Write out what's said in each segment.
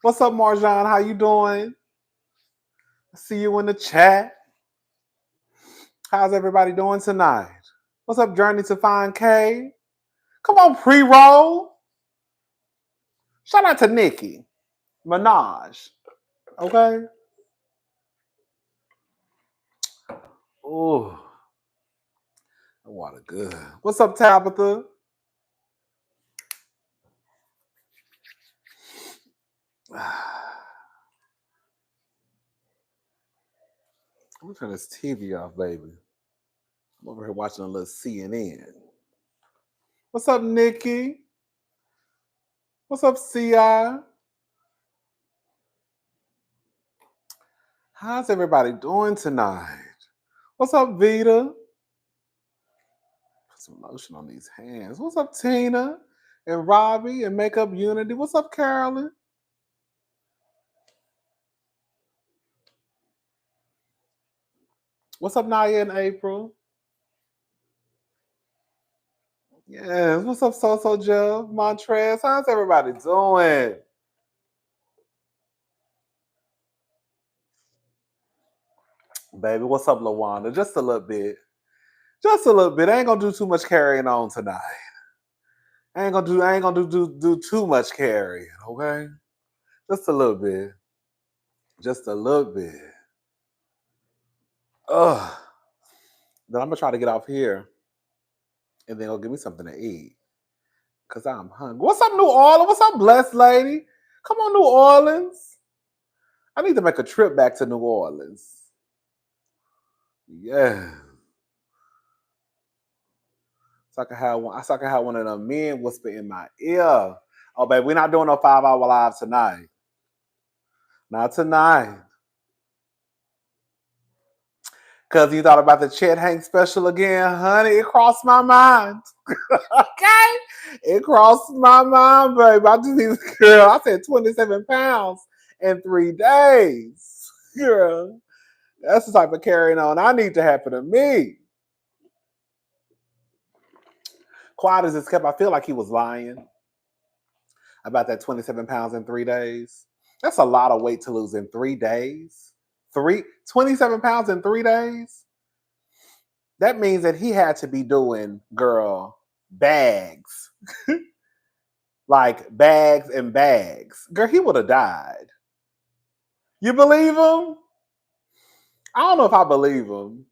What's up, Marjan? How you doing? I see you in the chat. How's everybody doing tonight? What's up, Journey to Find K? Come on, pre-roll. Shout out to Nikki Minaj. Okay. Ooh, that water good. What's up, Tabitha? I'm gonna turn this TV off, baby. I'm over here watching a little CNN. What's up, Nikki? What's up, CI? How's everybody doing tonight? What's up, Vita? Put some lotion on these hands. What's up, Tina? And Robbie and Makeup Unity. What's up, Carolyn? What's up, Naya and April? Yes. What's up, So Jeff? Montrez? How's everybody doing? Baby, what's up, LaWanda? Just a little bit. Just a little bit. I ain't gonna do too much carrying on tonight. I ain't gonna do too much carrying, okay? Just a little bit. Just a little bit. Ugh. Then I'm gonna try to get off here and then go give me something to eat. Cause I'm hungry. What's up, New Orleans? What's up, blessed lady? Come on, New Orleans. I need to make a trip back to New Orleans. Yeah. So I can have one of them men whisper in my ear. Oh, babe, we're not doing no 5-hour live tonight. Not tonight. Cause you thought about the Chet Hanks special again, honey. It crossed my mind. Okay? It crossed my mind, babe. I just need this girl. I said 27 pounds in 3 days. Girl. That's the type of carrying on I need to happen to me. Quiet as it's kept, I feel like he was lying about that 27 pounds in 3 days. That's a lot of weight to lose in 3 days. 27 pounds in 3 days? That means that he had to be doing, girl, bags. Like bags and bags. Girl, he would have died. You believe him? I don't know if I believe him.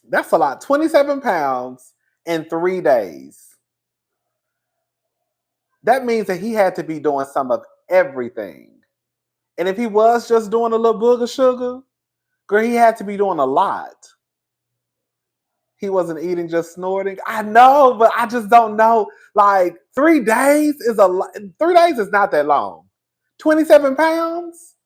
That's a lot. 27 pounds in 3 days. That means that he had to be doing some of everything. And if he was just doing a little booger sugar, girl, he had to be doing a lot. He wasn't eating, just snorting. I know, but I just don't know. Like 3 days is 3 days is not that long. 27 pounds?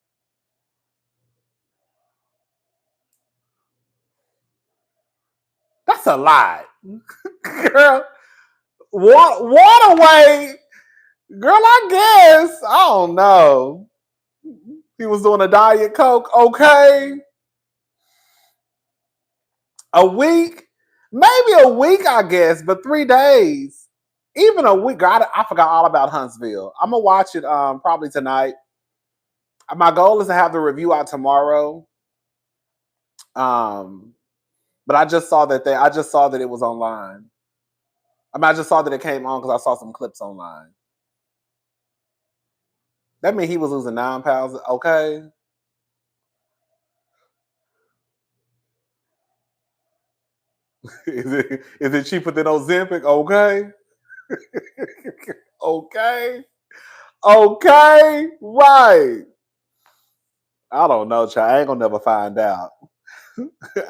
That's a lot. Girl, water weight. Girl, I guess. I don't know. He was doing a Diet Coke. Okay. A week? Maybe a week, I guess, but 3 days. Even a week. God, I forgot all about Huntsville. I'm going to watch it probably tonight. My goal is to have the review out tomorrow. But I just saw that it was online. I just saw that it came on because I saw some clips online. That means he was losing 9 pounds. Okay. Is it cheaper than Ozempic? Okay. Okay. Okay. Right. I don't know, child. I ain't gonna never find out.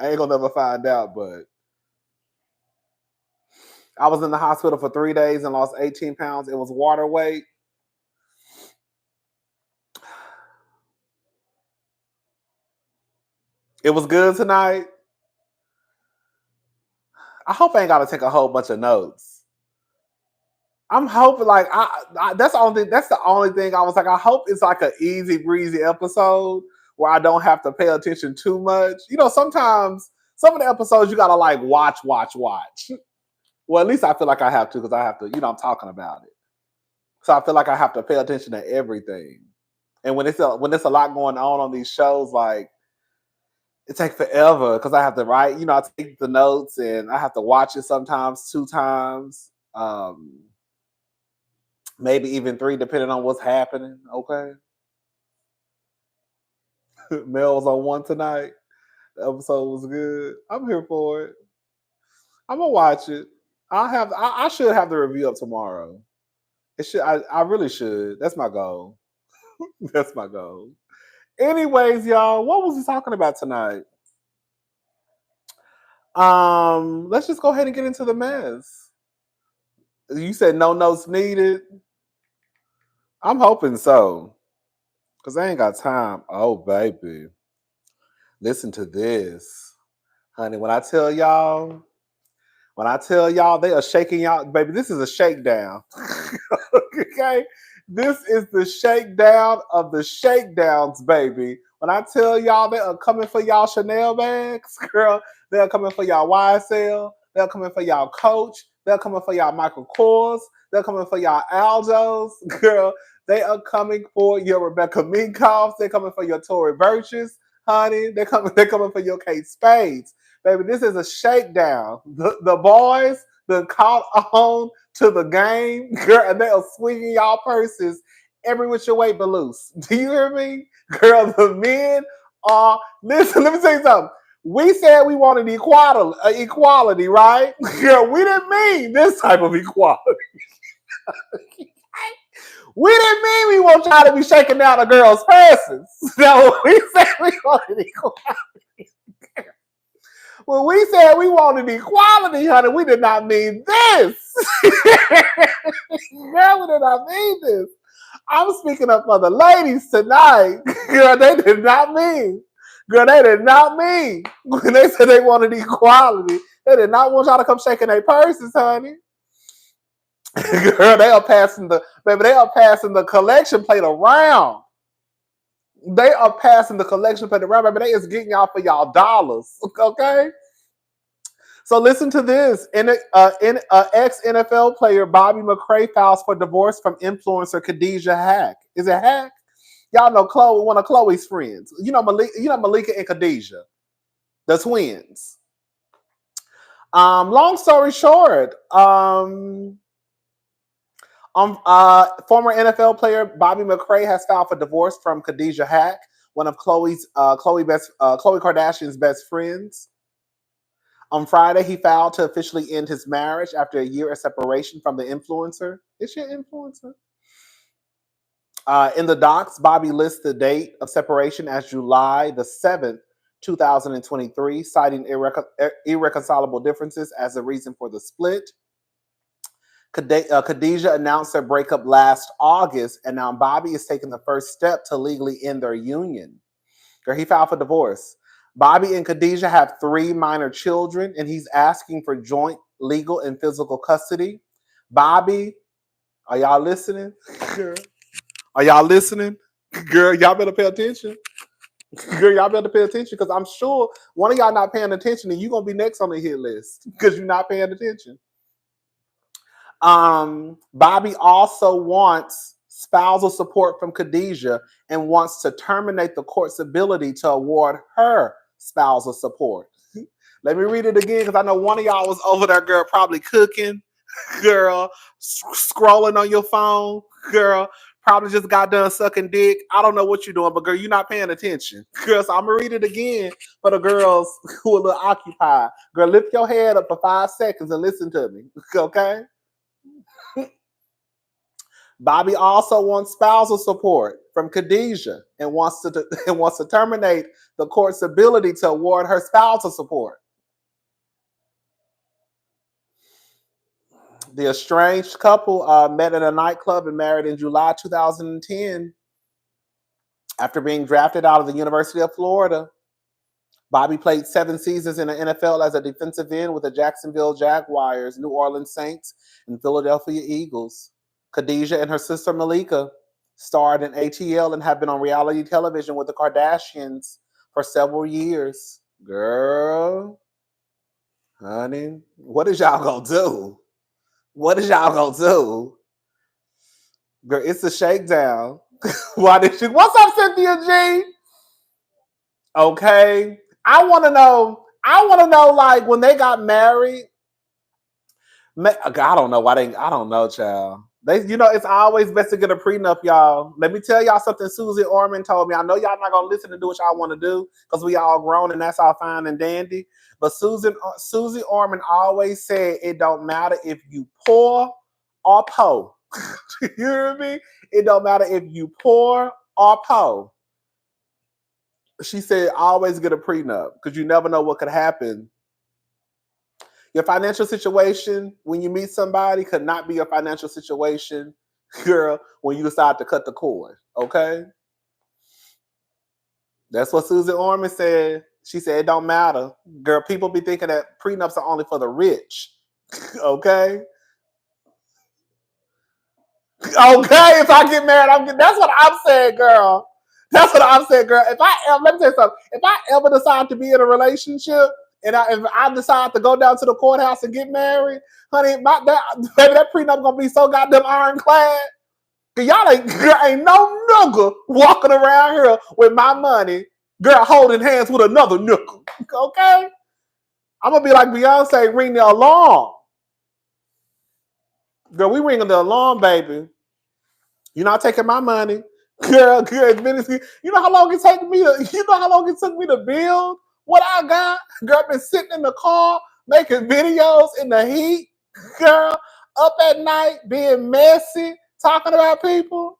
I ain't gonna never find out, but I was in the hospital for 3 days and lost 18 pounds. It was water weight. It was good tonight. I hope I ain't got to take a whole bunch of notes. I'm hoping like that's the only thing I was like, I hope it's like an easy breezy episode where I don't have to pay attention too much. You know, sometimes some of the episodes you gotta like watch. Well, at least I feel like I have to because I have to, I'm talking about it. So I feel like I have to pay attention to everything. And when it's a lot going on these shows, like it takes forever because I have to write. I take the notes and I have to watch it sometimes 2 times, maybe even 3, depending on what's happening. Okay, Mel was on 1 tonight. The episode was good. I'm here for it. I'm gonna watch it. I should have the review up tomorrow. It should. I really should. That's my goal. That's my goal. Anyways, y'all, what was we talking about tonight? Let's just go ahead and get into the mess. You said no notes needed. I'm hoping so, cause I ain't got time. Oh, baby, listen to this, honey. When I tell y'all they are shaking y'all, baby, this is a shakedown. Okay? This is the shakedown of the shakedowns, baby. When I tell y'all they are coming for y'all Chanel bags, girl, they're coming for y'all YSL, they're coming for y'all Coach, they're coming for y'all Michael Kors, they're coming for y'all Aldos, girl. They are coming for your Rebecca Minkoffs, they're coming for your Tory Burches, honey. They're coming for your Kate Spades. Baby, this is a shakedown. The boys that caught on to the game, girl, and they are swinging y'all purses every which your way but loose. Do you hear me? Girl, the men are, listen, let me tell you something. We said we wanted equality, right? Girl, we didn't mean this type of equality. We didn't mean we want y'all to be shaking down a girl's purses. No, we said we wanted equality. When we said we wanted equality, honey, we did not mean this. Girl, we did not mean this. I'm speaking up for the ladies tonight. Girl, they did not mean. Girl, they did not mean. When they said they wanted equality, they did not want y'all to come shaking their purses, honey. Girl, they are passing the collection plate around. They are passing the collection plate around, baby. They is getting y'all for y'all dollars. Okay? So listen to this. Ex-NFL player Bobby McCray files for divorce from influencer Khadijah Hack. Is it Hack? Y'all know Chloe, one of Chloe's friends. Malika and Khadijah, the twins. Long story short, former NFL player Bobby McCray has filed for divorce from Khadijah Hack, one of Khloe Kardashian's best friends. On Friday, he filed to officially end his marriage after a year of separation from the influencer. Is she an influencer? In the docs, Bobby lists the date of separation as July the 7th, 2023, citing irreconcilable differences as the reason for the split. Khadijah announced their breakup last August, and now Bobby is taking the first step to legally end their union. He filed for divorce. Bobby and Khadijah have 3 minor children, and he's asking for joint legal and physical custody. Bobby, are y'all listening? Girl, are y'all listening? Girl, y'all better pay attention. Girl, y'all better pay attention because I'm sure one of y'all not paying attention and you're going to be next on the hit list because you're not paying attention. Bobby also wants spousal support from Khadijah and wants to terminate the court's ability to award her spousal support. Let me read it again because I know one of y'all was over there, girl, probably cooking, girl, scrolling on your phone, girl, probably just got done sucking dick. I don't know what you're doing, but girl, you're not paying attention. Girl, so I'm going to read it again for the girls who are a little occupied. Girl, lift your head up for 5 seconds and listen to me, okay? Bobby also wants spousal support from Khadijah and wants to terminate the court's ability to award her spousal support. The estranged couple met at a nightclub and married in July 2010 after being drafted out of the University of Florida. Bobby played 7 seasons in the NFL as a defensive end with the Jacksonville Jaguars, New Orleans Saints, and Philadelphia Eagles. Khadijah and her sister Malika starred in ATL and have been on reality television with the Kardashians for several years. Girl, honey, what is y'all gonna do? What is y'all gonna do? Girl, it's a shakedown. Why did she? What's up, Cynthia G? Okay. I want to know. Like, when they got married. I don't know why they. I don't know, child. It's always best to get a prenup, y'all. Let me tell y'all something. Susie Orman told me. I know y'all not gonna listen to do what y'all want to do because we all grown and that's all fine and dandy. But Susie Orman always said it don't matter if you poor or po. You hear me? It don't matter if you poor or po. She said always get a prenup because you never know what could happen. Your financial situation when you meet somebody could not be your financial situation, girl, when you decide to cut the cord. Okay? That's what Susan Orman said. She said it don't matter. Girl, people be thinking that prenups are only for the rich. Okay? Okay, if I get married, that's what I'm saying, girl. That's what I'm saying, girl. Let me tell you something. If I ever decide to be in a relationship and if I decide to go down to the courthouse and get married, honey, that prenup gonna be so goddamn ironclad. Cause y'all ain't no nigga walking around here with my money, girl, holding hands with another nigga. Okay? I'm gonna be like Beyonce, ring the alarm. Girl, we ringing the alarm, baby. You're not taking my money. Girl, you know how long it took me to build what I got? Girl, I've been sitting in the car making videos in the heat. Girl, up at night, being messy, talking about people.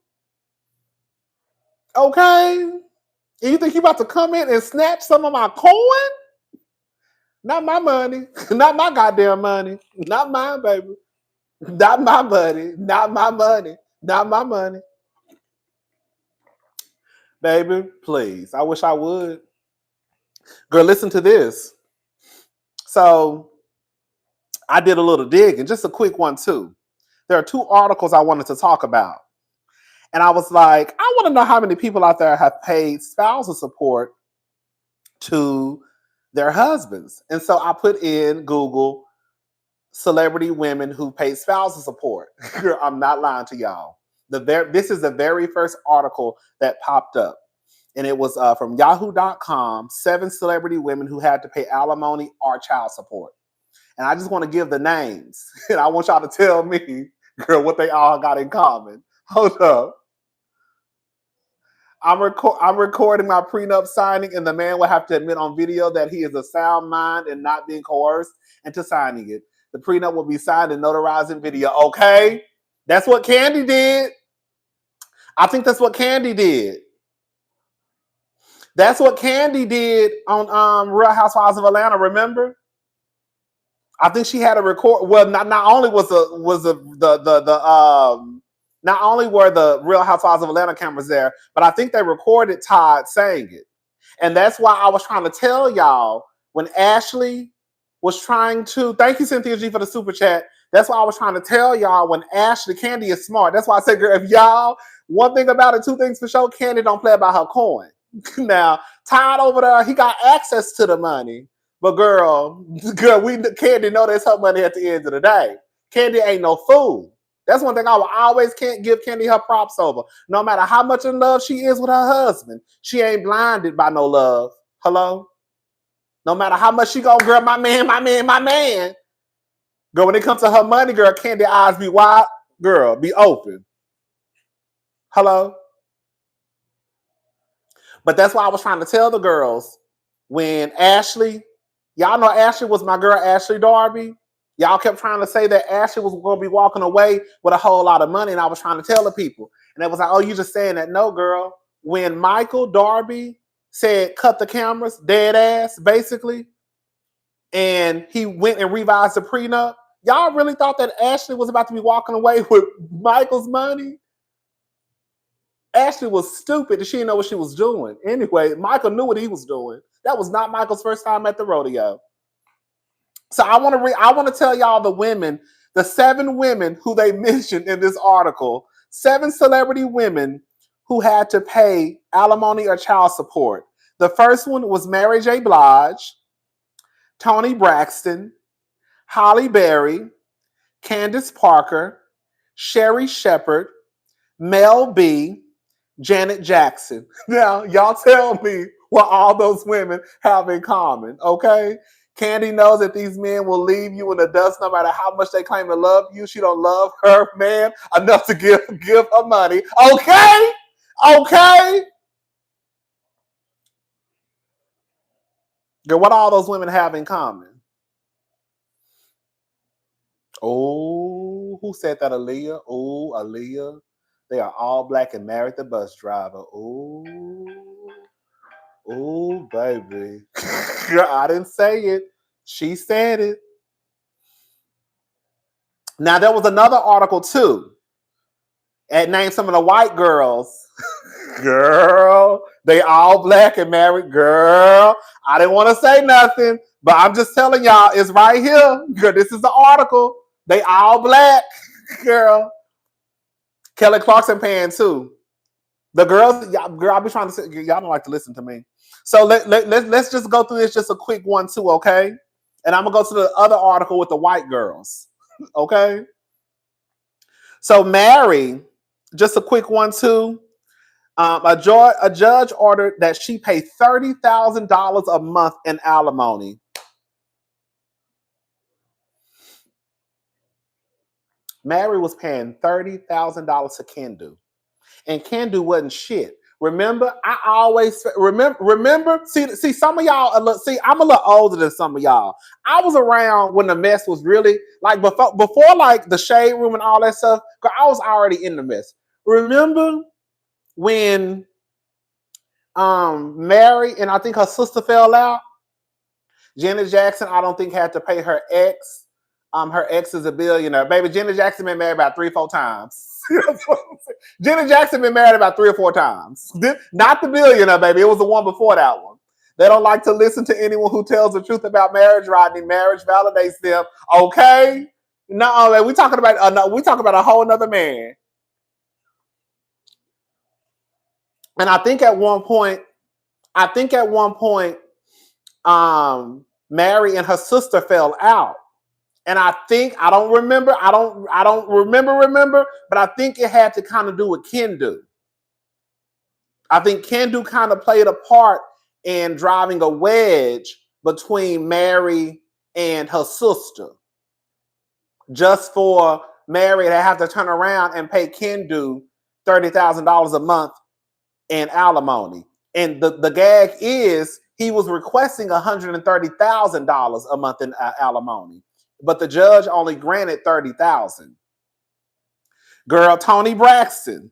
Okay? And you think you about to come in and snatch some of my coin? Not my money. Not my goddamn money. Not mine, baby. Not my money. Not my money. Not my money. Baby, please. I wish I would. Girl, listen to this. So I did a little digging, just a quick one too. There are two articles I wanted to talk about. And I was like, I want to know how many people out there have paid spousal support to their husbands. And so I put in Google celebrity women who paid spousal support. Girl, I'm not lying to y'all. This is the very first article that popped up. And it was from yahoo.com, 7 celebrity women who had to pay alimony or child support. And I just want to give the names. And I want y'all to tell me, girl, what they all got in common. Hold up. I'm recording my prenup signing, and the man will have to admit on video that he is of sound mind and not being coerced into signing it. The prenup will be signed and notarized in video. Okay? That's what Candy did. I think that's what Candy did. That's what Candy did on Real Housewives of Atlanta. Remember? I think she had a record. Well, not only not only were the Real Housewives of Atlanta cameras there, but I think they recorded Todd saying it, and that's why I was trying to tell y'all when Ashley was trying to. Thank you, Cynthia G, for the super chat. That's why I was trying to tell y'all when Ashley Candy is smart. That's why I said, girl, if y'all one thing about it, two things for sure. Candy don't play about her coin. Now Todd over there, he got access to the money. But girl, Candy know that's her money at the end of the day. Candy ain't no fool. That's one thing I will always can't give Candy her props over. No matter how much in love she is with her husband, she ain't blinded by no love. Hello? No matter how much she go, girl, my man. Girl, when it comes to her money, girl, Candy eyes be wide, girl, be open. Hello? But that's why I was trying to tell the girls when Ashley, y'all know Ashley was my girl, Ashley Darby. Y'all kept trying to say that Ashley was going to be walking away with a whole lot of money. And I was trying to tell the people. And it was like, oh, you just saying that? No, girl. When Michael Darby said, cut the cameras, dead ass, basically, and he went and revised the prenup, y'all really thought that Ashley was about to be walking away with Michael's money? Ashley was stupid and she didn't know what she was doing. Anyway, Michael knew what he was doing. That was not Michael's first time at the rodeo. So I want to tell y'all the 7 women who they mentioned in this article, 7 celebrity women who had to pay alimony or child support. The first one was Mary J. Blige, Toni Braxton, Halle Berry, Candace Parker, Sherri Shepherd, Mel B, Janet Jackson. Now, y'all tell me what all those women have in common, okay? Candy knows that these men will leave you in the dust no matter how much they claim to love you. She don't love her man enough to give her money. Okay? Okay? Girl, what all those women have in common? Oh, who said that? Aaliyah? Oh, Aaliyah. They are all black and married the bus driver. Oh, oh, baby. I didn't say it. She said it. Now, there was another article, too. It named some of the white girls. Girl, they all black and married. Girl, I didn't want to say nothing, but I'm just telling y'all, it's right here. Girl, this is the article. They all black. Girl. Kelly Clarkson paying, too. The girls, girl, I'll be trying to say, y'all don't like to listen to me. So let's just go through this, just a quick one, too, okay? And I'm going to go to the other article with the white girls, okay? So Mary, just a quick one, too. A judge ordered that she pay $30,000 a month in alimony. Mary was paying $30,000 to Kendu. And Kendu wasn't shit. Remember, I always remember. See, some of y'all. See, I'm a little older than some of y'all. I was around when the mess was really like before like the shade room and all that stuff. Cause I was already in the mess. Remember when Mary and I think her sister fell out? Janet Jackson, I don't think had to pay her ex. Her ex is a billionaire. Baby, Janet Jackson been married about 3-4 times. Janet Jackson been married about 3 or 4 times. Not the billionaire, baby. It was the one before that one. They don't like to listen to anyone who tells the truth about marriage, Rodney. Marriage validates them. Okay? No, we talking about a whole nother man. And I think at one point, Mary and her sister fell out. And I don't remember, but I think it had to kind of do with Kendu. I think Kendu kind of played a part in driving a wedge between Mary and her sister. Just for Mary to have to turn around and pay Kendu $30,000 a month in alimony. And the gag is he was requesting $130,000 a month in alimony. But the judge only granted $30,000. Girl, Toni Braxton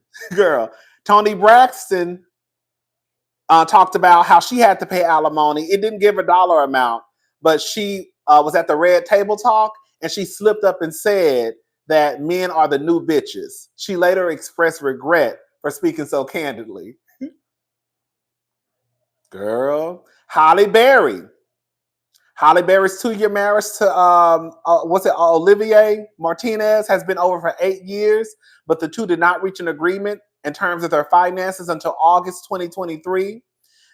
talked about how she had to pay alimony. It didn't give a dollar amount, but she was at the Red Table Talk and she slipped up and said that men are the new bitches. She later expressed regret for speaking so candidly. Girl, Halle Berry's 2-year marriage to Olivier Martinez has been over for 8 years, but the two did not reach an agreement in terms of their finances until August 2023.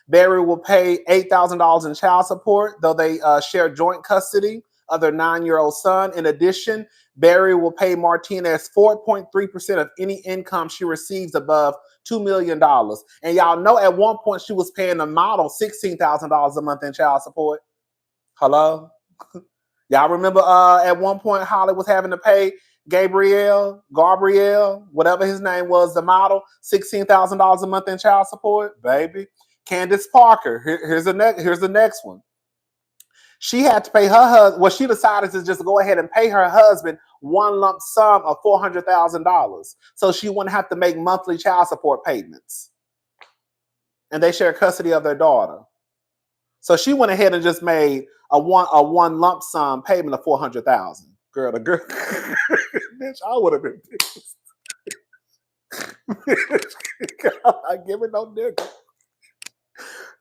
Berry will pay $8,000 in child support, though they share joint custody of their 9-year-old son. In addition, Berry will pay Martinez 4.3% of any income she receives above $2 million. And y'all know at one point she was paying the model $16,000 a month in child support. Hello? Y'all remember at one point Holly was having to pay Gabriel, whatever his name was, the model, $16,000 a month in child support? Baby. Candace Parker, here's the next one. She had to pay her husband, well, she decided to just go ahead and pay her husband one lump sum of $400,000 so she wouldn't have to make monthly child support payments. And they share custody of their daughter. So she went ahead and just made a one lump sum payment of $400,000. Girl, bitch, I would have been pissed. Girl, I give it no nigga.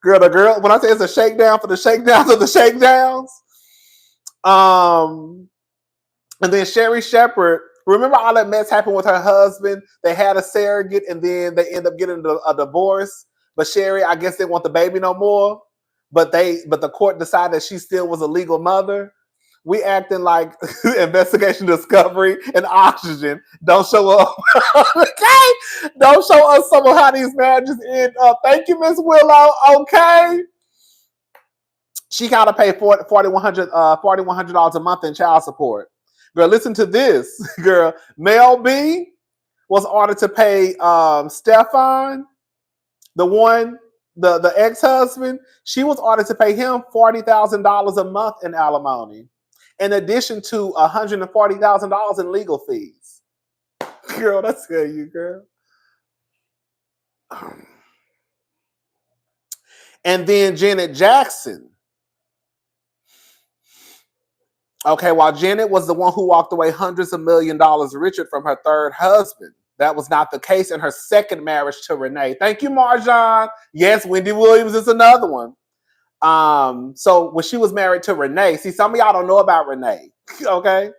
Girl, when I say it's a shakedown for the shakedowns of the shakedowns. And then Sherry Shepherd, remember all that mess happened with her husband? They had a surrogate and then they end up getting a divorce. But Sherry, I guess, didn't want the baby no more. But the court decided that she still was a legal mother. We acting like Investigation Discovery and Oxygen don't show up. Okay? Don't show us some of how these marriages end up. Thank you, Miss Willow. Okay? She got to pay $4,100 a month in child support. Girl, listen to this. Girl, Mel B was ordered to pay Stefan, the ex-husband. She was ordered to pay him $40,000 a month in alimony, in addition to $140,000 in legal fees. Girl, that's good, you girl. And then Janet Jackson. Okay, while Janet was the one who walked away hundreds of $millions richer from her third husband, that was not the case in her second marriage to Renee. Thank you, Marjan. Yes, Wendy Williams is another one. So when she was married to Renee, see, some of y'all don't know about Renee. Okay,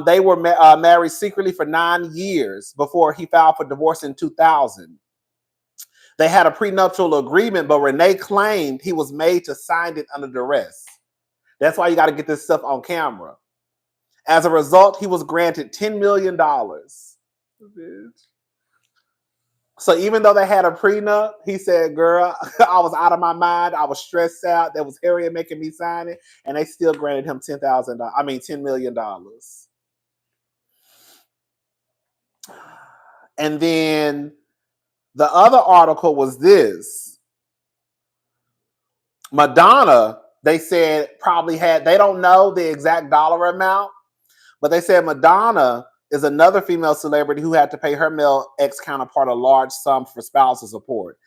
they were married secretly for 9 years before he filed for divorce in 2000. They had a prenuptial agreement, but Renee claimed he was made to sign it under duress. That's why you got to get this stuff on camera. As a result, he was granted $10 million. So even though they had a prenup, he said, girl, I was out of my mind. I was stressed out. There was Harriet making me sign it. And they still granted him $10 million. And then the other article was this. Madonna, they said they don't know the exact dollar amount, but they said Madonna is another female celebrity who had to pay her male ex-counterpart a large sum for spousal support.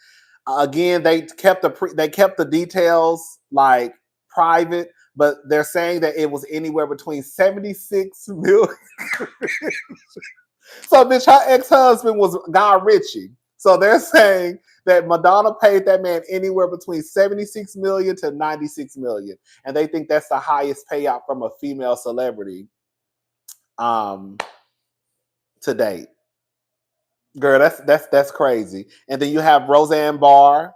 Again, they kept the details like private, but they're saying that it was anywhere between 76 million. So, bitch, her ex-husband was Guy Ritchie. So they're saying that Madonna paid that man anywhere between 76 million to 96 million, and they think that's the highest payout from a female celebrity to date. Girl, that's crazy. And then you have Roseanne Barr.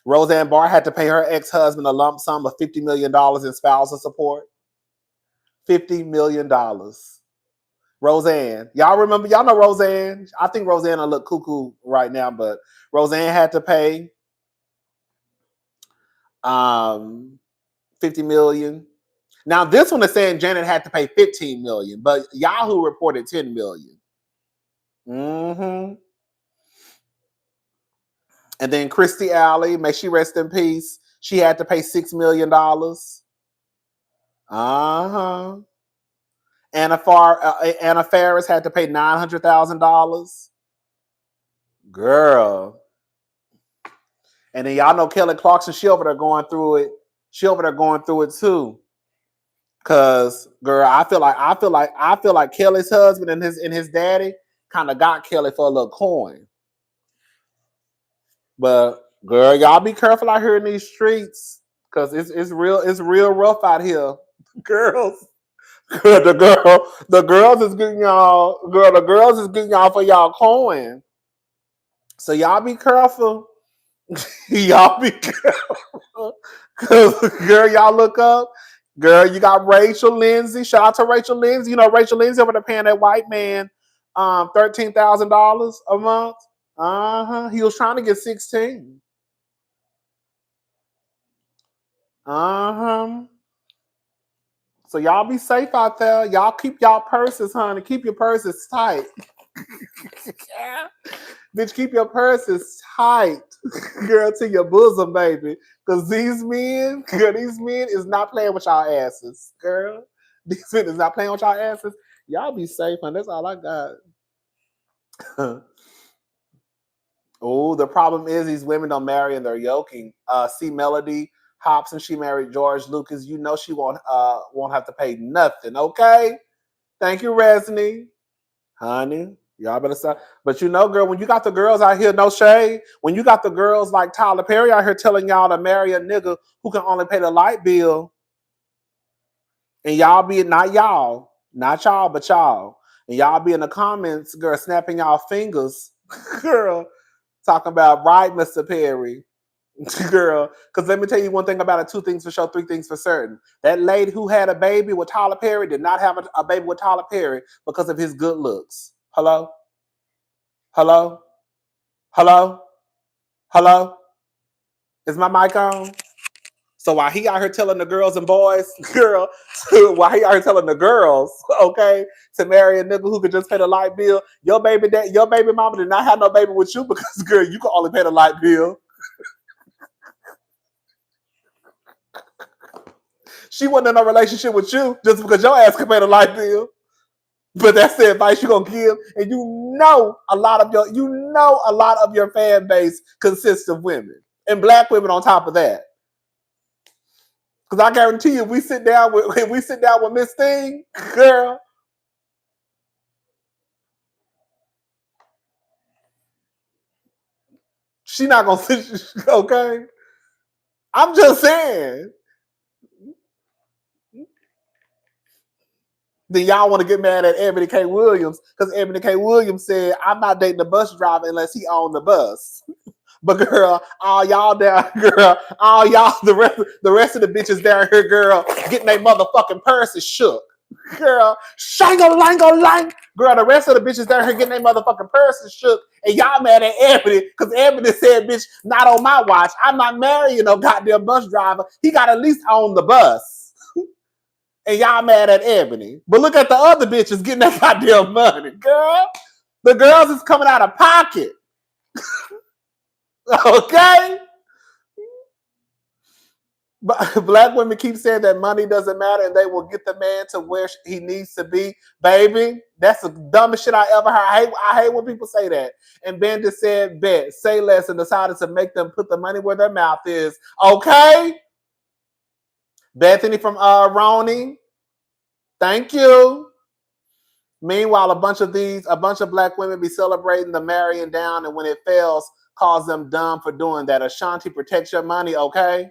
Roseanne Barr had to pay her ex-husband a lump sum of $50 million in spousal support. $50 million. Roseanne. Y'all know Roseanne? I think Roseanne will look cuckoo right now, but Roseanne had to pay $50 million. Now this one is saying Janet had to pay $15 million, but Yahoo reported $10 million. Mm-hmm. And then Christy Alley, may she rest in peace, she had to pay $6 million. Uh-huh. Anna Faris had to pay $900,000. Girl. And then y'all know Kelly Clarkson, she over there going through it. She over there going through it too. Cause girl, I feel like Kelly's husband and his daddy kind of got Kelly for a little coin. But girl, y'all be careful out here in these streets, cause it's real rough out here. Girls. The girls is getting y'all. Girl, the girls is getting y'all for y'all coin. So y'all be careful. Y'all be careful. Cause girl, y'all look up. Girl, you got Rachel Lindsay. Shout out to Rachel Lindsay. You know Rachel Lindsay over there paying that white man $13,000 a month. Uh-huh. He was trying to get 16. Uh-huh. So y'all be safe out there. Y'all keep y'all purses, honey. Keep your purses tight. Bitch, keep your purses tight, girl, to your bosom, baby. Because these men is not playing with y'all asses, girl. These men is not playing with y'all asses. Y'all be safe, honey. That's all I got. Oh, the problem is these women don't marry and they're yoking. See Melody Hobson, she married George Lucas. You know she won't have to pay nothing, okay? Thank you, Resney. Honey, y'all better stop. But you know, girl, when you got the girls out here, no shade, when you got the girls like Tyler Perry out here telling y'all to marry a nigga who can only pay the light bill, and y'all be, not y'all, but y'all, and y'all be in the comments, girl, snapping y'all fingers, girl, talking about, right, Mr. Perry. Girl, because let me tell you one thing about it, 2 things for sure, 3 things for certain. That lady who had a baby with Tyler Perry did not have a baby with Tyler Perry because of his good looks. Hello? Hello? Hello? Hello? Is my mic on? So while he out here telling the girls and boys, girl, while he out here telling the girls, okay, to marry a nigga who could just pay the light bill, your baby mama did not have no baby with you because, girl, you can only pay the light bill. She wasn't in a relationship with you just because your ass could pay the light bill. But that's the advice you're gonna give, and you know a lot of your fan base consists of women and black women on top of that. Because I guarantee you, if we sit down with Miss Thing, girl, she not gonna sit. Okay, I'm just saying. Then y'all want to get mad at Ebony K. Williams because Ebony K. Williams said, "I'm not dating the bus driver unless he owned the bus." But girl, all y'all down, girl, all y'all, the rest of the bitches down here, girl, getting their motherfucking purses shook. Girl, shang-a-lang-a-lang. Girl, the rest of the bitches down here getting their motherfucking purses shook. And y'all mad at Ebony because Ebony said, bitch, not on my watch. I'm not marrying no goddamn bus driver. He got to at least own the bus. And y'all mad at Ebony. But look at the other bitches getting that goddamn money. Girl, the girls is coming out of pocket. Okay? But black women keep saying that money doesn't matter and they will get the man to where he needs to be. Baby, that's the dumbest shit I ever heard. I hate when people say that. And Ben just said, bet, say less, and decided to make them put the money where their mouth is. Okay? Bethany from Roni. Thank you. Meanwhile, a bunch of black women be celebrating the marrying down, and when it fails, calls them dumb for doing that. Ashanti, protect your money, okay?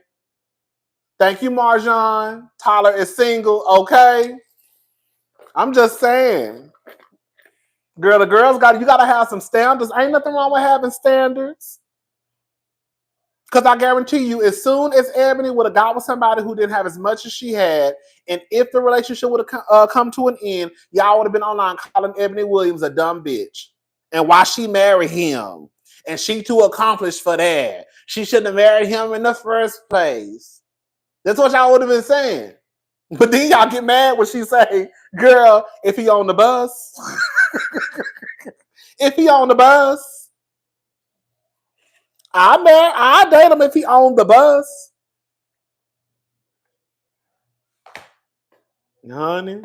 Thank you, Marjan. Tyler is single, okay? I'm just saying. Girl, the girls you gotta have some standards. Ain't nothing wrong with having standards. Because I guarantee you, as soon as Ebony would have got with somebody who didn't have as much as she had, and if the relationship would have come to an end, y'all would have been online calling Ebony Williams a dumb bitch. And why she married him. And she too accomplished for that. She shouldn't have married him in the first place. That's what y'all would have been saying. But then y'all get mad when she say, girl, if he on the bus. If he on the bus. I date him if he on the bus. Honey.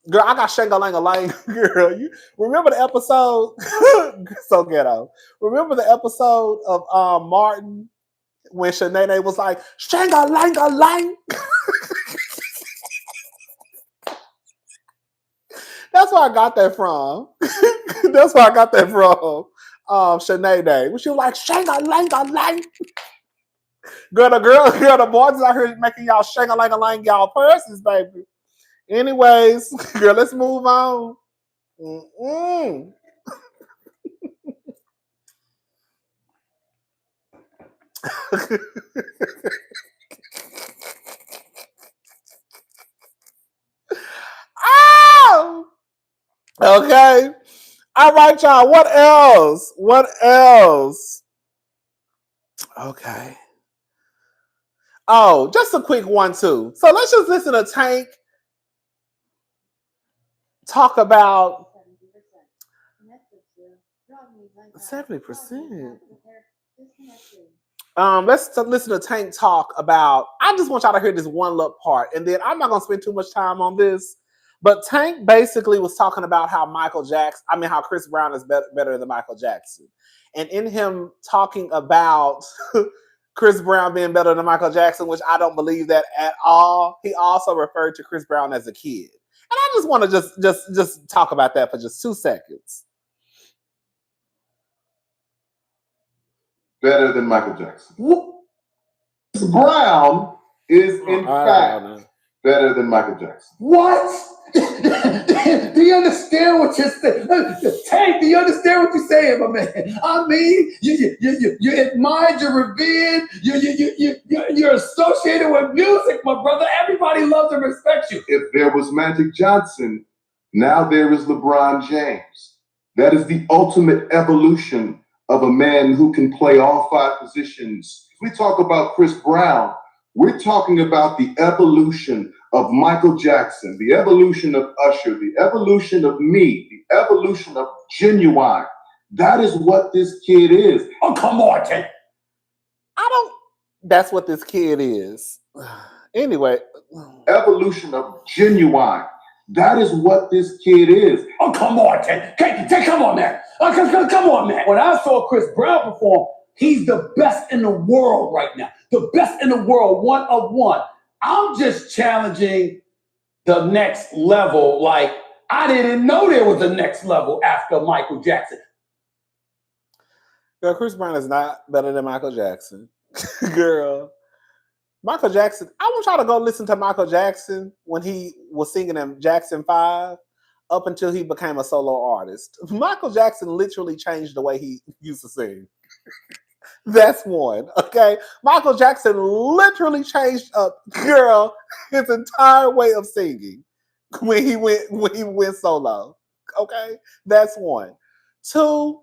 Girl, I got Shang-a-lang-a-lang. Girl, you remember the episode? So ghetto. Remember the episode of Martin when Shanae was like, Shang-a-lang-a-lang? That's where I got that from. That's where I got that from. Shanae. When she was like, Shang-a-lang-a-lang. Girl, the boys out here making y'all Shang-a-lang-a-lang y'all purses, baby. Anyways, girl, let's move on. Oh! Okay. All right, y'all. What else? What else? Okay. Oh, just a quick one, too. So let's just listen to Tank talk about 70%. Let's listen to Tank talk about. I just want y'all to hear this one little part, and then I'm not gonna spend too much time on this. But Tank basically was talking about how how Chris Brown is better than Michael Jackson, and in him talking about Chris Brown being better than Michael Jackson, which I don't believe that at all. He also referred to Chris Brown as a kid, and I just want to just talk about that for just 2 seconds. Better than Michael Jackson. Chris Brown is in fact better than Michael Jackson. What? Do you understand what you're saying? Tank, do you understand what you're saying, my man? I mean, you admired, you revered, you're associated with music, my brother. Everybody loves and respects you. If there was Magic Johnson, now there is LeBron James. That is the ultimate evolution of a man who can play all five positions. If we talk about Chris Brown, we're talking about the evolution of Michael Jackson, the evolution of Usher, the evolution of me, the evolution of Genuine. That is what this kid is. Oh, come on, Tank. That's what this kid is. Anyway. Evolution of Genuine. That is what this kid is. Oh, come on, Tank. Come on, man. Come on, man. When I saw Chris Brown perform, he's the best in the world right now. The best in the world, one of one. I'm just challenging the next level. Like, I didn't know there was a next level after Michael Jackson. Girl, Chris Brown is not better than Michael Jackson. Girl. Michael Jackson, I want y'all to go listen to Michael Jackson when he was singing in Jackson 5 up until he became a solo artist. Michael Jackson literally changed the way he used to sing. That's one, okay? Michael Jackson literally changed up, girl, his entire way of singing when he went solo. Okay? That's one. Two,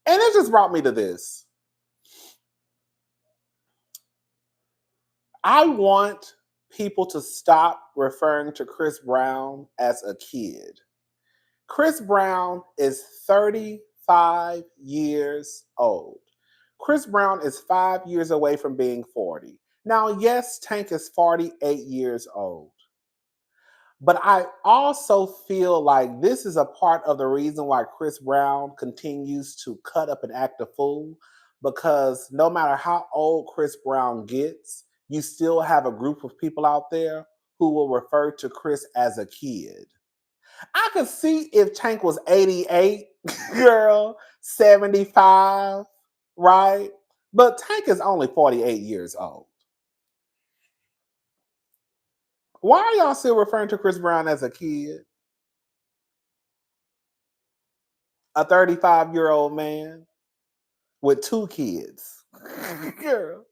and it just brought me to this. I want people to stop referring to Chris Brown as a kid. Chris Brown is 35 years old. Chris Brown is 5 years away from being 40. Now, yes, Tank is 48 years old. But I also feel like this is a part of the reason why Chris Brown continues to cut up and act a fool, because no matter how old Chris Brown gets, you still have a group of people out there who will refer to Chris as a kid. I could see if Tank was 88, girl, 75, right? But Tank is only 48 years old. Why are y'all still referring to Chris Brown as a kid? A 35-year-old man with 2 kids. Girl.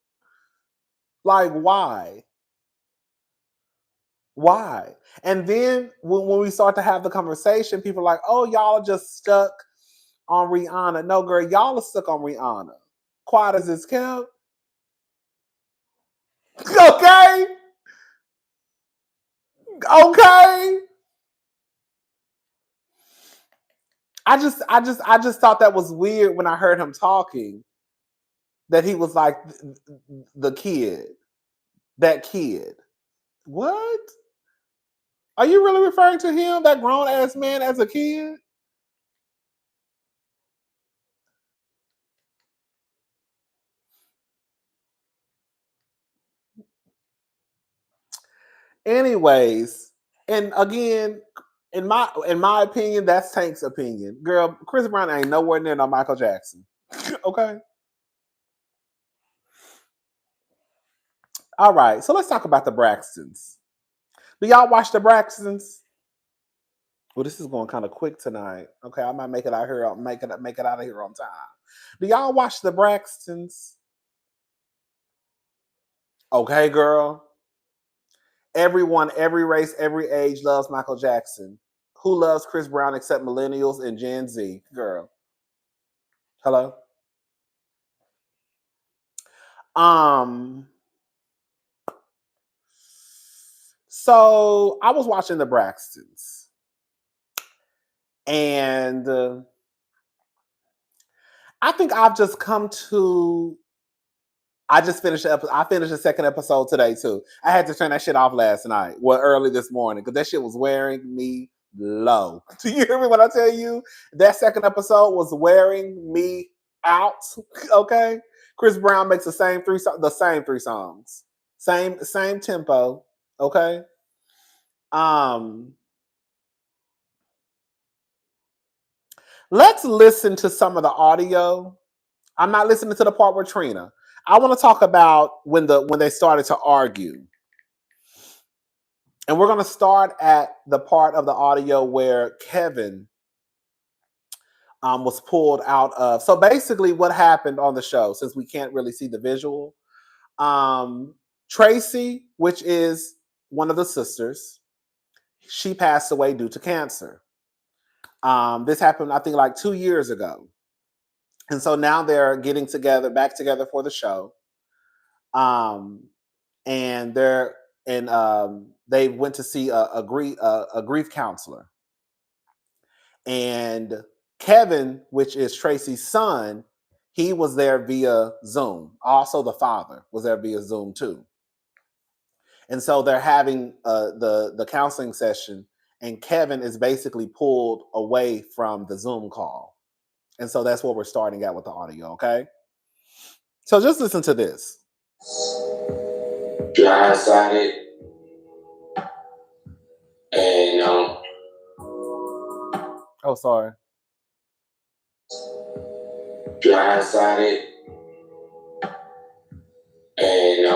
Like, why? Why? And then when we start to have the conversation, people are like, oh, y'all are just stuck on Rihanna. No, girl, y'all are stuck on Rihanna. Quiet as it's kept. Okay? Okay? I just thought that was weird when I heard him talking. That he was like the kid. That kid. What? Are you really referring to him, that grown-ass man, as a kid? Anyways, and again, in my opinion, that's Tank's opinion. Girl, Chris Brown ain't nowhere near no Michael Jackson. Okay? All right, so let's talk about the Braxtons. Do y'all watch the Braxtons? Well, this is going kind of quick tonight. Okay, I might make it out here. Make it out of here on time. Do y'all watch the Braxtons? Okay, girl. Everyone, every race, every age loves Michael Jackson. Who loves Chris Brown except millennials and Gen Z? Girl. Hello? So I was watching the Braxtons. And I think I've just come to. I finished the second episode today too. I had to turn that shit off last night. Well, early this morning, because that shit was wearing me low. Do you hear me when I tell you that second episode was wearing me out? Okay, Chris Brown makes the same three songs, same tempo. Okay, let's listen to some of the audio. I'm not listening to the part with Trina. I want to talk about when they started to argue. And we're going to start at the part of the audio where Kevin was pulled out of. So basically what happened on the show, since we can't really see the visual, Tracy, which is one of the sisters, she passed away due to cancer. This happened, I think, like 2 years ago. And so now they're getting back together for the show. And they went to see a grief counselor. And Kevin, which is Tracy's son, he was there via Zoom. Also, the father was there via Zoom too. And so they're having the counseling session, and Kevin is basically pulled away from the Zoom call. And so that's what we're starting at with the audio, okay? So just listen to this. Blindsided. And oh, sorry. Blindsided. And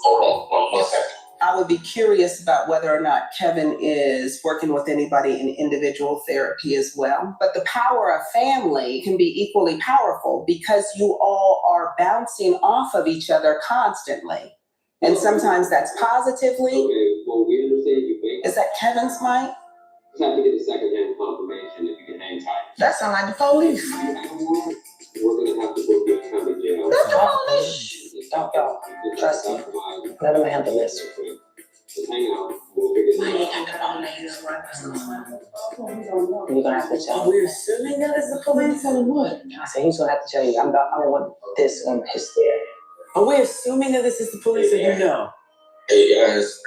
hold on one second. I would be curious about whether or not Kevin is working with anybody in individual therapy as well. But the power of family can be equally powerful because you all are bouncing off of each other constantly. And sometimes that's positively. Okay, well, we understand you think. Is that Kevin's mic? Have to get a second-hand confirmation if you can hang tight. That sounds like the police. We're gonna have to book your county jail. That's the police. Don't go. Trust me. Let him handle this. Just hang out. We'll figure Why it you out. got the police right? You're gonna have to tell him. We're assuming that is the police. Tell him what? I said he's gonna have to tell you. I don't want this on his there. Are we assuming that this is the police or you know? Hey guys,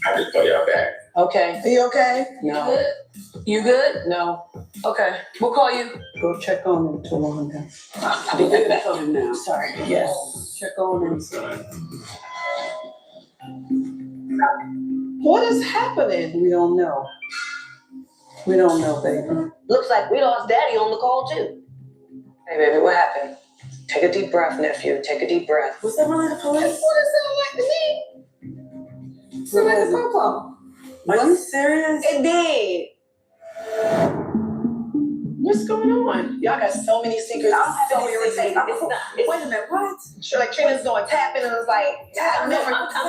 I just call y'all back. Okay. Are you okay? No. You good? No. Okay. We'll call you. Go check on him, Tawanda. I'll be right back. Now. Sorry. Yes. Check on him. What is happening? We don't know. We don't know, baby. Looks like we lost Daddy on the call too. Hey, baby, what happened? Take a deep breath, nephew. Take a deep breath. Was that really the police? That's what it sounded like to me. Sounded like a pop-up. Are you serious? It did. What's going on? Y'all got so many secrets. I'm So having to say, Wait a minute, what? Sure, like Trina's going tapping and it was like, I'm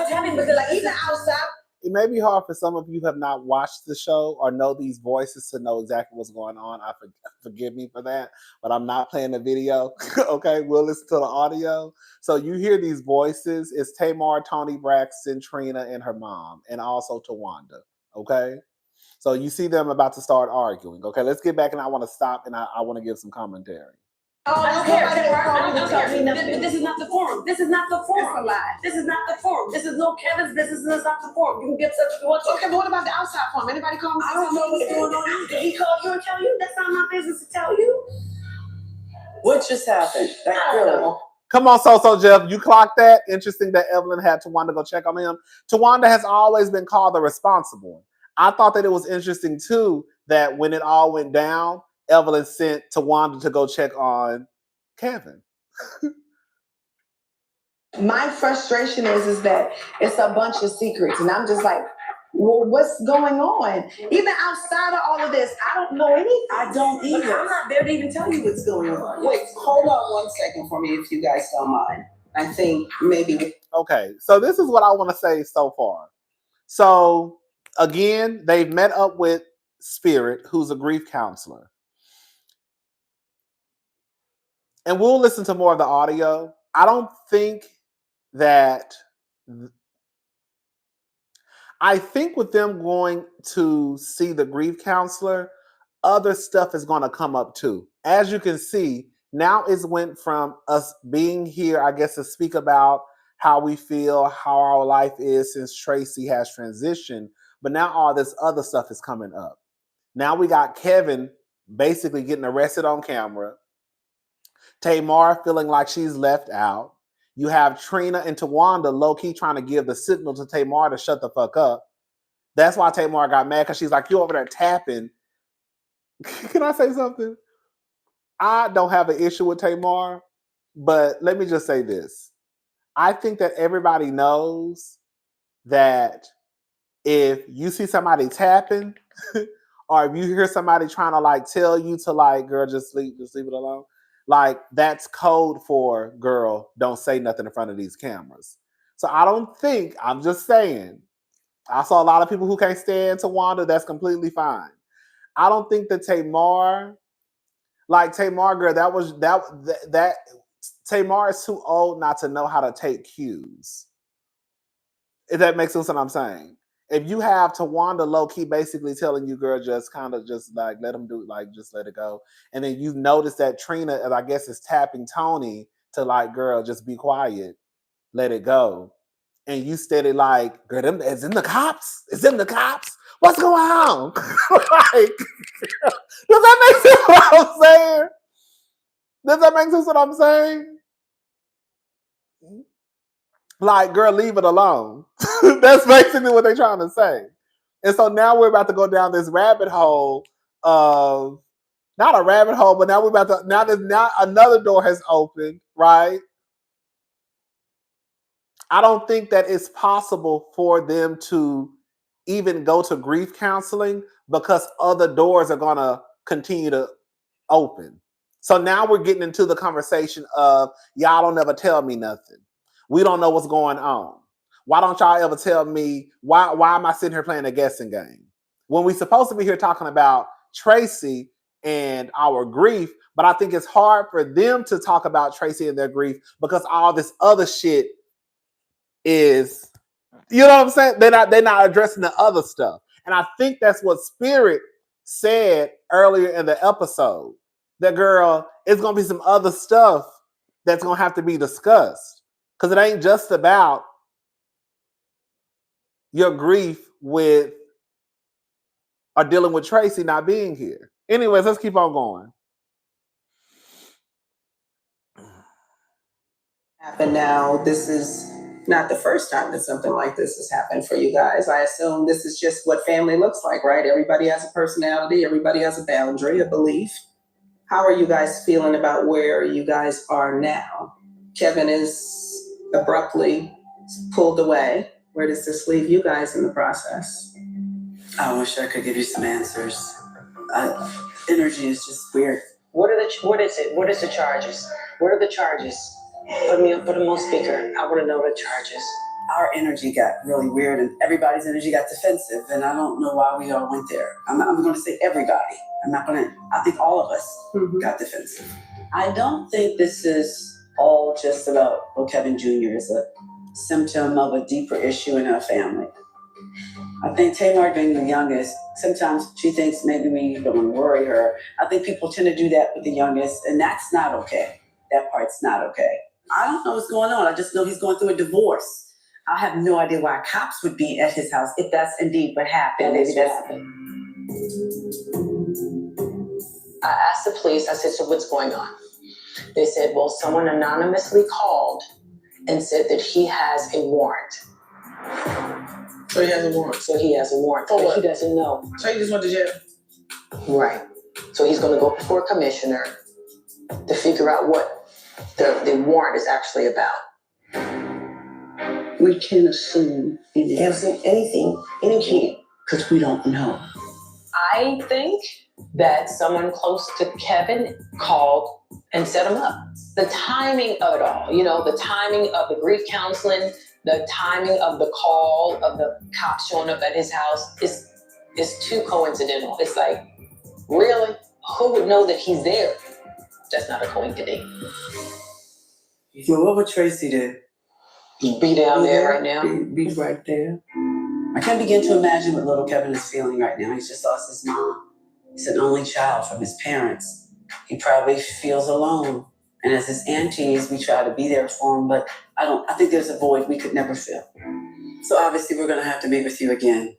tapping because like even outside. It may be hard for some of you who have not watched the show or know these voices to know exactly what's going on. Forgive me for that, but I'm not playing the video. Okay, we'll listen to the audio. So you hear these voices. It's Tamar, Tony Braxton, Trina, and her mom, and also Tawanda. Okay, so you see them about to start arguing. Okay, let's get back, and I want to stop, and I want to give some commentary. I don't care. But this is not the forum. This is not the forum. It's a lie. This is not the forum. This is no Kevin's business. This is not the forum. You can get such a what. Okay, but what about the outside forum? Anybody call me? I don't know what's going on. Did he call you and tell you? That's not my business to tell you. What just happened? I don't know. Come on, So Jeff, you clocked that? Interesting that Evelyn had Tawanda go check on him. Tawanda has always been called the responsible one. I thought that it was interesting, too, that when it all went down, Evelyn sent Tawanda to go check on Kevin. My frustration is that it's a bunch of secrets, and I'm just like, well, what's going on? Even outside of all of this, I don't know anything. I don't either. But I'm not there to even tell you what's going on. Wait, hold on 1 second for me, if you guys don't mind. I think maybe. Okay, so this is what I want to say so far. So, again, they've met up with Spirit, who's a grief counselor. And we'll listen to more of the audio. I don't think that... I think with them going to see the grief counselor, other stuff is going to come up too. As you can see, now it's went from us being here, I guess, to speak about how we feel, how our life is since Tracy has transitioned. But now all this other stuff is coming up. Now we got Kevin basically getting arrested on camera. Tamar feeling like she's left out. You have Trina and Tawanda low-key trying to give the signal to Tamar to shut the fuck up. That's why Tamar got mad, because she's like, you over there tapping. Can I say something? I don't have an issue with Tamar, but let me just say this. I think that everybody knows that if you see somebody tapping, or if you hear somebody trying to like tell you to like, girl, just leave it alone. Like that's code for girl, don't say nothing in front of these cameras. So I don't think, I'm just saying, I saw a lot of people who can't stand Tawanda. That's completely fine. I don't think that Tamar, girl, that Tamar is too old not to know how to take cues. If that makes sense what I'm saying. If you have Tawanda low key basically telling you, girl, just kind of just like let them do it, like just let it go. And then you notice that Trina, I guess, is tapping Tony to like, girl, just be quiet, let it go. And you steady like, girl, them is in the cops? Is in the cops? What's going on? Like, does that make sense what I'm saying? Does that make sense what I'm saying? Like, girl, leave it alone. That's basically what they're trying to say. And so now we're about to go down this rabbit hole of, not a rabbit hole, but now we're about to, now another door has opened, right? I don't think that it's possible for them to even go to grief counseling because other doors are going to continue to open. So now we're getting into the conversation of, y'all don't ever tell me nothing. We don't know what's going on. Why don't y'all ever tell me, why am I sitting here playing a guessing game? When we're supposed to be here talking about Tracy and our grief, but I think it's hard for them to talk about Tracy and their grief because all this other shit is, you know what I'm saying? They're not addressing the other stuff. And I think that's what Spirit said earlier in the episode. That girl, it's gonna be some other stuff that's gonna have to be discussed. Because it ain't just about your grief with or dealing with Tracy not being here. Anyways, let's keep on going. Happen now. This is not the first time that something like this has happened for you guys. I assume this is just what family looks like, right? Everybody has a personality, everybody has a boundary, a belief. How are you guys feeling about where you guys are now? Kevin is abruptly pulled away. Where does this leave you guys in the process? I wish I could give you some answers. Energy is just weird. What is it? What is the charges? What are the charges? Put them on speaker. I want to know the charges. Our energy got really weird and everybody's energy got defensive, and I don't know why we all went there. I'm going to say everybody. I think all of us got defensive. I don't think this is all just about, Kevin Jr. is a symptom of a deeper issue in our family. I think Tamar being the youngest, sometimes she thinks maybe we don't worry her. I think people tend to do that with the youngest, and that's not okay. That part's not okay. I don't know what's going on. I just know he's going through a divorce. I have no idea why cops would be at his house if that's indeed what happened. Maybe that's happened. I asked the police, I said, so what's going on? They said, well, someone anonymously called and said that he has a warrant. So he has a warrant. For what? He doesn't know. So he just went to jail. Right. So he's going to go before a commissioner to figure out what the warrant is actually about. We can't assume anything, because we don't know. I think that someone close to Kevin called and set him up. The timing of it all, the timing of the grief counseling, the timing of the call of the cops showing up at his house is too coincidental. It's like, really? Who would know that he's there? That's not a coincidence. So what would Tracy do? Be down there right now? Be right there. I can't begin to imagine what little Kevin is feeling right now. He's just lost his mom. He's an only child from his parents. He probably feels alone. And as his aunties, we try to be there for him, but I think there's a void we could never fill. So obviously we're gonna have to meet with you again.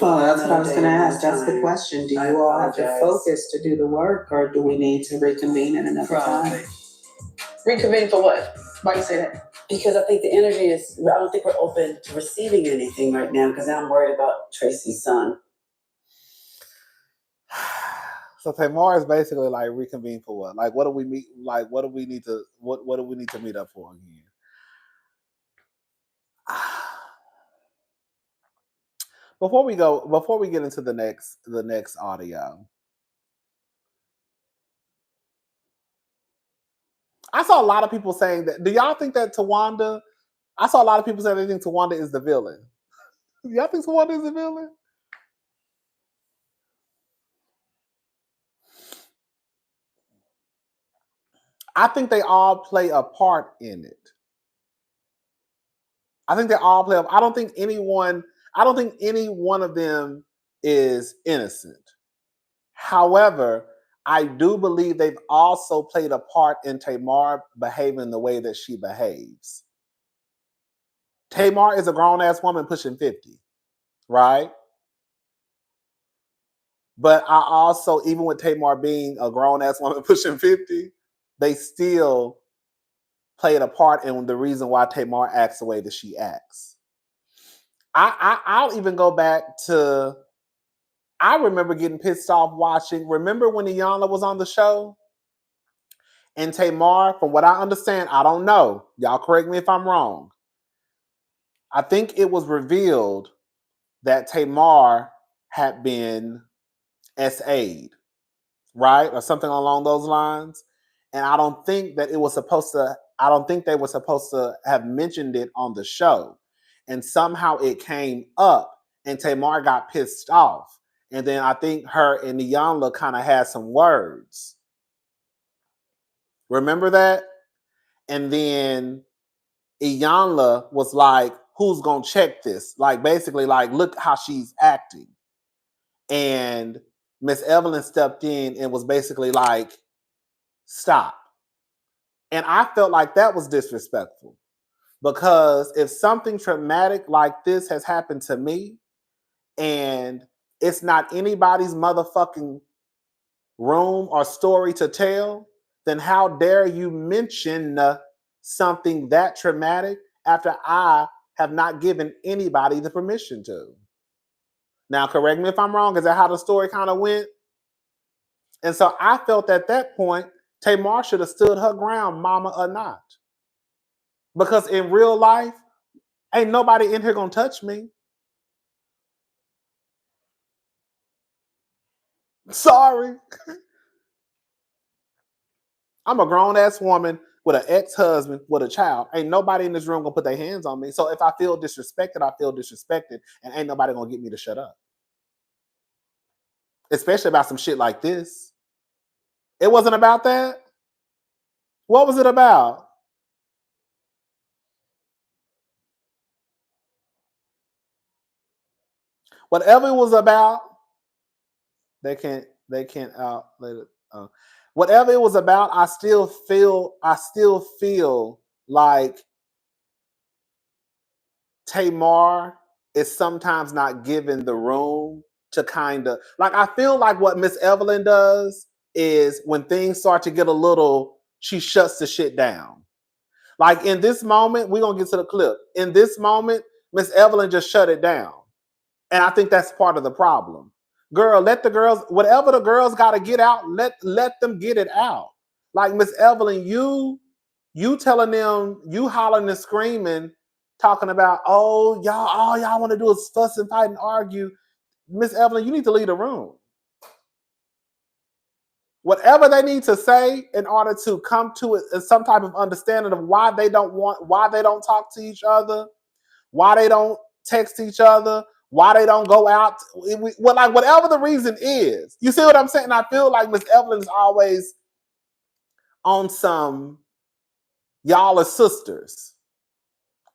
Well, that's what I was going to ask. That's the question. Do you all have to focus to do the work, or do we need to reconvene in another time? Reconvene for what? Why do you say that? Because I think the energy is, I don't think we're open to receiving anything right now because I'm worried about Tracy's son. So Tamar is basically like reconvene for what? Like, what do we meet? Like, what do we need to? What do we need to meet up for again? Before we get into the next audio, I saw a lot of people saying that. Do y'all think that Tawanda? I saw a lot of people saying they think Tawanda is the villain. Y'all think Tawanda is the villain? I think they all play a part in it. I think they all play. I don't think any one of them is innocent. However, I do believe they've also played a part in Tamar behaving the way that she behaves. Tamar is a grown-ass woman pushing 50, right? But I also, even with Tamar being a grown-ass woman pushing 50, they still played a part in the reason why Tamar acts the way that she acts. I'll even go back to, I remember getting pissed off watching, remember when Iyanla was on the show? And Tamar, from what I understand, I don't know. Y'all correct me if I'm wrong. I think it was revealed that Tamar had been SA'd, right? Or something along those lines. And I don't think they were supposed to have mentioned it on the show. And somehow it came up and Tamar got pissed off. And then I think her and Iyanla kind of had some words. Remember that? And then Iyanla was like, who's going to check this? Like, basically, like, look how she's acting. And Miss Evelyn stepped in and was basically like, stop. And I felt like that was disrespectful. Because if something traumatic like this has happened to me, and it's not anybody's motherfucking room or story to tell, then how dare you mention something that traumatic after I have not given anybody the permission to? Now, correct me if I'm wrong. Is that how the story kind of went? And so I felt at that point, Tamar should have stood her ground, mama or not. Because in real life, ain't nobody in here gonna touch me. Sorry. I'm a grown-ass woman with an ex-husband, with a child. Ain't nobody in this room gonna put their hands on me. So if I feel disrespected, I feel disrespected. And ain't nobody gonna get me to shut up. Especially about some shit like this. It wasn't about that? What was it about? Whatever it was about, they can't out let it. Whatever it was about, I still feel like Tamar is sometimes not given the room to kind of, like, I feel like what Miss Evelyn does is when things start to get a little, she shuts the shit down. Like in this moment, we're gonna get to the clip. In this moment, Miss Evelyn just shut it down. And I think that's part of the problem. Girl, let the girls, whatever the girls got to get out, let them get it out. Like Miss Evelyn, you telling them, you hollering and screaming, talking about, oh, y'all, all y'all want to do is fuss and fight and argue. Miss Evelyn, you need to leave the room. Whatever they need to say in order to come to some type of understanding of why they don't talk to each other, why they don't text each other, why they don't go out, like whatever the reason is. You see what I'm saying? I feel like Miss Evelyn is always on some, y'all are sisters.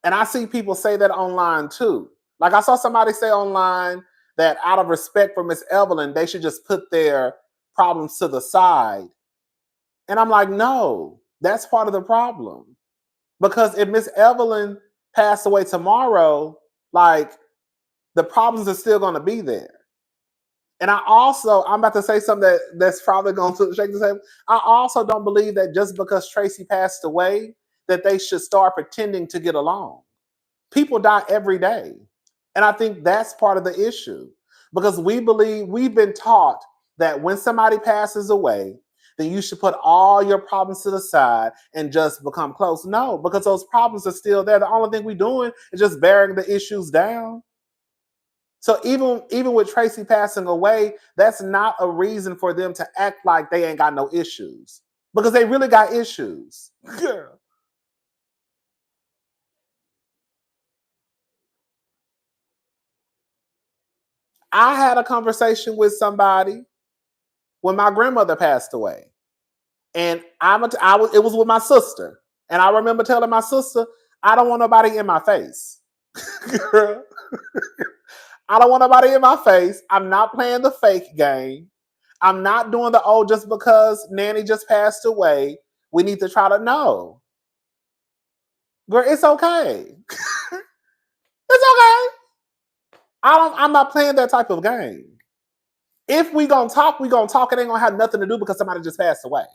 And I see people say that online too. Like I saw somebody say online that out of respect for Miss Evelyn, they should just put their problems to the side. And I'm like, no, that's part of the problem. Because if Miss Evelyn passed away tomorrow, like, the problems are still going to be there. And I'm about to say something that's probably going to shake the table. I also don't believe that just because Tracy passed away, that they should start pretending to get along. People die every day. And I think that's part of the issue. Because we've been taught that when somebody passes away, then you should put all your problems to the side and just become close. No, because those problems are still there. The only thing we're doing is just bearing the issues down. So even with Tracy passing away, that's not a reason for them to act like they ain't got no issues, because they really got issues. Girl. I had a conversation with somebody when my grandmother passed away, and it was with my sister, and I remember telling my sister, I don't want nobody in my face. Girl. I don't want nobody in my face. I'm not playing the fake game. I'm not doing the, oh, just because Nanny just passed away, we need to try to know. Girl, it's okay. It's okay. I'm not playing that type of game. If we gonna talk, we gonna talk. It ain't gonna have nothing to do because somebody just passed away.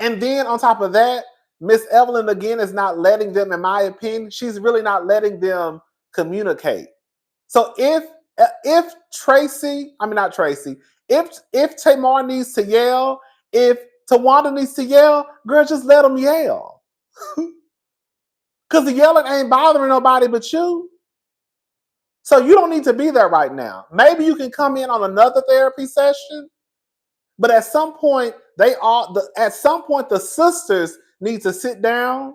And then on top of that, Miss Evelyn again is not letting them, in my opinion, she's really not letting them communicate. So if Tamar needs to yell, if Tawanda needs to yell, girl, just let them yell. Because the yelling ain't bothering nobody but you. So you don't need to be there right now. Maybe you can come in on another therapy session, but at some point, the sisters need to sit down,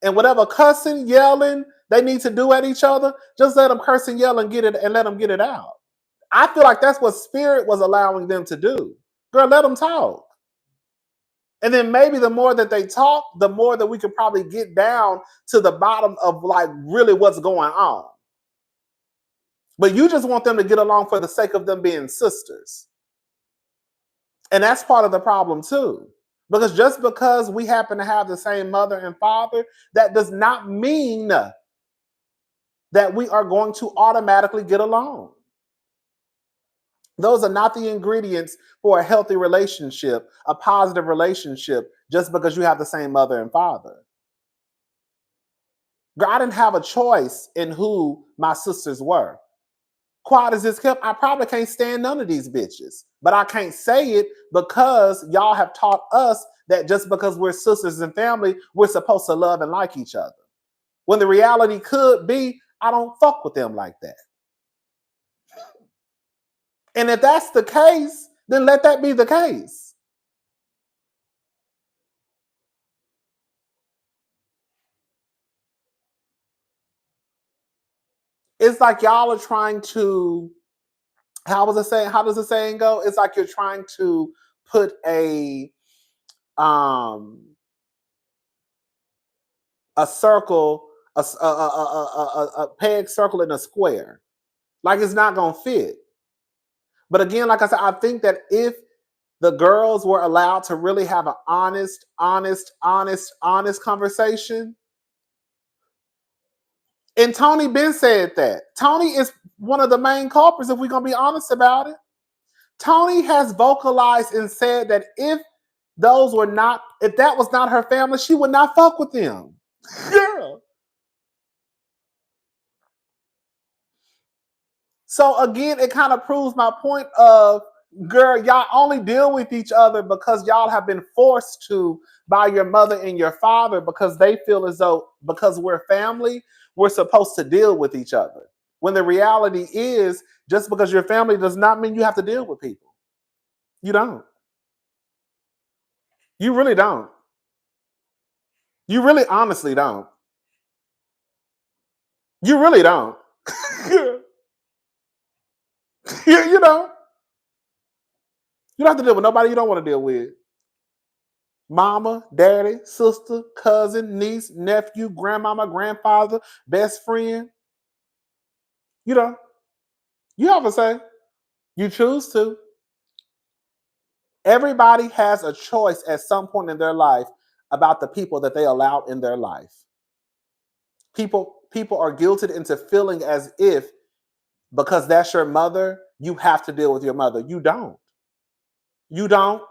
and whatever cussing, yelling they need to do at each other, just let them curse and yell and let them get it out. I feel like that's what Spirit was allowing them to do. Girl, let them talk. And then maybe the more that they talk, the more that we could probably get down to the bottom of like really what's going on. But you just want them to get along for the sake of them being sisters. And that's part of the problem too. Because just because we happen to have the same mother and father, that does not mean that we are going to automatically get along. Those are not the ingredients for a healthy relationship, a positive relationship, just because you have the same mother and father. I didn't have a choice in who my sisters were. Quiet as it's kept, I probably can't stand none of these bitches. But I can't say it because y'all have taught us that just because we're sisters and family, we're supposed to love and like each other. When the reality could be, I don't fuck with them like that. And if that's the case, then let that be the case. It's like y'all are trying to, how does the saying go? It's like you're trying to put a circle, a peg circle in a square. Like it's not gonna fit. But again, like I said, I think that if the girls were allowed to really have an honest conversation. And Tony Ben said that. Tony is one of the main culprits, if we're going to be honest about it. Tony has vocalized and said that if that was not her family, she would not fuck with them. Girl. So again, it kind of proves my point of, girl, y'all only deal with each other because y'all have been forced to by your mother and your father, because they feel as though because we're family, we're supposed to deal with each other. When the reality is, just because you're family does not mean you have to deal with people. You don't. You really don't. You really honestly don't. You really don't. You don't. You don't have to deal with nobody you don't want to deal with. Mama, daddy, sister, cousin, niece, nephew, grandmama, grandfather, best friend. You know, you have a say. You choose to. Everybody has a choice at some point in their life about the people that they allow in their life. People are guilted into feeling as if because that's your mother, you have to deal with your mother. You don't. You don't.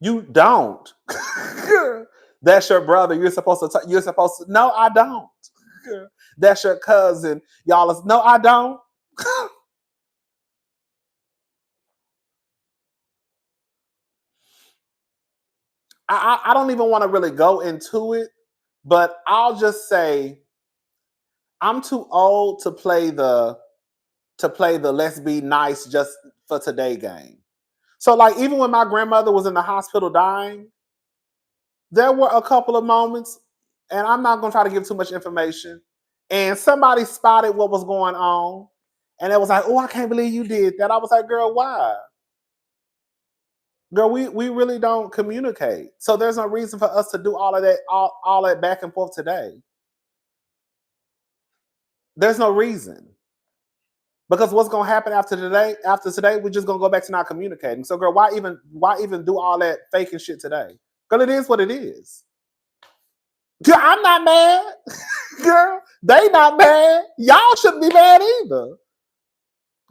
You don't. That's your brother. You're supposed to. No, I don't. That's your cousin. Y'all is, no, I don't. I don't even want to really go into it, but I'll just say I'm too old to play the let's be nice just for today game. So like even when my grandmother was in the hospital dying, there were a couple of moments, and I'm not gonna try to give too much information, and somebody spotted what was going on, and it was like, oh, I can't believe you did that. I was like, girl, why? Girl, we really don't communicate. So there's no reason for us to do all of that, all that back and forth today. There's no reason. Because what's gonna happen after today, we're just gonna go back to not communicating. So girl, why even do all that faking shit today? Girl, it is what it is. Girl, I'm not mad. Girl, they not mad. Y'all shouldn't be mad either.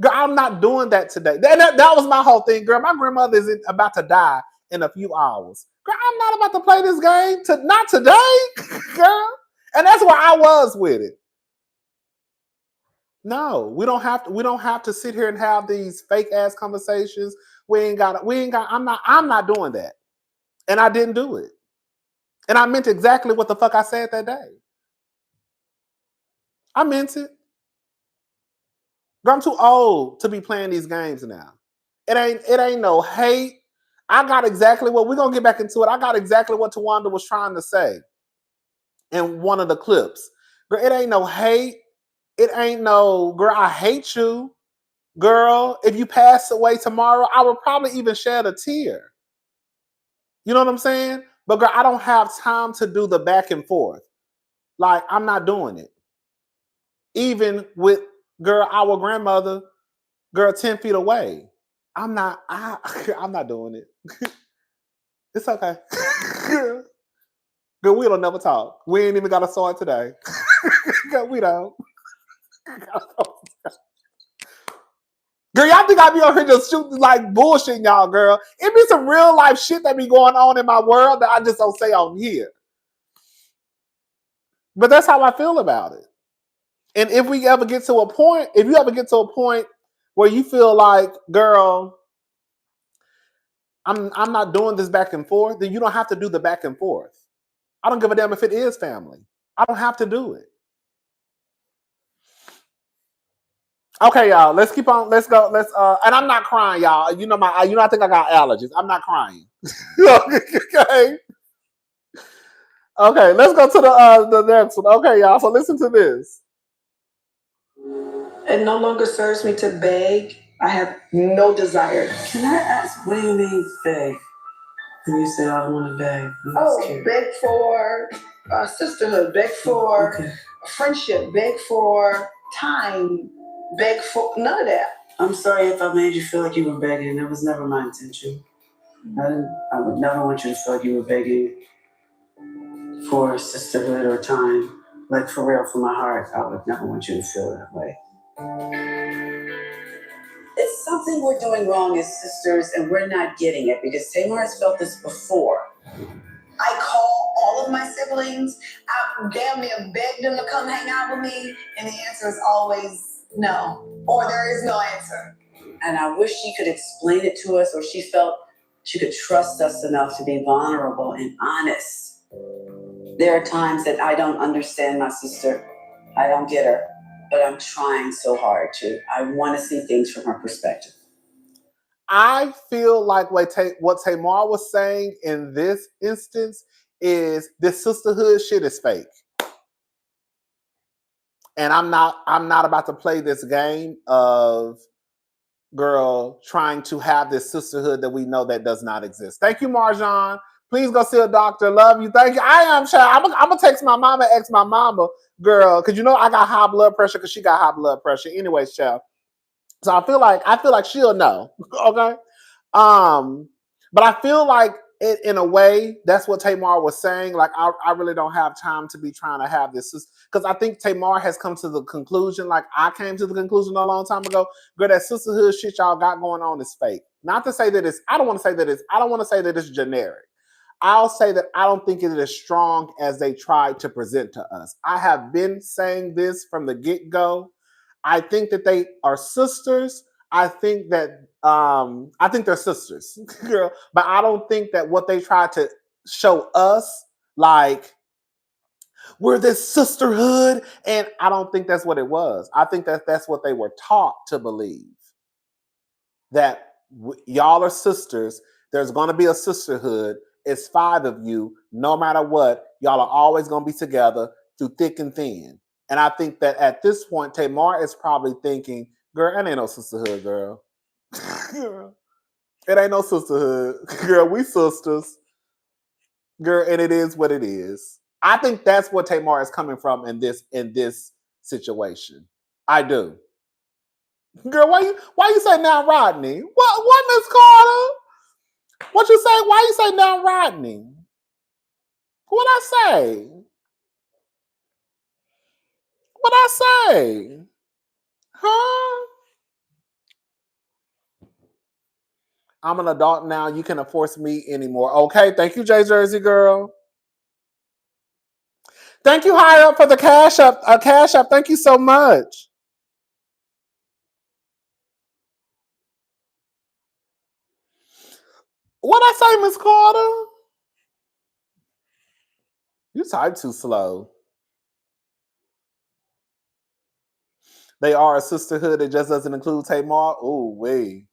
Girl, I'm not doing that today. That was my whole thing, girl. My grandmother is about to die in a few hours. Girl, I'm not about to play this game. Not today, girl. And that's where I was with it. No, we don't have to sit here and have these fake ass conversations. I'm not doing that. And I didn't do it. And I meant exactly what the fuck I said that day. I meant it. Girl, I'm too old to be playing these games now. It ain't no hate. I got exactly what we're gonna get back into it. I got exactly what Tawanda was trying to say in one of the clips. Girl, it ain't no hate. It ain't no, girl, I hate you. Girl, if you pass away tomorrow, I would probably even shed a tear. You know what I'm saying? But girl, I don't have time to do the back and forth. Like, I'm not doing it. Even with, girl, our grandmother, girl, 10 feet away. I'm not doing it. It's okay. Girl, we don't never talk. We ain't even got a sword today. Girl, we don't. Girl, y'all think I be on here just shooting like bullshit, y'all, girl. It be some real life shit that be going on in my world that I just don't say on here. But that's how I feel about it. And if you ever get to a point where you feel like, girl, I'm not doing this back and forth, then you don't have to do the back and forth. I don't give a damn if it is family. I don't have to do it. Okay, y'all. Let's keep on. Let's go. And I'm not crying, y'all. I think I got allergies. I'm not crying. Okay. Okay. Let's go to the next one. Okay, y'all. So listen to this. It no longer serves me to beg. I have no desire. Can I ask, what do you mean beg? When you say I don't want to beg. Beg for sisterhood, beg for friendship, beg for time, beg for none of that. I'm sorry if I made you feel like you were begging. That was never my intention. I would never want you to feel like you were begging for sisterhood or time. Like for real, from my heart, I would never want you to feel that way. It's something we're doing wrong as sisters, and we're not getting it because Tamar has felt this before. I call all of my siblings. I damn near beg them to come hang out with me, and the answer is always no, or there is no answer. And I wish she could explain it to us, or she felt she could trust us enough to be vulnerable and honest. There are times that I don't understand my sister. I don't get her, but I'm trying so hard to. I want to see things from her perspective. I feel like what Tamar was saying in this instance is this sisterhood shit is fake. And I'm not about to play this game of, girl, trying to have this sisterhood that we know that does not exist. Thank you, Marjan. Please go see a doctor. Love you. Thank you. I am child. I'm gonna text my mama, ask my mama, girl, because I got high blood pressure because she got high blood pressure. Anyways, child. So I feel like she'll know. Okay. But I feel like it, in a way, that's what Tamar was saying. Like, I really don't have time to be trying to have this. Because I think Tamar has come to the conclusion, like I came to the conclusion a long time ago, girl, that sisterhood shit y'all got going on is fake. Not to say that I don't want to say that it's generic. I'll say that I don't think it is as strong as they tried to present to us. I have been saying this from the get-go. I think that they are sisters. I think that I think they're sisters, girl. But I don't think that what they tried to show us, like we're this sisterhood, and I don't think that's what it was. I think that that's what they were taught to believe. That y'all are sisters. There's going to be a sisterhood. It's 5 of you. No matter what, y'all are always going to be together through thick and thin. And I think that at this point, Tamar is probably thinking, girl, it ain't no sisterhood, girl. Girl, it ain't no sisterhood. Girl, we sisters. Girl, and it is what it is. I think that's what Tamar is coming from in this situation. I do. Girl, why you say now Rodney? What Miss Carter? What you say? Why you say now Rodney? What I say? What I say? Huh? I'm an adult now. You can't force me anymore. Okay, thank you, J Jersey girl. Thank you, High Up, for the cash up. Cash up. Thank you so much. What I say, Miss Carter? You type too slow. They are a sisterhood. It just doesn't include Tamar. Ooh, wait.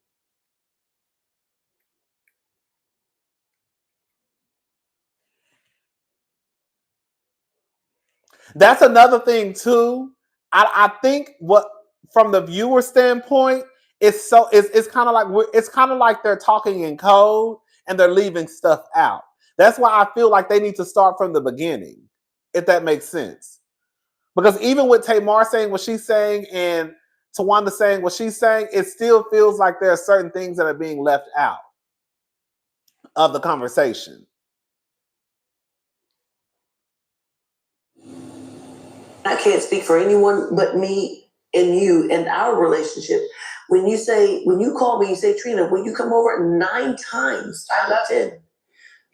That's another thing too. I think what from the viewer standpoint, it's kind of like they're talking in code and they're leaving stuff out. That's why I feel like they need to start from the beginning, if that makes sense. Because even with Tamar saying what she's saying and Tawanda saying what she's saying, it still feels like there are certain things that are being left out of the conversation. I can't speak for anyone but me and you and our relationship. When you call me, you say, Trina, will you come over? 9 times out of 10.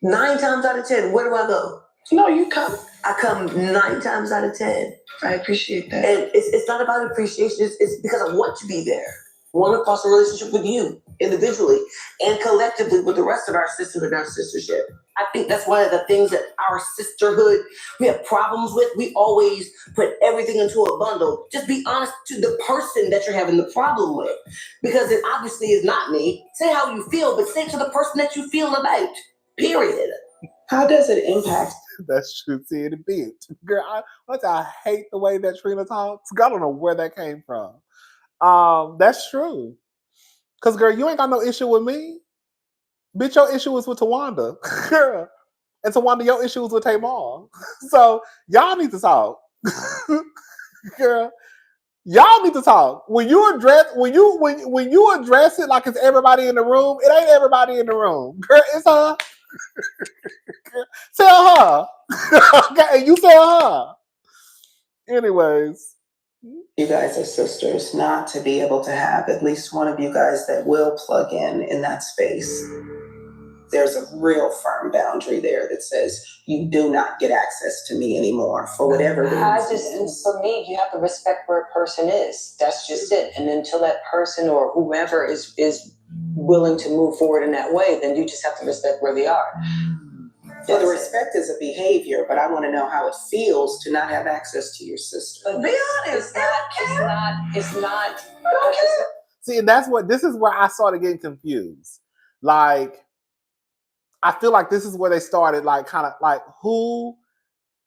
9 times out of 10, where do I go? No, you come. I come 9 times out of 10. I appreciate that. And it's not about appreciation. It's because I want to be there. I want to foster a relationship with you individually and collectively with the rest of our sisterhood and our sistership. I think that's one of the things that our sisterhood, we have problems with. We always put everything into a bundle. Just be honest to the person that you're having the problem with. Because it obviously is not me. Say how you feel, but say it to the person that you feel about. Period. How does it impact? That's true. See it beat. Girl, I hate the way that Trina talks. I don't know where that came from. That's true. Cause girl, you ain't got no issue with me. Bitch, your issue is with Tawanda. Girl. And Tawanda, your issue is with Tamar. So y'all need to talk. Girl. Y'all need to talk. When you address it like it's everybody in the room, it ain't everybody in the room. Girl, it's her. Tell her. Okay, and you tell her. Anyways. You guys are sisters, not to be able to have at least one of you guys that will plug in that space. There's a real firm boundary there that says you do not get access to me anymore for whatever reason. For me, you have to respect where a person is. That's just it. And until that person or whoever is willing to move forward in that way, then you just have to respect where they are. Well, the respect is a behavior, but I want to know how it feels to not have access to your sister. But be honest, it's not. See, and this is where I started getting confused. Like, I feel like this is where they started, like, kind of like who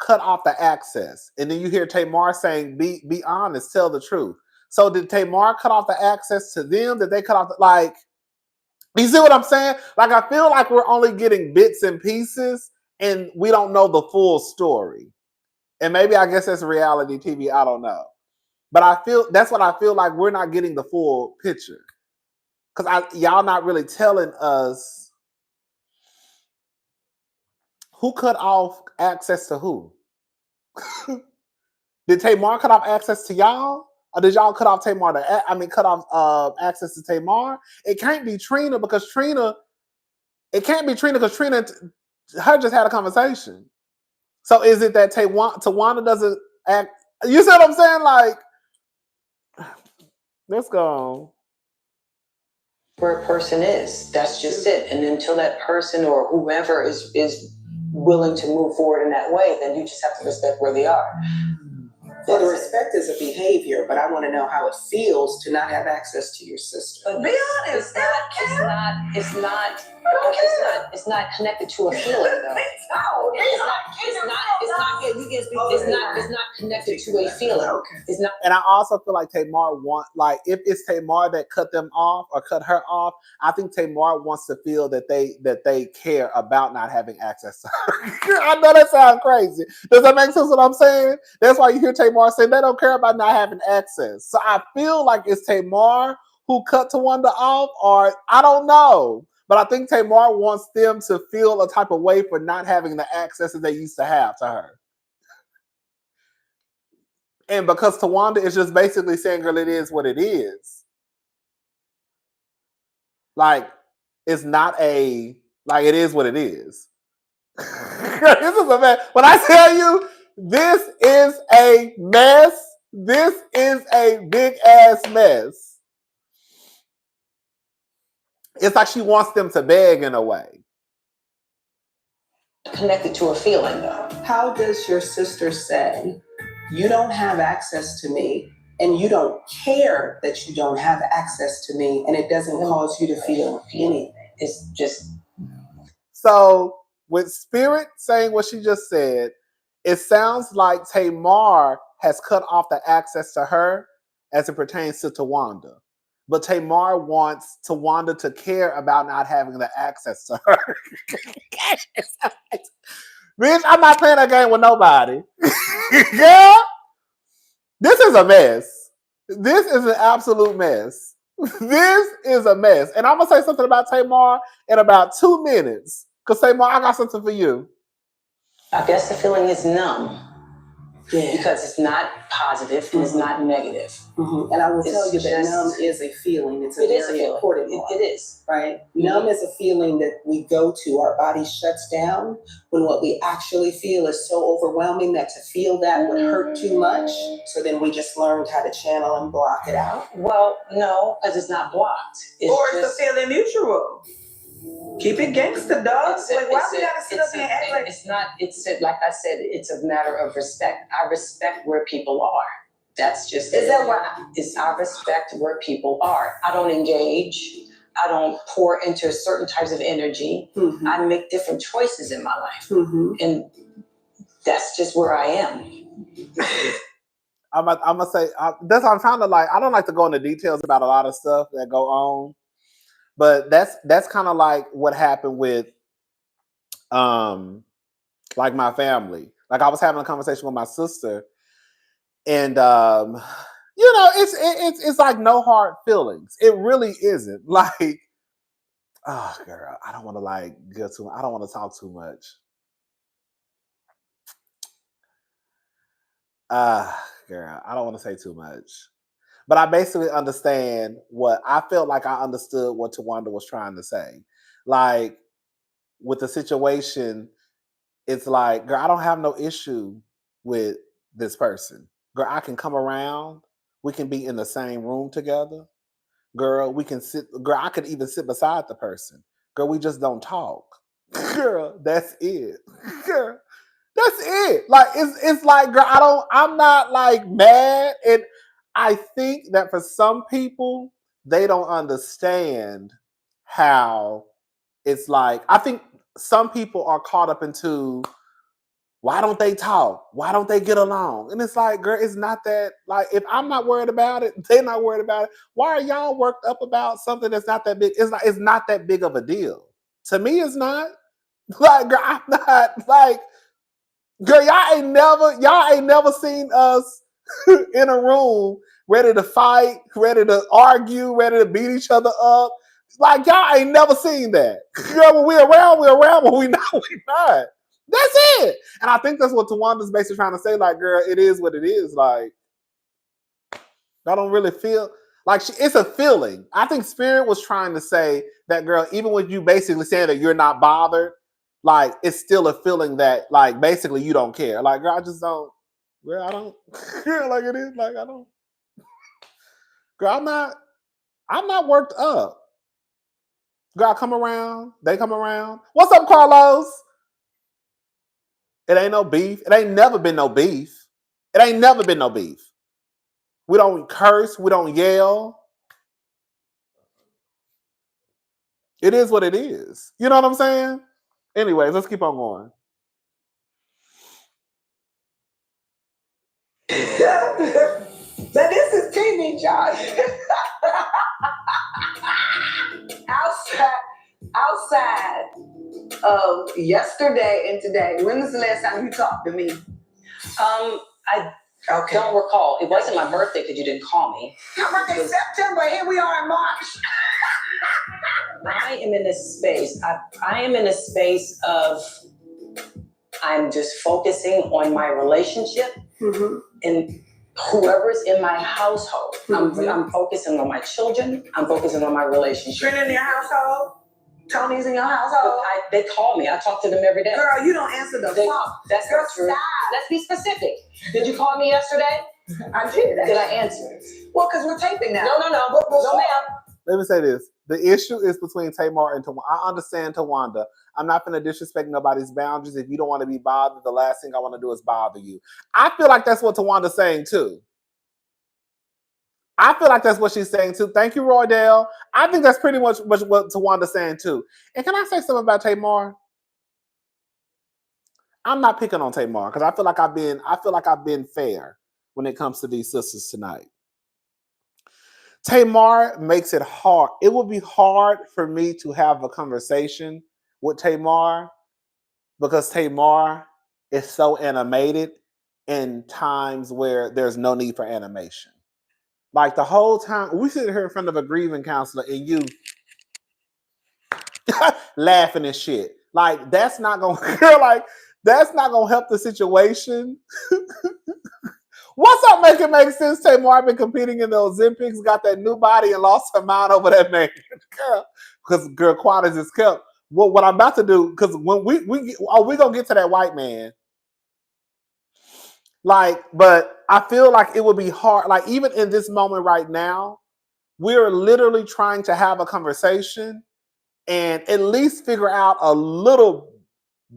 cut off the access, and then you hear Tamar saying, "Be honest, tell the truth." So did Tamar cut off the access to them? Did they cut off like? You see what I'm saying? Like, I feel like we're only getting bits and pieces, and we don't know the full story. And maybe I guess that's reality TV. I don't know, but that's what I feel like we're not getting the full picture because y'all not really telling us who cut off access to who. Did Tamar cut off access to y'all? Or did y'all cut off cut off access to Tamar? It can't be Trina because Trina her just had a conversation. So is it that Tawanda doesn't act? You see what I'm saying? Like, let's go. Where a person is, that's just it. And until that person or whoever is willing to move forward in that way, then you just have to respect where they are. Well, the respect is a behavior, but I want to know how it feels to not have access to your sister. But be honest, it's not connected to a feeling though. It's not connected to a feeling. It's not. And I also feel like Tamar if it's Tamar that cut them off or cut her off, I think Tamar wants to feel that they care about not having access to her. I know that sounds crazy. Does that make sense what I'm saying? That's why you hear Tamar say they don't care about not having access. So I feel like it's Tamar who cut Tawanda off, or I don't know. But I think Tamar wants them to feel a type of way for not having the access that they used to have to her. And because Tawanda is just basically saying, girl, it is what it is. Like, it's not it is what it is. This is a mess. When I tell you, this is a mess. This is a big ass mess. It's like she wants them to beg in a way. Connected to a feeling though. How does your sister say, you don't have access to me, and you don't care that you don't have access to me, and it doesn't cause you to feel anything? It's just. So with Spirit saying what she just said, it sounds like Tamar has cut off the access to her as it pertains to Tawanda. But Tamar wants Tawanda to care about not having the access to her. Bitch, I'm not playing that game with nobody. Girl, this is a mess. This is an absolute mess. This is a mess. And I'm going to say something about Tamar in about 2 minutes. Because Tamar, I got something for you. I guess the feeling is numb. Yeah. Because it's not positive and it's not negative. Mm-hmm. And I will tell you that numb is a feeling. It's a very important one. It is. Right? Mm-hmm. Numb is a feeling that we go to. Our body shuts down when what we actually feel is so overwhelming that to feel that would hurt too much. So then we just learned how to channel and block it out. Well, no, because it's not blocked. It's a feeling mutual. Keep it gangster, dog. Why we gotta sit up and act like it's not? It's like I said. It's a matter of respect. I respect where people are. That's just. Is that why? It's I respect where people are. I don't engage. I don't pour into certain types of energy. Mm-hmm. I make different choices in my life, and that's just where I am. I'm gonna say that's what I'm trying to like. I don't like to go into details about a lot of stuff that go on. But that's kind of like what happened with like my family. Like I was having a conversation with my sister, and it's like no hard feelings. It really isn't. Like, oh girl, I don't want to like go too. I don't want to talk too much. Girl, I don't want to say too much. But I basically understand I felt like I understood what Tawanda was trying to say. Like, with the situation, it's like, girl, I don't have no issue with this person. Girl, I can come around. We can be in the same room together. Girl, we can sit. Girl, I could even sit beside the person. Girl, we just don't talk. Girl, that's it. Girl, that's it. Like, it's like, girl, I'm not like mad. And I think that for some people, they don't understand how it's like. I think some people are caught up into, why don't they talk? Why don't they get along? And it's like, girl, it's not that, like, if I'm not worried about it, they're not worried about it. Why are y'all worked up about something that's not that big? It's not that big of a deal. To me, it's not. Like, girl, I'm not, like, girl, y'all ain't never seen us in a room ready to fight, ready to argue, ready to beat each other up. Like, y'all ain't never seen that. Girl, when we're around, when we not, we not. That's it. And I think that's what Tawanda's basically trying to say. Like, girl, it is what it is. Like, I don't really feel like it's a feeling. I think Spirit was trying to say that, girl, even with you basically saying that you're not bothered, like it's still a feeling that like basically you don't care. Like, girl, I just don't. Girl, I don't. Girl, like it is. Like I don't. Girl, I'm not worked up. Girl, I come around. They come around. What's up, Carlos? It ain't no beef. It ain't never been no beef. It ain't never been no beef. We don't curse. We don't yell. It is what it is. You know what I'm saying? Anyways, let's keep on going. But this is TV, y'all. outside of yesterday and today, when was the last time you talked to me? I don't recall. It wasn't my birthday because you didn't call me. Your birthday's September. Here we are in March. I am in a space. I am in a space of I'm just focusing on my relationship and whoever's in my household. I'm focusing on my children. I'm focusing on my relationship. Trina in your household? Tony's in your household? They call me. I talk to them every day. Girl, you don't answer the phone. That's not true. Stop. Let's be specific. Did you call me yesterday? I did. Did I answer? Well, because we're taping now. No, ma'am. Let me say this. The issue is between Tamar and Tawanda. I understand Tawanda. I'm not going to disrespect nobody's boundaries. If you don't want to be bothered, the last thing I want to do is bother you. I feel like that's what Tawanda's saying too. I feel like that's what she's saying too. Thank you, Roydale. I think that's pretty much what Tawanda's saying too. And can I say something about Tamar? I'm not picking on Tamar because I feel like I've been fair when it comes to these sisters tonight. Tamar makes it hard. It will be hard for me to have a conversation with Tamar because Tamar is so animated in times where there's no need for animation. Like the whole time, we sit here in front of a grieving counselor and you laughing and shit. Like that's not gonna help the situation. What's up, make it make sense? Tamar been competing in the Olympics, got that new body and lost her mind over that man. Girl, because girl, Quadas is kept. What I'm about to do, because when we gonna get to that white man. Like, but I feel like it would be hard. Like, even in this moment right now, we're literally trying to have a conversation and at least figure out a little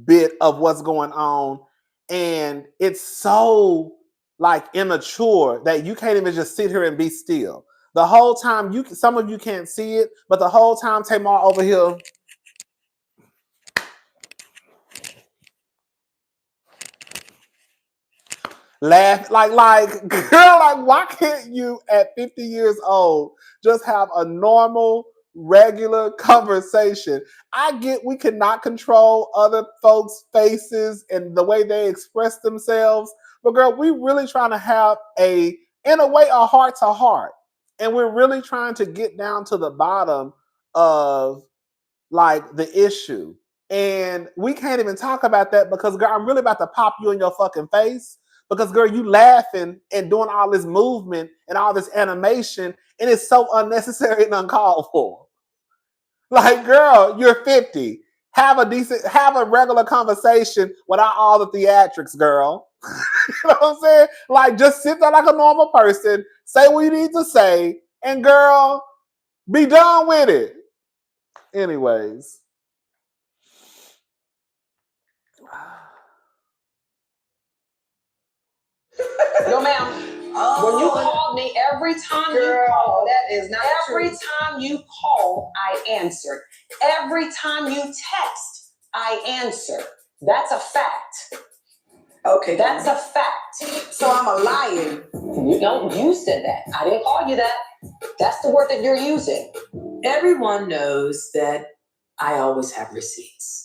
bit of what's going on. And it's so like immature that you can't even just sit here and be still. The whole time, some of you can't see it, but the whole time Tamar over here. Laugh like girl, like why can't you at 50 years old just have a normal, regular conversation? I get we cannot control other folks' faces and the way they express themselves, but girl, we really trying to have in a way, a heart to heart, and we're really trying to get down to the bottom of like the issue, and we can't even talk about that because girl, I'm really about to pop you in your fucking face. Because, girl, you laughing and doing all this movement and all this animation, and it's so unnecessary and uncalled for. Like, girl, you're 50. Have a regular conversation without all the theatrics, girl. You know what I'm saying? Like, just sit there like a normal person, say what you need to say, and girl, be done with it. Anyways. No, ma'am. When you called me, every time you called, that is not every time you call, I answered. Every time you text, I answer. That's a fact. Okay. That's a fact. So I'm a liar. No, you said that. I didn't call you that. That's the word that you're using. Everyone knows that I always have receipts.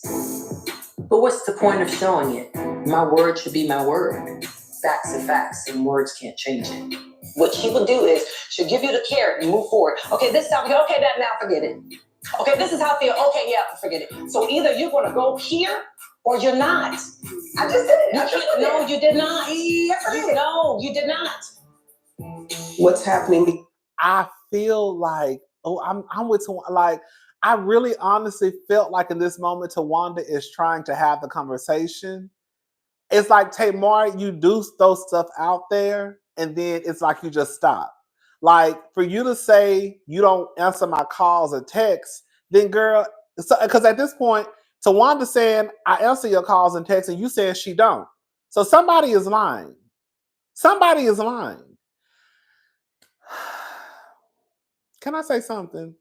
But what's the point of showing it? My word should be my word. Facts are facts, and words can't change it. What she would do is she'll give you the carrot and move forward. Okay, this is how I feel. Okay, that now forget it. Okay, this is how I feel. Okay, yeah, forget it. So either you're going to go here or you're not. I just did it. No, you did not. Yes, I did. No, you did not. What's happening? I feel like, I'm with someone, like, I really honestly felt like in this moment, Tawanda is trying to have the conversation. It's like, Tamar, you do throw stuff out there, and then it's like you just stop. Like, for you to say you don't answer my calls or texts, then girl, because at this point, Tawanda saying, I answer your calls and texts, and you saying she don't. So somebody is lying. Somebody is lying. Can I say something?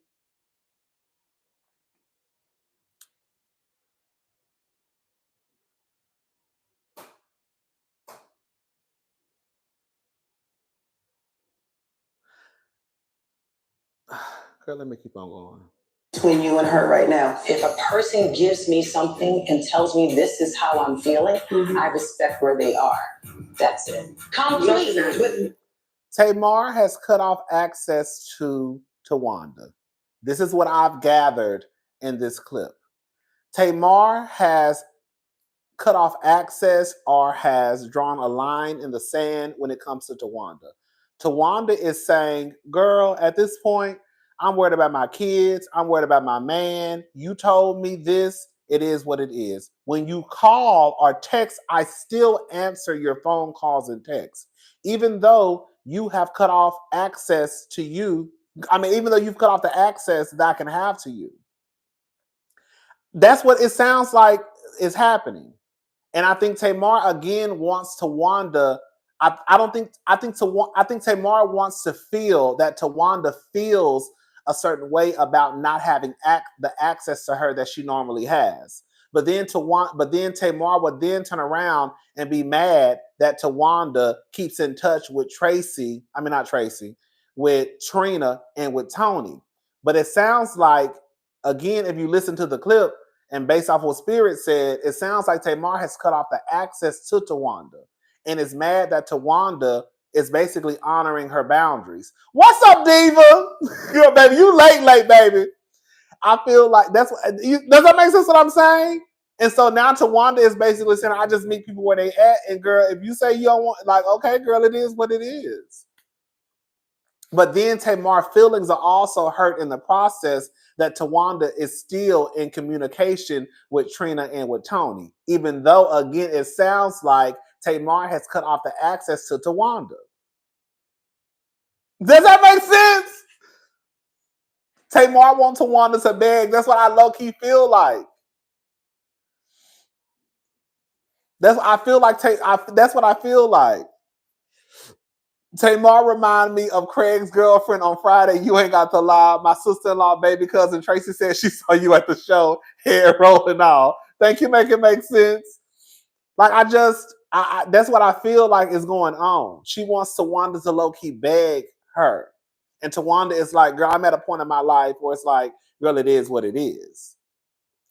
Girl, let me keep on going. Between you and her right now. If a person gives me something and tells me this is how I'm feeling, I respect where they are. That's it. Completely. Tamar has cut off access to Tawanda. This is what I've gathered in this clip. Tamar has cut off access or has drawn a line in the sand when it comes to Tawanda. Tawanda is saying, girl, at this point, I'm worried about my kids. I'm worried about my man. You told me this. It is what it is. When you call or text, I still answer your phone calls and texts. Even though you have cut off access to you. I mean, even though you've cut off the access that I can have to you. That's what it sounds like is happening. And I think Tamar again wants Tawanda. I think Tamar wants to feel that Tawanda feels a certain way about not having the access to her that she normally has. But then Tamar would then turn around and be mad that Tawanda keeps in touch with with Trina and with Tony. But it sounds like, again, if you listen to the clip, and based off what Spirit said, it sounds like Tamar has cut off the access to Tawanda and is mad that Tawanda is basically honoring her boundaries. What's up, Diva? Yo, baby, you late, baby. I feel like does that make sense what I'm saying? And so now Tawanda is basically saying, I just meet people where they at. And girl, if you say you don't want, like, okay, girl, it is what it is. But then Tamar's feelings are also hurt in the process that Tawanda is still in communication with Trina and with Tony, even though, again, it sounds like Tamar has cut off the access to Tawanda. Does that make sense? Tamar wants Tawanda to beg. That's what I low-key feel like. That's what I feel like. That's what I feel like. Tamar reminded me of Craig's girlfriend on Friday. You ain't got to lie. My sister-in-law, baby cousin Tracy said she saw you at the show, hair rolling off. Thank you, make it make sense. Like I that's what I feel like is going on. She wants Tawanda to low-key beg her. And Tawanda is like, girl, I'm at a point in my life where it's like, girl, it is what it is.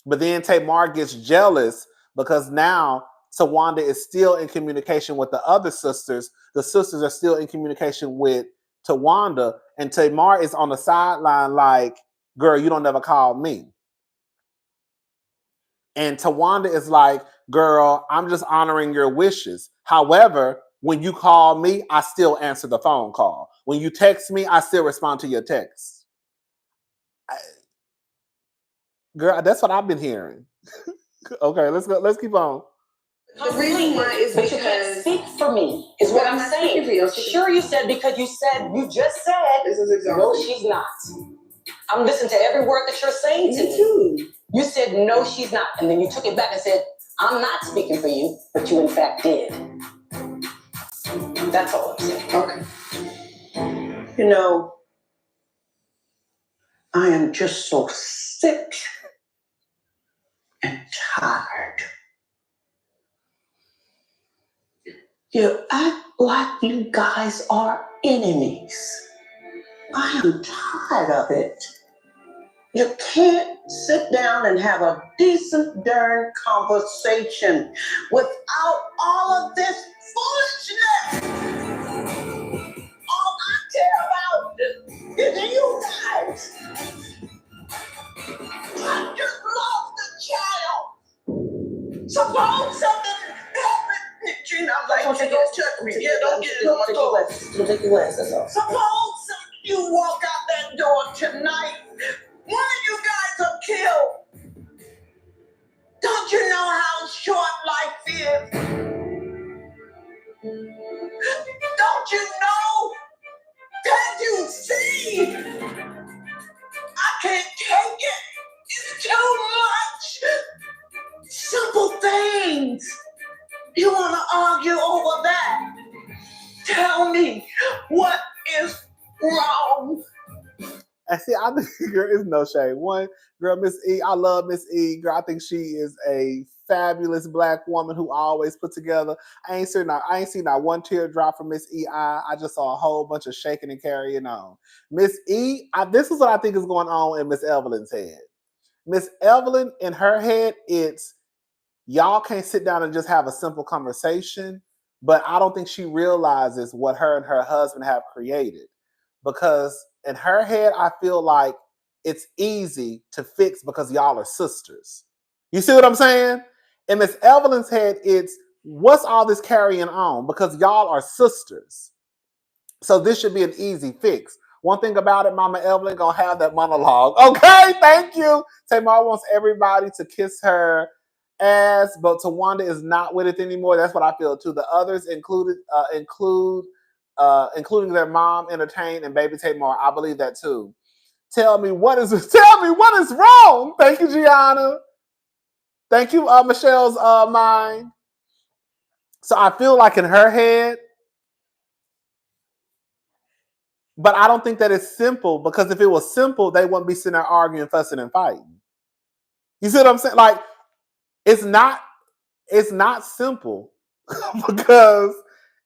But then Tamar gets jealous because now Tawanda is still in communication with the other sisters. The sisters are still in communication with Tawanda, and Tamar is on the sideline like, girl, you don't never call me. And Tawanda is like, girl, I'm just honoring your wishes. However, when you call me, I still answer the phone call. When you text me, I still respond to your text. Girl, that's what I've been hearing. Okay, let's go. Let's keep on. The reason why is because you can't speak for me, is what I'm saying. Sure, you said because you just said, this is exactly. No, she's not. I'm listening to every word that you're saying to me. You said, no, she's not. And then you took it back and said, I'm not speaking for you, but you in fact did. That's all I'm saying. Okay. You know, I am just so sick and tired. You act like you guys are enemies. I am tired of it. You can't sit down and have a decent darn conversation without all of this foolishness. All I care about is you guys. I just lost a child. Suppose something happened. Trina, I'm like, don't touch me. Yeah, don't get it on the floor. Don't take your glasses, that's all. Suppose you walk out that door tonight. One of you guys wrong. And see, I think, girl, it's no shade. One, girl, Miss E, I love Miss E. Girl, I think she is a fabulous Black woman who always put together. I ain't seen not one teardrop from Miss E. I just saw a whole bunch of shaking and carrying on. Miss E, this is what I think is going on in Miss Evelyn's head. Miss Evelyn, in her head, it's y'all can't sit down and just have a simple conversation, but I don't think she realizes what her and her husband have created. Because in her head, I feel like it's easy to fix because y'all are sisters. You see what I'm saying? In Miss Evelyn's head, it's what's all this carrying on? Because y'all are sisters. So this should be an easy fix. One thing about it, Mama Evelyn gonna have that monologue. Okay, thank you. Tamar wants everybody to kiss her ass, but Tawanda is not with it anymore. That's what I feel too. The others including their mom, Entertain, and Baby Tamar. I believe that too. Tell me what is wrong. Thank you, Gianna. Thank you, Michelle's mind. So I feel like in her head, but I don't think that it's simple, because if it was simple, they wouldn't be sitting there arguing, fussing, and fighting. You see what I'm saying? Like, it's not simple because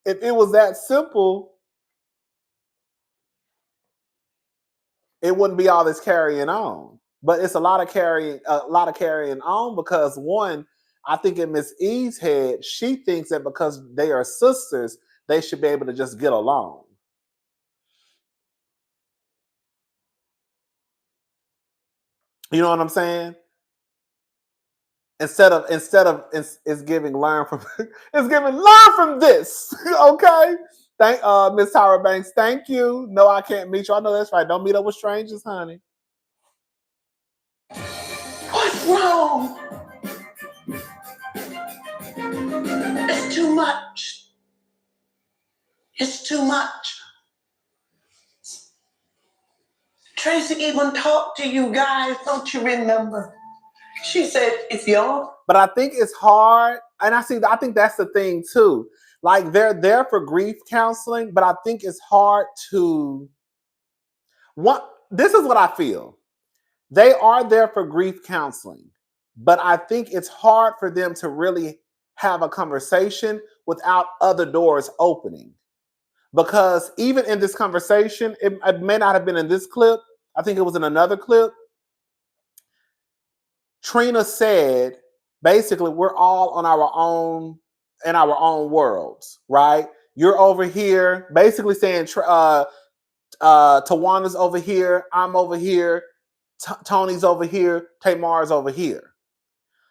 if it was that simple, it wouldn't be all this carrying on. But it's a lot of carrying on because, one, I think in Miss E's head, she thinks that because they are sisters, they should be able to just get along. You know what I'm saying? Instead of it's giving learn from this. Okay. Thank Miss Tyra Banks. Thank you. No, I can't meet you. I know that's right. Don't meet up with strangers, honey. What's wrong? It's too much. It's too much. Tracy even talked to you guys, don't you remember? She said, if y'all. But I think it's hard. And I think that's the thing too. Like, they're there for grief counseling, but I think it's hard to this is what I feel. They are there for grief counseling, but I think it's hard for them to really have a conversation without other doors opening. Because even in this conversation, it may not have been in this clip. I think it was in another clip. Trina said, basically, we're all on our own, in our own worlds, right? You're over here, basically saying Tawanda's over here, I'm over here, Tony's over here, Tamar's over here.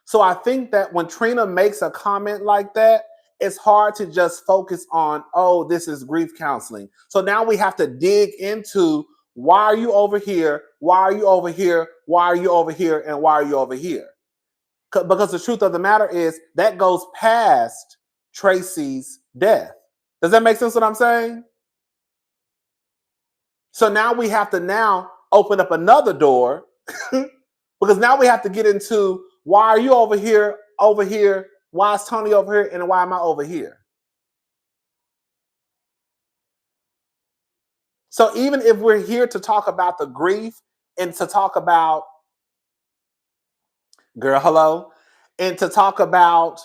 So I think that when Trina makes a comment like that, it's hard to just focus on, oh, this is grief counseling. So now we have to dig into, why are you over here? Why are you over here? Why are you over here? And why are you over here? Because the truth of the matter is that goes past Tracy's death. Does that make sense what I'm saying? So now we have to open up another door because now we have to get into, why are you over here? Why is Tony over here? And why am I over here? So even if we're here to talk about the grief and to talk about, girl, hello, and to talk about,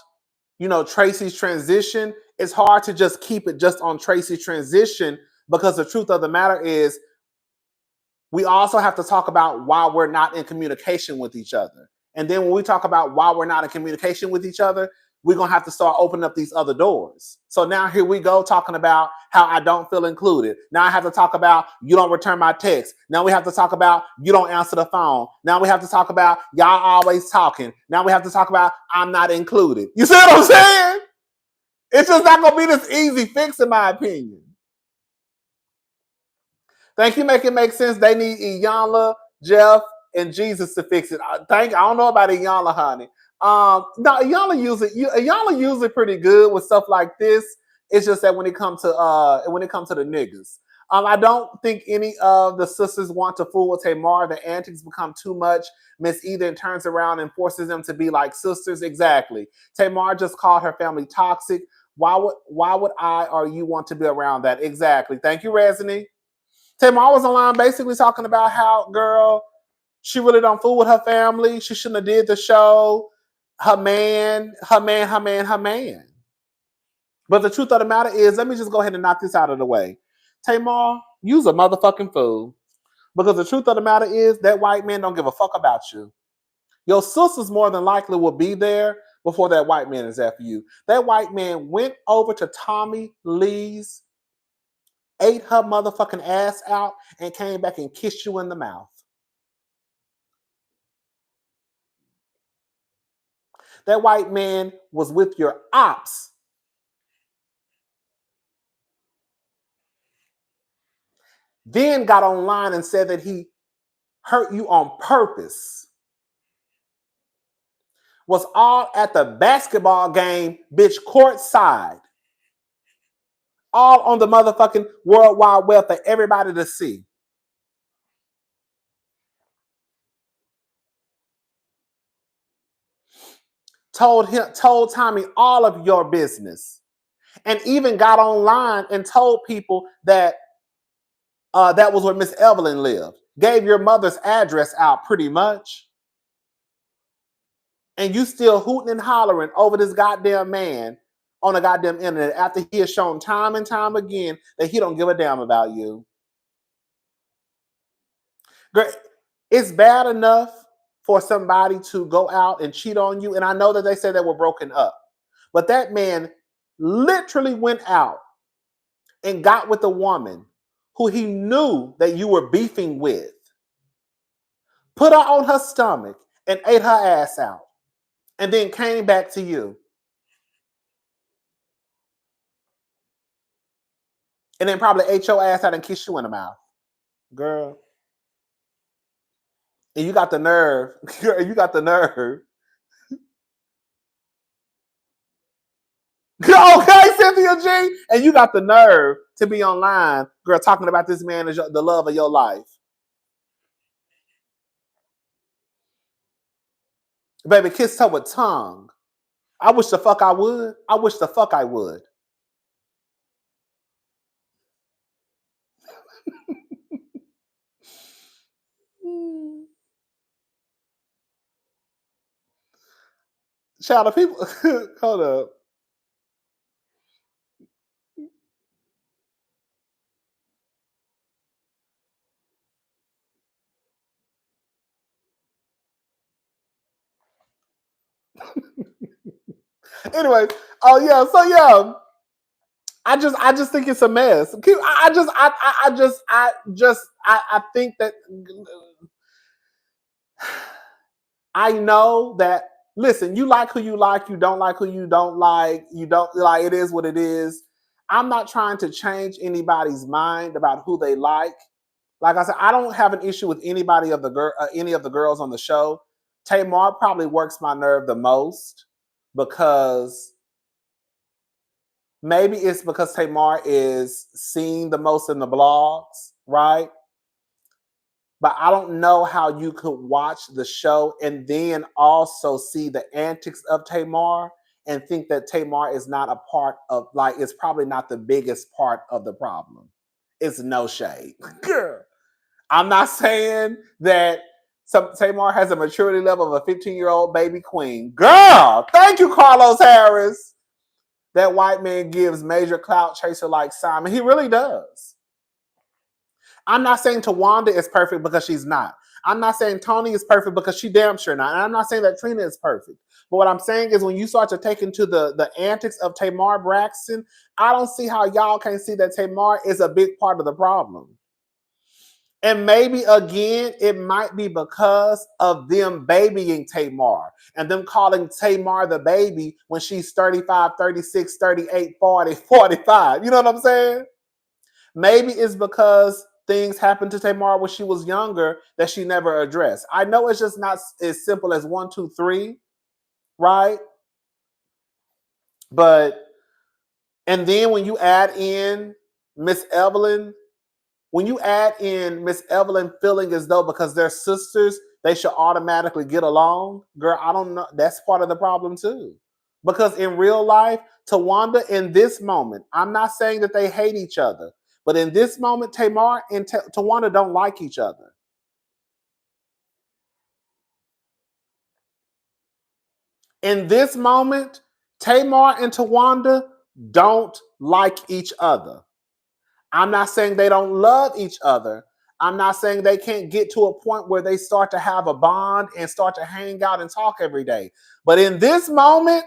Tracy's transition, it's hard to just keep it just on Tracy's transition, because the truth of the matter is we also have to talk about why we're not in communication with each other. And then when we talk about why we're not in communication with each other, we're going to have to start opening up these other doors. So now here we go, talking about how I don't feel included. Now I have to talk about, you don't return my text. Now we have to talk about, you don't answer the phone. Now we have to talk about, y'all always talking. Now we have to talk about, I'm not included. You see what I'm saying? It's just not going to be this easy fix, in my opinion. Thank you, make it make sense. They need Iyanla, Jeff, and Jesus to fix it. I don't know about Iyanla, honey. No, Iyanla usually pretty good with stuff like this. It's just that when it comes to the niggas, I don't think any of the sisters want to fool with Tamar. The antics become too much. Miss Eden turns around and forces them to be like sisters. Exactly. Tamar just called her family toxic. Why would I or you want to be around that? Exactly. Thank you, Resny. Tamar was online basically talking about how, girl, she really don't fool with her family. She shouldn't have did the show. Her man. But the truth of the matter is, let me just go ahead and knock this out of the way. Tamar, you's a motherfucking fool. Because the truth of the matter is, that white man don't give a fuck about you. Your sisters more than likely will be there before that white man is after you. That white man went over to Tommy Lee's, ate her motherfucking ass out, and came back and kissed you in the mouth. That white man was with your ops. Then got online and said that he hurt you on purpose. Was all at the basketball game, bitch, courtside. All on the motherfucking World Wide Web for everybody to see. Told Tommy all of your business. And even got online and told people that that was where Miss Evelyn lived. Gave your mother's address out pretty much. And you still hooting and hollering over this goddamn man on the goddamn internet after he has shown time and time again that he don't give a damn about you. Girl, it's bad enough for somebody to go out and cheat on you. And I know that they said they were broken up. But that man literally went out and got with a woman who he knew that you were beefing with. Put her on her stomach and ate her ass out. And then came back to you. And then probably ate your ass out and kissed you in the mouth. Girl. And you got the nerve. Girl, you got the nerve. Okay, Cynthia G. And you got the nerve to be online, girl, talking about this man as the love of your life. Baby, kissed her with tongue. I wish the fuck I would. I wish the fuck I would. Child of people. Hold up. Anyway, I just think it's a mess. I think that I know that. Listen, you like who you like, you don't like who you don't like. You don't like. It is what it is. I'm not trying to change anybody's mind about who they like. Like I said, I don't have an issue with any of the girls on the show. Tamar probably works my nerve the most because maybe it's because Tamar is seen the most in the blogs, right? But I don't know how you could watch the show and then also see the antics of Tamar and think that Tamar is not a part of, like, it's probably not the biggest part of the problem. It's no shade. Girl. I'm not saying that Tamar has a maturity level of a 15-year-old baby queen. Girl, thank you, Carlos Harris. That white man gives major clout chaser like Simon. He really does. I'm not saying Tawanda is perfect because she's not. I'm not saying Tony is perfect because she damn sure not. And I'm not saying that Trina is perfect. But what I'm saying is when you start to take into the antics of Tamar Braxton, I don't see how y'all can't see that Tamar is a big part of the problem. And maybe, again, it might be because of them babying Tamar and them calling Tamar the baby when she's 35, 36, 38, 40, 45. You know what I'm saying? Maybe it's because things happened to Tamar when she was younger that she never addressed. I know it's just not as simple as 1, 2, 3, right? But, and then when you add in Miss Evelyn, feeling as though because they're sisters, they should automatically get along, girl, I don't know. That's part of the problem too. Because in real life, Tawanda in this moment, I'm not saying that they hate each other, But in this moment, Tamar and Tawanda don't like each other. In this moment, Tamar and Tawanda don't like each other. I'm not saying they don't love each other. I'm not saying they can't get to a point where they start to have a bond and start to hang out and talk every day. But in this moment,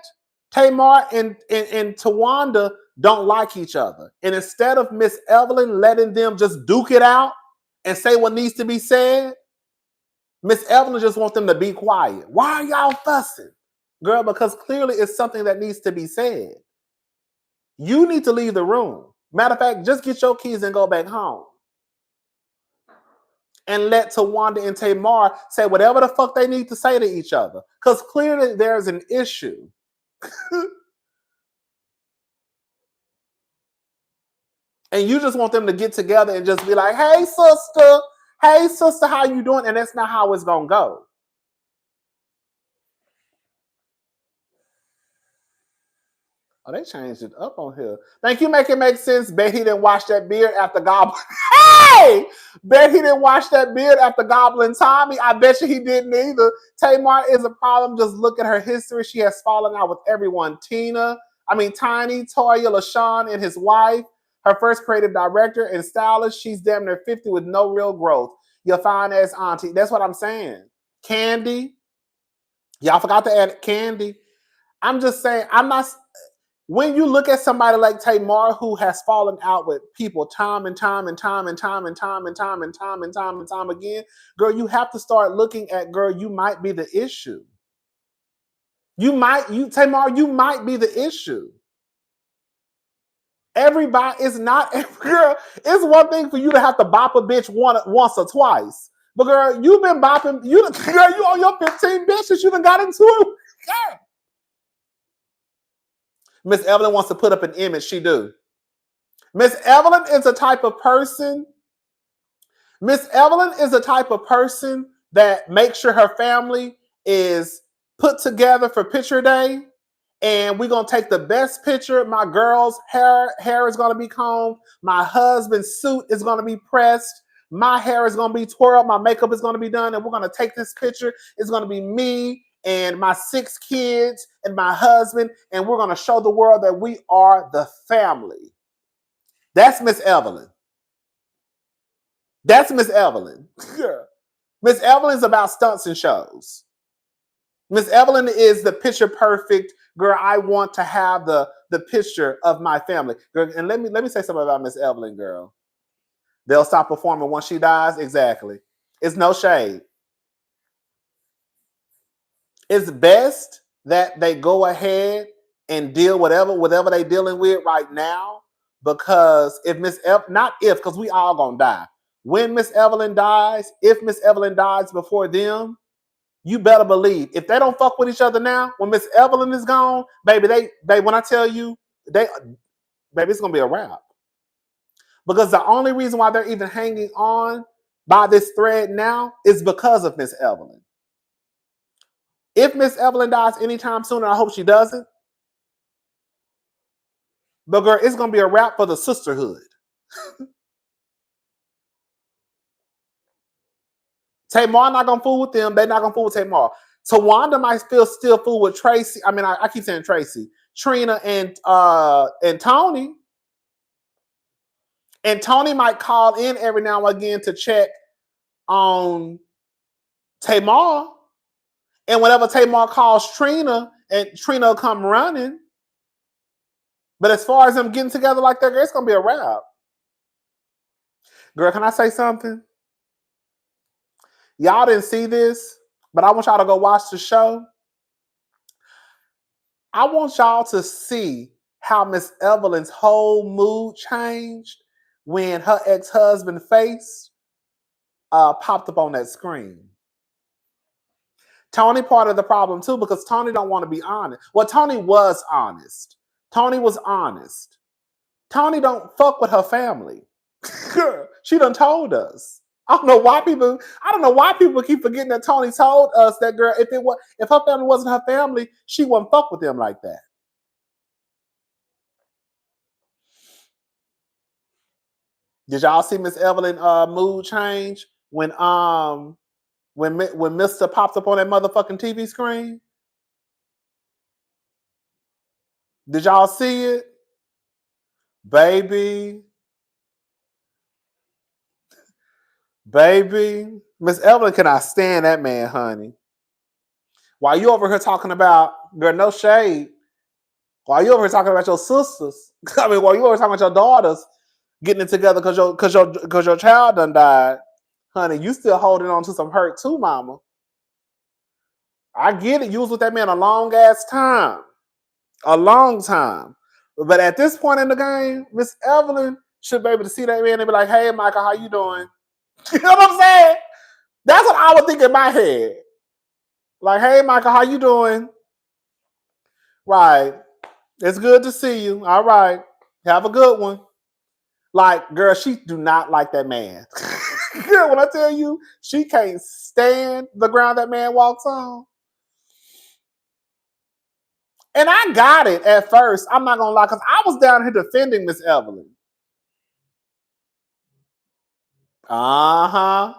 Tamar and Tawanda don't like each other. And instead of Miss Evelyn letting them just duke it out and say what needs to be said, Miss Evelyn just wants them to be quiet. Why are y'all fussing? Girl, because clearly it's something that needs to be said. You need to leave the room. Matter of fact, just get your keys and go back home. And let Tawanda and Tamar say whatever the fuck they need to say to each other. Because clearly there's an issue. And you just want them to get together and just be like, hey, sister, how you doing? And that's not how it's going to go. Oh, they changed it up on here. Thank you, make it make sense. Bet he didn't wash that beard after Goblin. Hey! Bet he didn't wash that beard after Goblin Tommy. I bet you he didn't either. Tamar is a problem. Just look at her history. She has fallen out with everyone. Tiny, Toya, LaShawn, and his wife. Her first creative director and stylist. She's damn near 50 with no real growth. Your fine ass auntie. That's what I'm saying. Candy. Y'all forgot to add Candy. I'm just saying, when you look at somebody like Tamar who has fallen out with people time and time again, girl, you have to start looking at, girl, you might be the issue. Tamar, you might be the issue. Everybody is not, girl, it's one thing for you to have to bop a bitch once or twice. But girl, you've been bopping, you on your 15 bitches, you done got into it. Yeah. Miss Evelyn wants to put up an image. She do. Miss Evelyn is the type of person. Miss Evelyn is the type of person that makes sure her family is put together for picture day. And we're going to take the best picture. My girl's hair is going to be combed. My husband's suit is going to be pressed. My hair is going to be twirled. My makeup is going to be done. And we're going to take this picture. It's going to be me and my 6 kids and my husband, and we're going to show the world that we are the family. That's Miss Evelyn. That's Miss Evelyn. Miss Evelyn is about stunts and shows. Miss Evelyn is the picture perfect, girl, I want to have the picture of my family. Girl, and let me say something about Miss Evelyn, girl. They'll stop performing once she dies. Exactly. It's no shade. It's best that they go ahead and deal whatever they're dealing with right now, because if because we all gonna die. When Miss Evelyn dies, if Miss Evelyn dies before them, you better believe if they don't fuck with each other now, when Miss Evelyn is gone, baby, they when I tell you, baby, it's gonna be a wrap. Because the only reason why they're even hanging on by this thread now is because of Miss Evelyn. If Miss Evelyn dies anytime soon, and I hope she doesn't, but girl, it's going to be a wrap for the sisterhood. Tamar not going to fool with them. They're not going to fool with Tamar. Tawanda might still fool with Tracy. I keep saying Tracy. Trina and Tony. And Tony might call in every now and again to check on Tamar. And whenever Tamar calls Trina, and Trina will come running. But as far as them getting together like that, girl, it's going to be a wrap. Girl, can I say something? Y'all didn't see this, but I want y'all to go watch the show. I want y'all to see how Miss Evelyn's whole mood changed when her ex-husband's face popped up on that screen. Tony part of the problem too, because Tony don't want to be honest. Well, Tony was honest. Tony was honest. Tony don't fuck with her family. Girl, she done told us. I don't know why people keep forgetting that Tony told us that, girl, if her family wasn't her family, she wouldn't fuck with them like that. Did y'all see Miss Evelyn mood change when Mr. popped up on that motherfucking TV screen? Did y'all see it? Baby. Miss Evelyn cannot stand that man, honey. While you over here talking about, girl, no shade. While you over here talking about your sisters, while you over here talking about your daughters getting it together because your child done died, honey, you still holding on to some hurt too, mama. I get it. You was with that man a long ass time. A long time. But at this point in the game, Miss Evelyn should be able to see that man and be like, hey, Michael, how you doing? You know what I'm saying? That's what I would think in my head. Like, hey, Michael, how you doing? Right. It's good to see you. All right. Have a good one. Like, girl, she do not like that man. Girl, when I tell you, she can't stand the ground that man walks on. And I got it at first. I'm not going to lie, because I was down here defending Miss Evelyn. Uh-huh.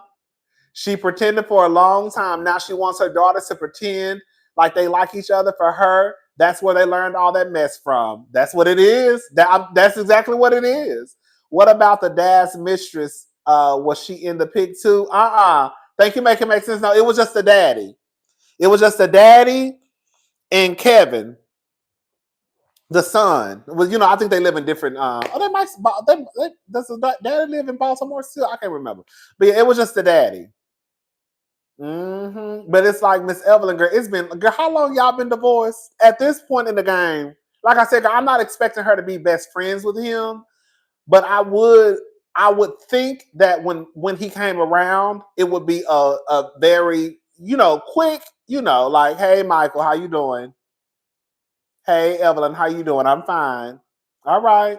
She pretended for a long time. Now she wants her daughters to pretend like they like each other. For her, that's where they learned all that mess from. That's what it is. That's exactly what it is. What about the dad's mistress? Was she in the pic too? Thank you, make it make sense. No, it was just the daddy. It was just the daddy and Kevin, the son. Well, you know, I think they live in different. They might. Does the daddy live in Baltimore still? I can't remember. But yeah, it was just the daddy. Mm-hmm. But it's like Miss Evelyn, girl. It's been, girl, how long y'all been divorced? At this point in the game, like I said, girl, I'm not expecting her to be best friends with him, but I would think that when he came around, it would be a very, quick, like, hey, Michael, how you doing? Hey, Evelyn, how you doing? I'm fine. All right.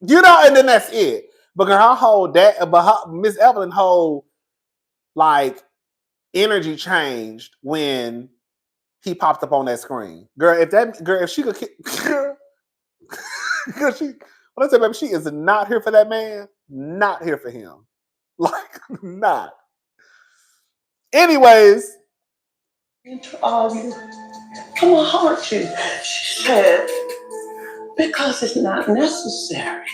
And then that's it. But girl, Miss Evelyn whole like energy changed when he popped up on that screen. Girl, if she could, girl, when I say, baby, she is not here for that man. Not here for him. Like, not. Anyways. Come on, hurt you. She said, because it's not necessary.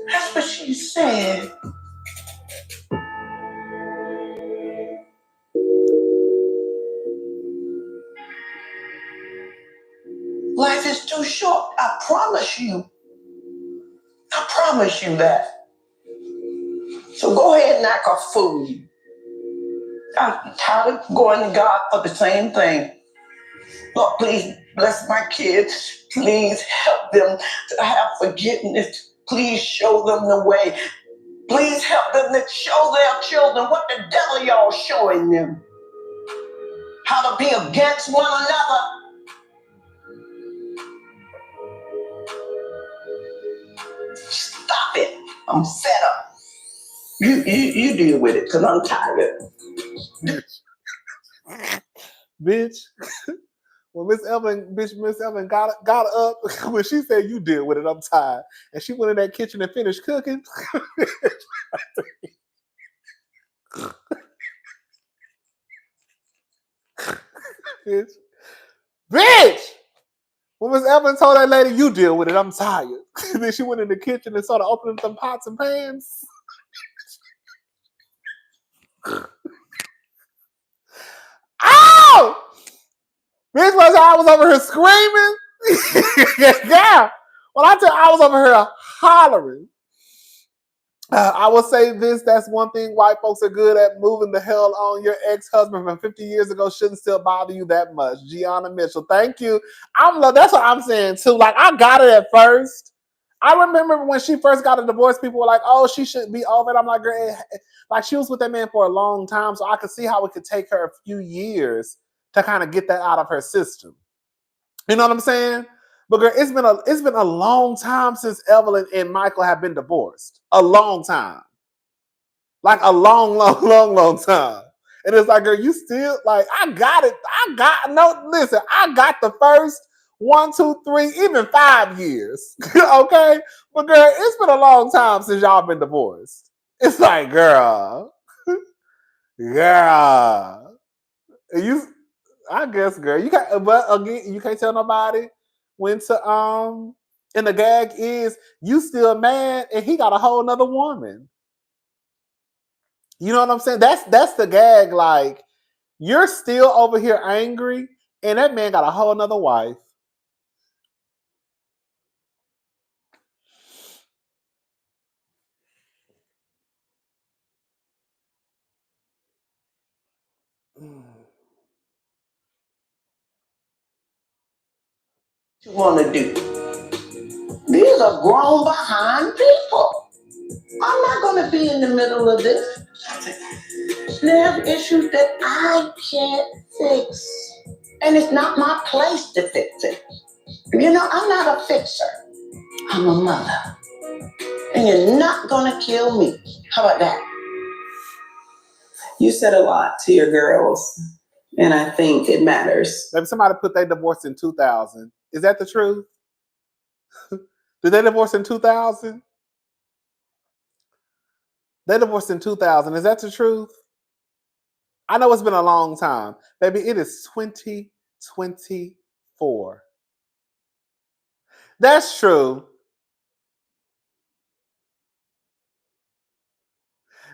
That's what she said. Life is too short. I promise you. I promise you that. So go ahead and act a fool. I'm tired of going to God for the same thing. Lord, please bless my kids. Please help them to have forgiveness. Please show them the way. Please help them to show their children what the devil y'all showing them. How to be against one another. Stop it. I'm fed up. You deal with it, because I'm tired. Bitch. When Miss Evelyn got up, when she said, you deal with it, I'm tired. And she went in that kitchen and finished cooking. Bitch! When Miss Evelyn told that lady, you deal with it, I'm tired. And then she went in the kitchen and started opening some pots and pans. Ow! Bitch, I was over here screaming. Yeah. When I was over here hollering. I will say this, that's one thing white folks are good at, moving the hell on. Your ex-husband from 50 years ago shouldn't still bother you that much. Gianna Mitchell, thank you. That's what I'm saying too. Like, I got it at first. I remember when she first got a divorce, people were like, oh, she shouldn't be over it. I'm like, girl, like, she was with that man for a long time, so I could see how it could take her a few years to kind of get that out of her system. You know what I'm saying? But girl, it's been a long time since Evelyn and Michael have been divorced. A long time. Like a long time. And it's like, girl, you still, like, I got it. I got the first 1, 2, 3, even 5 years. Okay? But girl, it's been a long time since y'all been divorced. It's like, girl. Girl. I guess, girl, you can't. But again, you can't tell nobody when to. And the gag is, you still mad, and he got a whole nother woman. You know what I'm saying? That's the gag. Like, you're still over here angry, and that man got a whole nother wife. You want to do? These are grown behind people. I'm not going to be in the middle of this. They have issues that I can't fix. And it's not my place to fix it. You know, I'm not a fixer. I'm a mother. And you're not going to kill me. How about that? You said a lot to your girls, and I think it matters. Maybe somebody put they divorced in 2000. Is that the truth? Did they divorce in 2000? They divorced in 2000. Is that the truth? I know it's been a long time. Baby, it is 2024. That's true.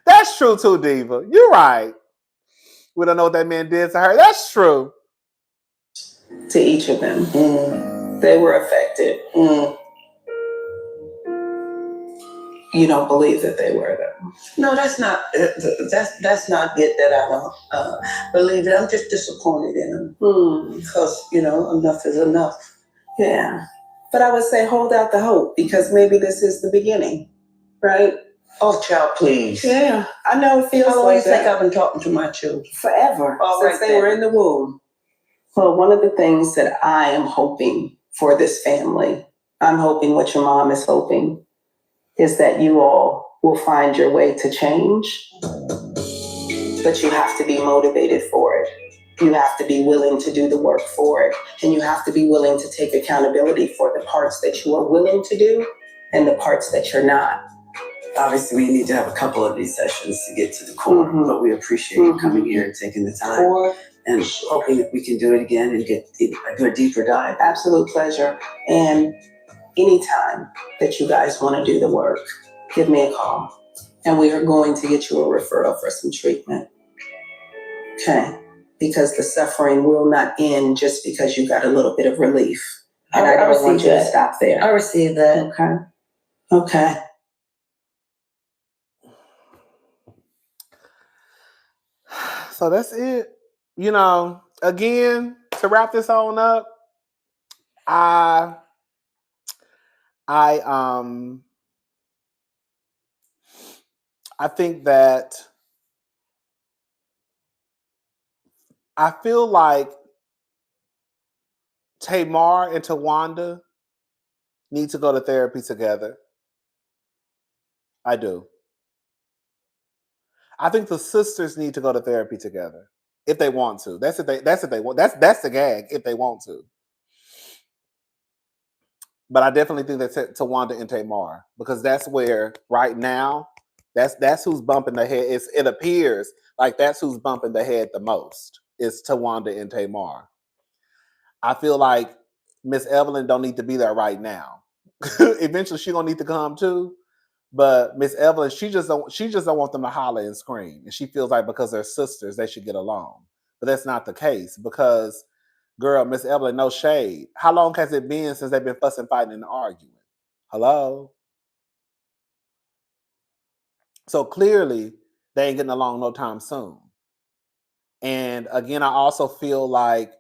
That's true too, Diva. You're right. We don't know what that man did to her. That's true. To each of them. They were affected. You don't believe that they were, though? No, that's not it that I don't believe it. I'm just disappointed in them. Because, you know, enough is enough. Yeah. But I would say hold out the hope, because maybe this is the beginning, right? Oh, child, please. Yeah, I know it feels How long like you think that. I've been talking to my children? Forever, since right they then. were in the womb. Well, one of the things that I am hoping for this family, I'm hoping what your mom is hoping, is that you all will find your way to change. But you have to be motivated for it. You have to be willing to do the work for it. And you have to be willing to take accountability for the parts that you are willing to do and the parts that you're not. Obviously, we need to have a couple of these sessions to get to the core, but we appreciate you coming here and taking the time and hoping that we can do it again and do a deeper dive. Absolute pleasure. And anytime that you guys want to do the work, give me a call. And we are going to get you a referral for some treatment. Okay? Because the suffering will not end just because you got a little bit of relief. And I don't want you to stop there. I receive that. Okay? Okay. So that's it. You know, again, to wrap this on up, I think that I feel like Tamar and Tawanda need to go to therapy together. I do. I think the sisters need to go to therapy together if they want to. That's if they want. That's the gag, if they want to. But I definitely think that's Tawanda and Tamar, because that's where right now that's who's bumping the head. It appears like that's who's bumping the head the most is Tawanda and Tamar. I feel like Miss Evelyn don't need to be there right now. Eventually, she gonna need to come too. But Miss Evelyn, she just don't want them to holler and scream, and she feels like because they're sisters, they should get along. But that's not the case, because, girl, Miss Evelyn, no shade. How long has it been since they've been fussing, fighting, and arguing? Hello. So clearly, they ain't getting along no time soon. And again, I also feel like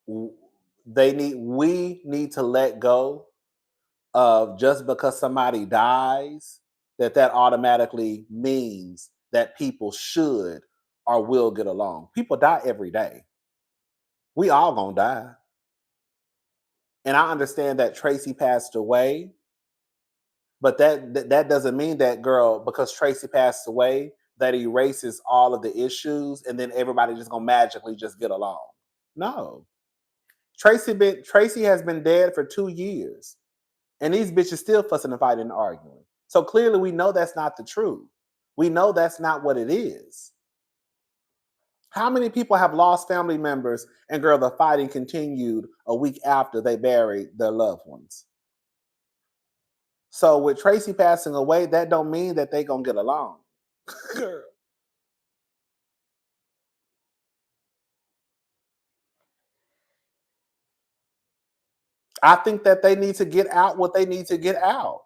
we need to let go of just because somebody dies, that automatically means that people should or will get along. People die every day. We all gonna die. And I understand that Tracy passed away, but that doesn't mean that, girl, because Tracy passed away, that erases all of the issues and then everybody just gonna magically just get along. No. Tracy has been dead for 2 years. And these bitches still fussing and fighting and arguing. So clearly we know that's not the truth. We know that's not what it is. How many people have lost family members and girl, the fighting continued a week after they buried their loved ones? So with Tracy passing away, that don't mean that they gonna get along. Girl. I think that they need to get out what they need to get out.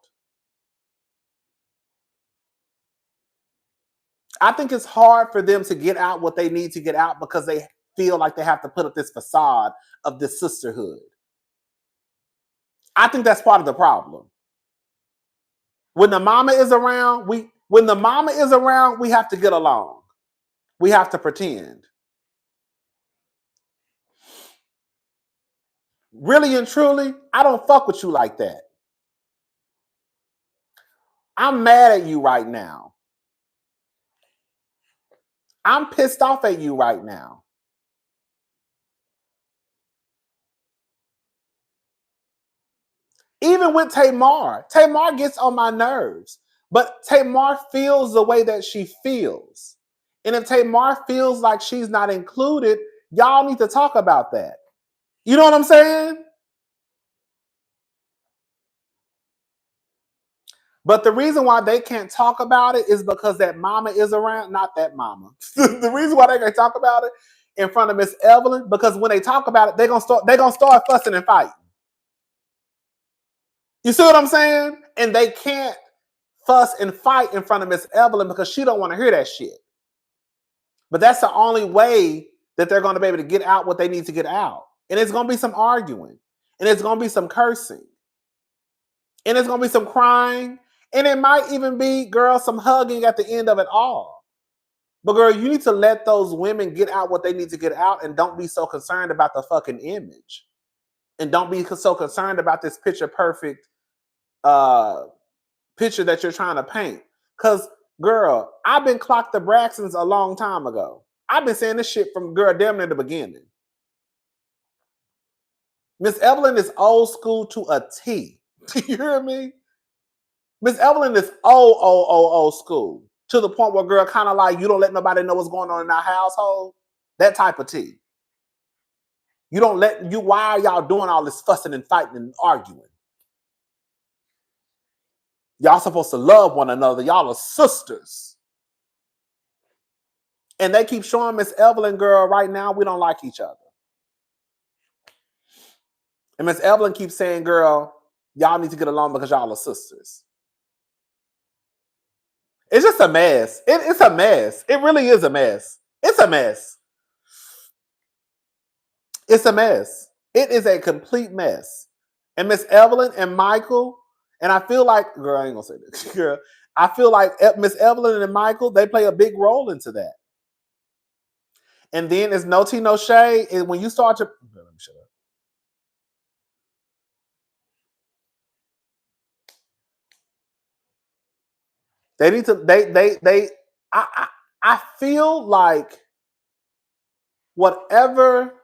I think it's hard for them to get out what they need to get out because they feel like they have to put up this facade of this sisterhood. I think that's part of the problem. When the mama is around, we have to get along. We have to pretend. Really and truly, I don't fuck with you like that. I'm mad at you right now. I'm pissed off at you right now. Even with Tamar gets on my nerves. But Tamar feels the way that she feels. And if Tamar feels like she's not included, y'all need to talk about that. You know what I'm saying? But the reason why they can't talk about it is because that mama is around, not that mama. The reason why they can't talk about it in front of Miss Evelyn, because when they talk about it, they're gonna start fussing and fighting. You see what I'm saying? And they can't fuss and fight in front of Miss Evelyn because she don't want to hear that shit. But that's the only way that they're going to be able to get out what they need to get out. And it's going to be some arguing. And it's going to be some cursing. And it's going to be some crying. And it might even be, girl, some hugging at the end of it all. But girl, you need to let those women get out what they need to get out and don't be so concerned about the fucking image. And don't be so concerned about this picture perfect picture that you're trying to paint. Because, girl, I've been clocked the Braxtons a long time ago. I've been saying this shit from, girl, damn near the beginning. Miss Evelyn is old school to a T. You hear me? Miss Evelyn is old school. To the point where, girl, kind of like you don't let nobody know what's going on in our household. That type of T. Why are y'all doing all this fussing and fighting and arguing? Y'all supposed to love one another. Y'all are sisters. And they keep showing Miss Evelyn, girl, right now, we don't like each other. And Miss Evelyn keeps saying, girl, y'all need to get along because y'all are sisters. It's just a mess. It's a mess. It really is a mess. It's a mess. It's a mess. It is a complete mess. And Miss Evelyn and Michael, and I feel like, girl, I ain't gonna say this. Girl, I feel like Miss Evelyn and Michael, they play a big role into that. And then it's no tea, no shade. And when you start to, let me shut up. They need to, I feel like whatever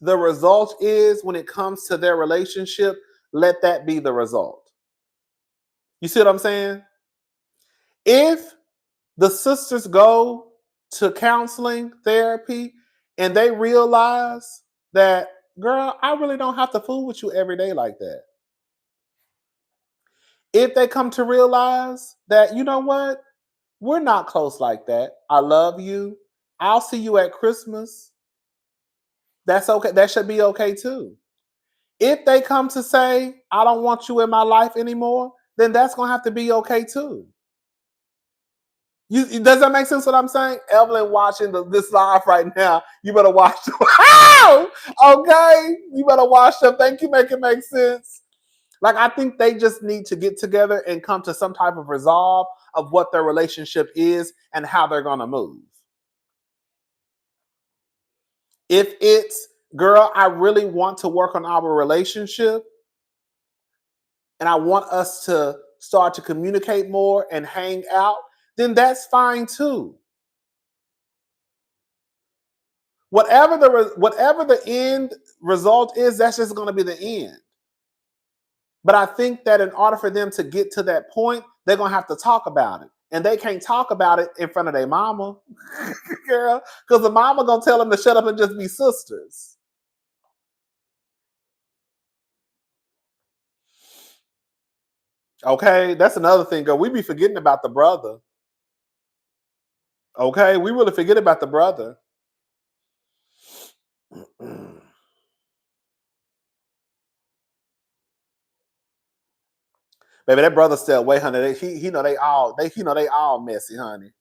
the result is when it comes to their relationship, let that be the result. You see what I'm saying? If the sisters go to counseling, therapy, and they realize that, girl, I really don't have to fool with you every day like that. If they come to realize that, you know what? We're not close like that. I love you. I'll see you at Christmas. That's okay. That should be okay too. If they come to say, I don't want you in my life anymore, then that's going to have to be okay too. Does that make sense what I'm saying? Evelyn watching this live right now. You better watch them. Okay? You better watch them. Thank you. Make it make sense. Like, I think they just need to get together and come to some type of resolve of what their relationship is and how they're going to move. If it's, girl, I really want to work on our relationship and I want us to start to communicate more and hang out, then that's fine too. Whatever the end result is, that's just going to be the end. But I think that in order for them to get to that point, they're going to have to talk about it. And they can't talk about it in front of their mama, girl, because the mama going to tell them to shut up and just be sisters. Okay, that's another thing, girl. We be forgetting about the brother. Okay, we really forget about the brother. Baby, that brother still away, honey. He know they all messy, honey.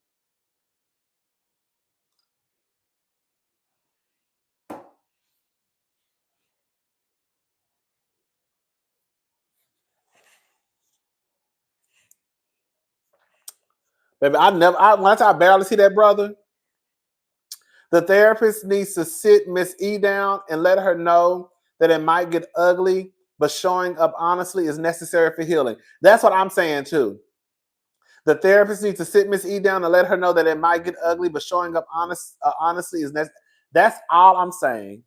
Baby, once I barely see that brother, the therapist needs to sit Miss E down and let her know that it might get ugly, but showing up honestly is necessary for healing. That's what I'm saying too. The therapist needs to sit Miss E down and let her know that it might get ugly, but showing up honestly is necessary. That's all I'm saying.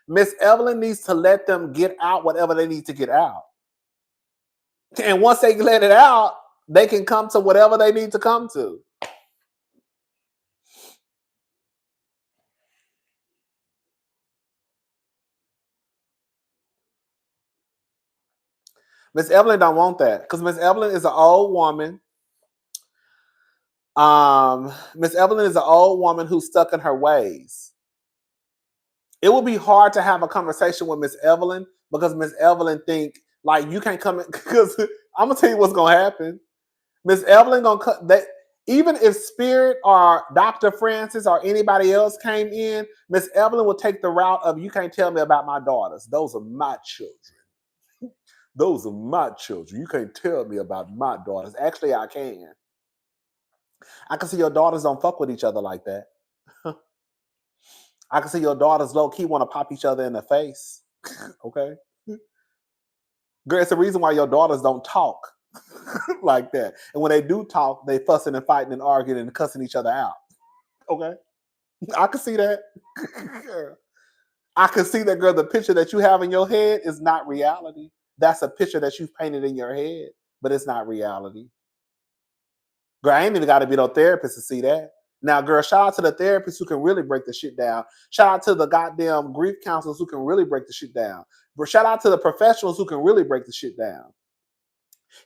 Miss Evelyn needs to let them get out whatever they need to get out. And once they let it out, they can come to whatever they need to come to. Miss Evelyn don't want that because Miss Evelyn is an old woman. Miss Evelyn is an old woman who's stuck in her ways. It would be hard to have a conversation with Miss Evelyn because Miss Evelyn think like you can't come in because I'm gonna tell you what's gonna happen. Miss Evelyn gonna cut that. Even if Spirit or Dr. Francis or anybody else came in, Miss Evelyn will take the route of you can't tell me about my daughters. Those are my children. Those are my children. You can't tell me about my daughters. Actually, I can. I can see your daughters don't fuck with each other like that. I can see your daughters low-key want to pop each other in the face. Okay? Girl, it's the reason why your daughters don't talk like that. And when they do talk, they fussing and fighting and arguing and cussing each other out. Okay? I can see that. I can see that, girl. The picture that you have in your head is not reality. That's a picture that you've painted in your head, but it's not reality. Girl, I ain't even got to be no therapist to see that. Now, girl, shout out to the therapists who can really break the shit down. Shout out to the goddamn grief counselors who can really break the shit down. But shout out to the professionals who can really break the shit down.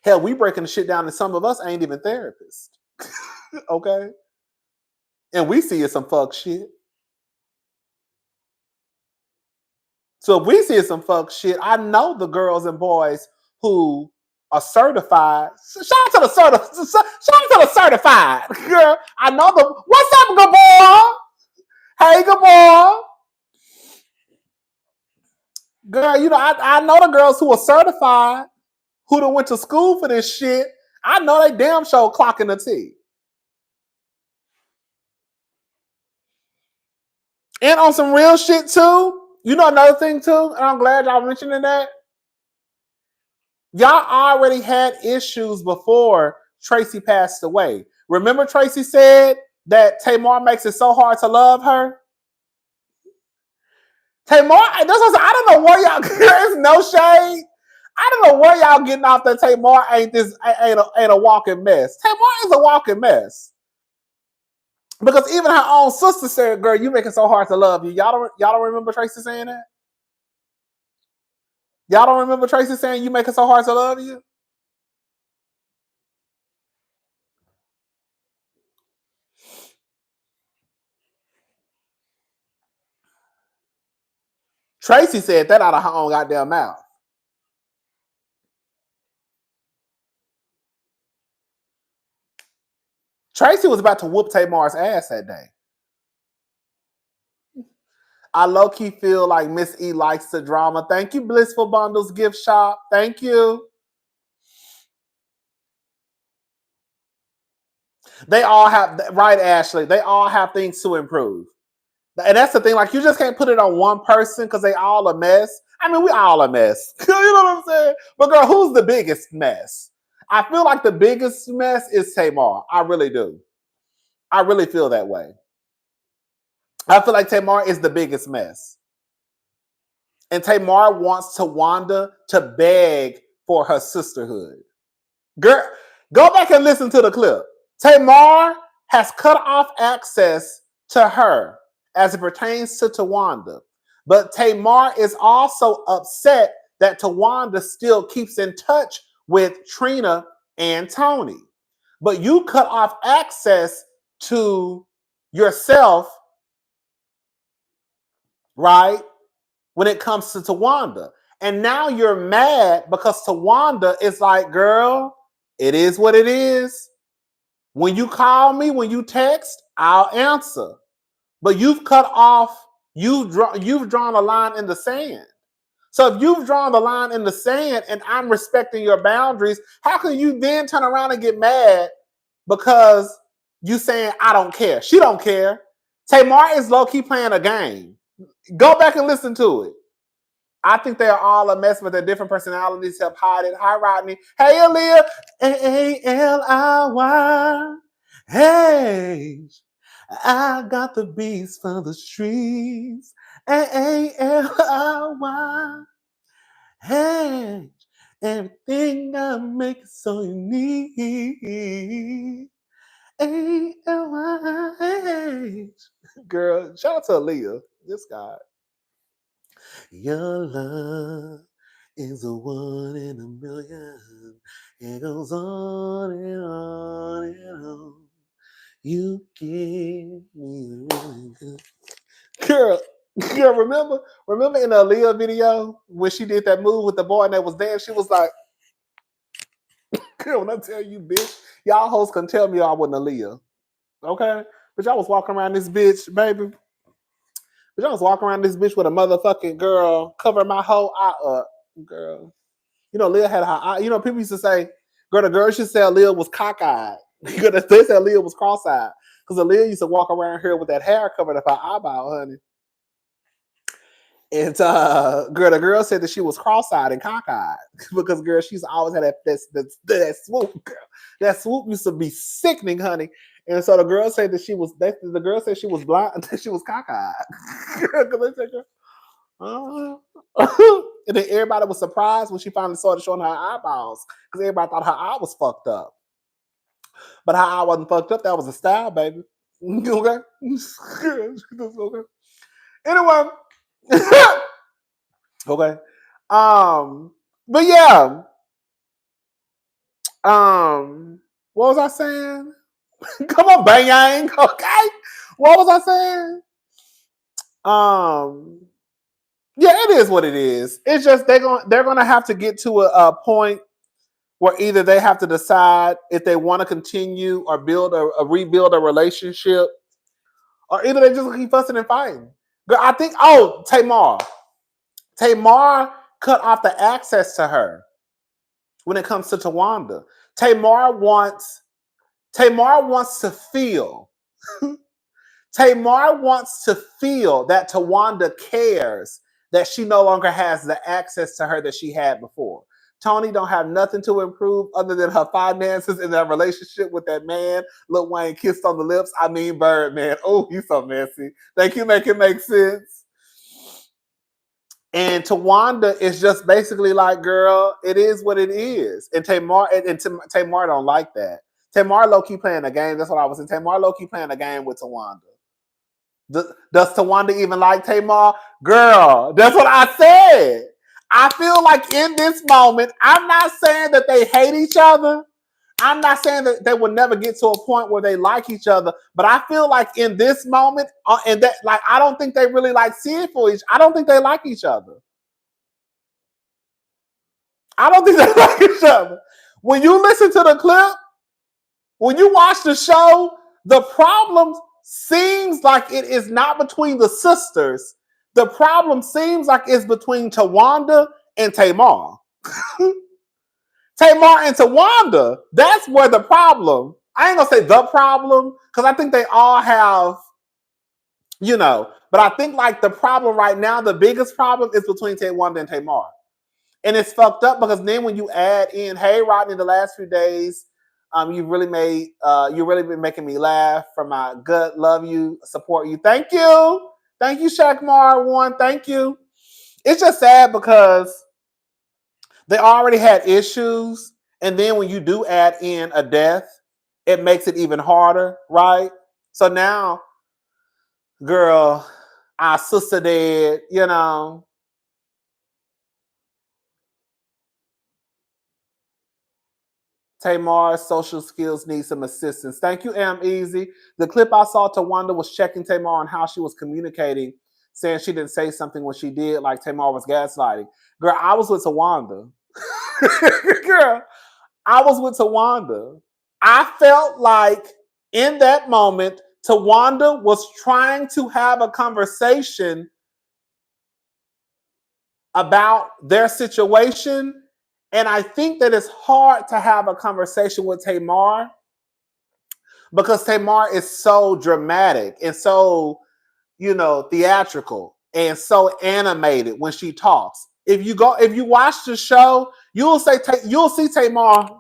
Hell, we breaking the shit down and some of us ain't even therapists. Okay? And we see it some fuck shit. So if we see some fuck shit, I know the girls and boys who are certified. Shout out to the certified. Girl, I know the. What's up, good boy? Hey, good boy. Girl, you know, I know the girls who are certified, who done went to school for this shit. I know they damn sure clocking the T. And on some real shit too. You know another thing too, and I'm glad y'all mentioning that. Y'all already had issues before Tracy passed away. Remember Tracy said that Tamar makes it so hard to love her? Tamar, I don't know where y'all, there's no shade. I don't know where y'all getting off that Tamar ain't a walking mess. Tamar is a walking mess. Because even her own sister said, girl, you make it so hard to love you. Y'all don't remember Tracy saying that? Y'all don't remember Tracy saying you make it so hard to love you? Tracy said that out of her own goddamn mouth. Tracy was about to whoop Tamar's ass that day. I low-key feel like Miss E likes the drama. Thank you, Blissful Bundles Gift Shop. Thank you. They all have, right, Ashley, they all have things to improve. And that's the thing, like, you just can't put it on one person because they all a mess. I mean, we all a mess. You know what I'm saying? But girl, who's the biggest mess? I feel like the biggest mess is Tamar. I really do. I really feel that way. I feel like Tamar is the biggest mess. And Tamar wants Tawanda to beg for her sisterhood. Girl, go back and listen to the clip. Tamar has cut off access to her as it pertains to Tawanda. But Tamar is also upset that Tawanda still keeps in touch with Trina and Tony. But you cut off access to yourself, right? When it comes to Tawanda. And now you're mad because Tawanda is like, girl, it is what it is. When you call me, when you text, I'll answer. But you've cut off, you've drawn a line in the sand. So if you've drawn the line in the sand and I'm respecting your boundaries, how can you then turn around and get mad because you saying I don't care? She don't care. Tamar is low-key playing a game. Go back and listen to it. I think they are all a mess, but their different personalities help hide it. Hi, Rodney. Hey, Aaliyah. A-A-L-I-Y. Hey, I got the beats for the streets. A-A-L-I-Y. Hey, everything I make is so unique. A-L-I-H. Girl, shout out to Aaliyah. This guy. Your love is a one in a million. It goes on and on and on. You give me really good. Girl, remember in the Aaliyah video when she did that move with the boy and that was there, she was like, girl, when I tell you, bitch, y'all hoes can tell me I wasn't Aaliyah. Okay? But y'all was walking around this bitch, baby. But I was walking around this bitch with a motherfucking girl covering my whole eye up, girl. You know, Leah had her eye. You know, people used to say, girl, the girl should say Leah was cockeyed. They said Leah was cross-eyed. Because Leah used to walk around here with that hair covered up her eyeball, honey. And girl, the girl said that she was cross-eyed and cockeyed. Because, girl, she's always had that swoop, girl. That swoop used to be sickening, honey. And so the girl said that she was blind, that she was cockeyed. And then everybody was surprised when she finally started showing her eyeballs because everybody thought her eye was fucked up. But her eye wasn't fucked up. That was a style, baby. Okay? Okay. Anyway. Okay. But yeah. What was I saying? Come on, bang, okay? What was I saying? Yeah, it is what it is. It's just they're gonna have to get to a point where either they have to decide if they want to continue or rebuild a relationship, or either they just keep fussing and fighting. But I think Tamar cut off the access to her when it comes to Tawanda. Tamar wants to feel. Tamar wants to feel that Tawanda cares that she no longer has the access to her that she had before. Tony don't have nothing to improve other than her finances and that relationship with that man. Lil Wayne kissed on the lips. I mean, Birdman. Oh, he's so messy. Thank you, make it make sense. And Tawanda is just basically like, girl, it is what it is. And Tamar don't like that. Tamar low-key playing a game. That's what I was saying. Tamar low-key playing a game with Tawanda. Does Tawanda even like Tamar? Girl, that's what I said. I feel like in this moment, I'm not saying that they hate each other. I'm not saying that they will never get to a point where they like each other. But I feel like in this moment, and that, like, I don't think they really like seeing for each. I don't think they like each other. I don't think they like each other. When you listen to the clip, when you watch the show, the problem seems like it is not between the sisters. The problem seems like it's between Tawanda and Tamar. Tamar and Tawanda, that's where the problem. I ain't gonna say the problem, because I think they all have, but I think like the problem right now, the biggest problem is between Tawanda and Tamar. And it's fucked up because then when you add in, hey, Rodney, the last few days, You've really made you really been making me laugh from my gut. Love you, support you. Thank you, Shaqmar1. Thank you. It's just sad because they already had issues, and then when you do add in a death, it makes it even harder, right? So now, girl, our sister dead, you know. Tamar's social skills need some assistance. Thank you, Easy. The clip I saw, Tawanda was checking Tamar on how she was communicating, saying she didn't say something when she did, like Tamar was gaslighting. Girl, I was with Tawanda. Girl, I was with Tawanda. I felt like in that moment, Tawanda was trying to have a conversation about their situation. And I think that it's hard to have a conversation with Tamar because Tamar is so dramatic and so, theatrical and so animated when she talks. If you watch the show, you'll see Tamar.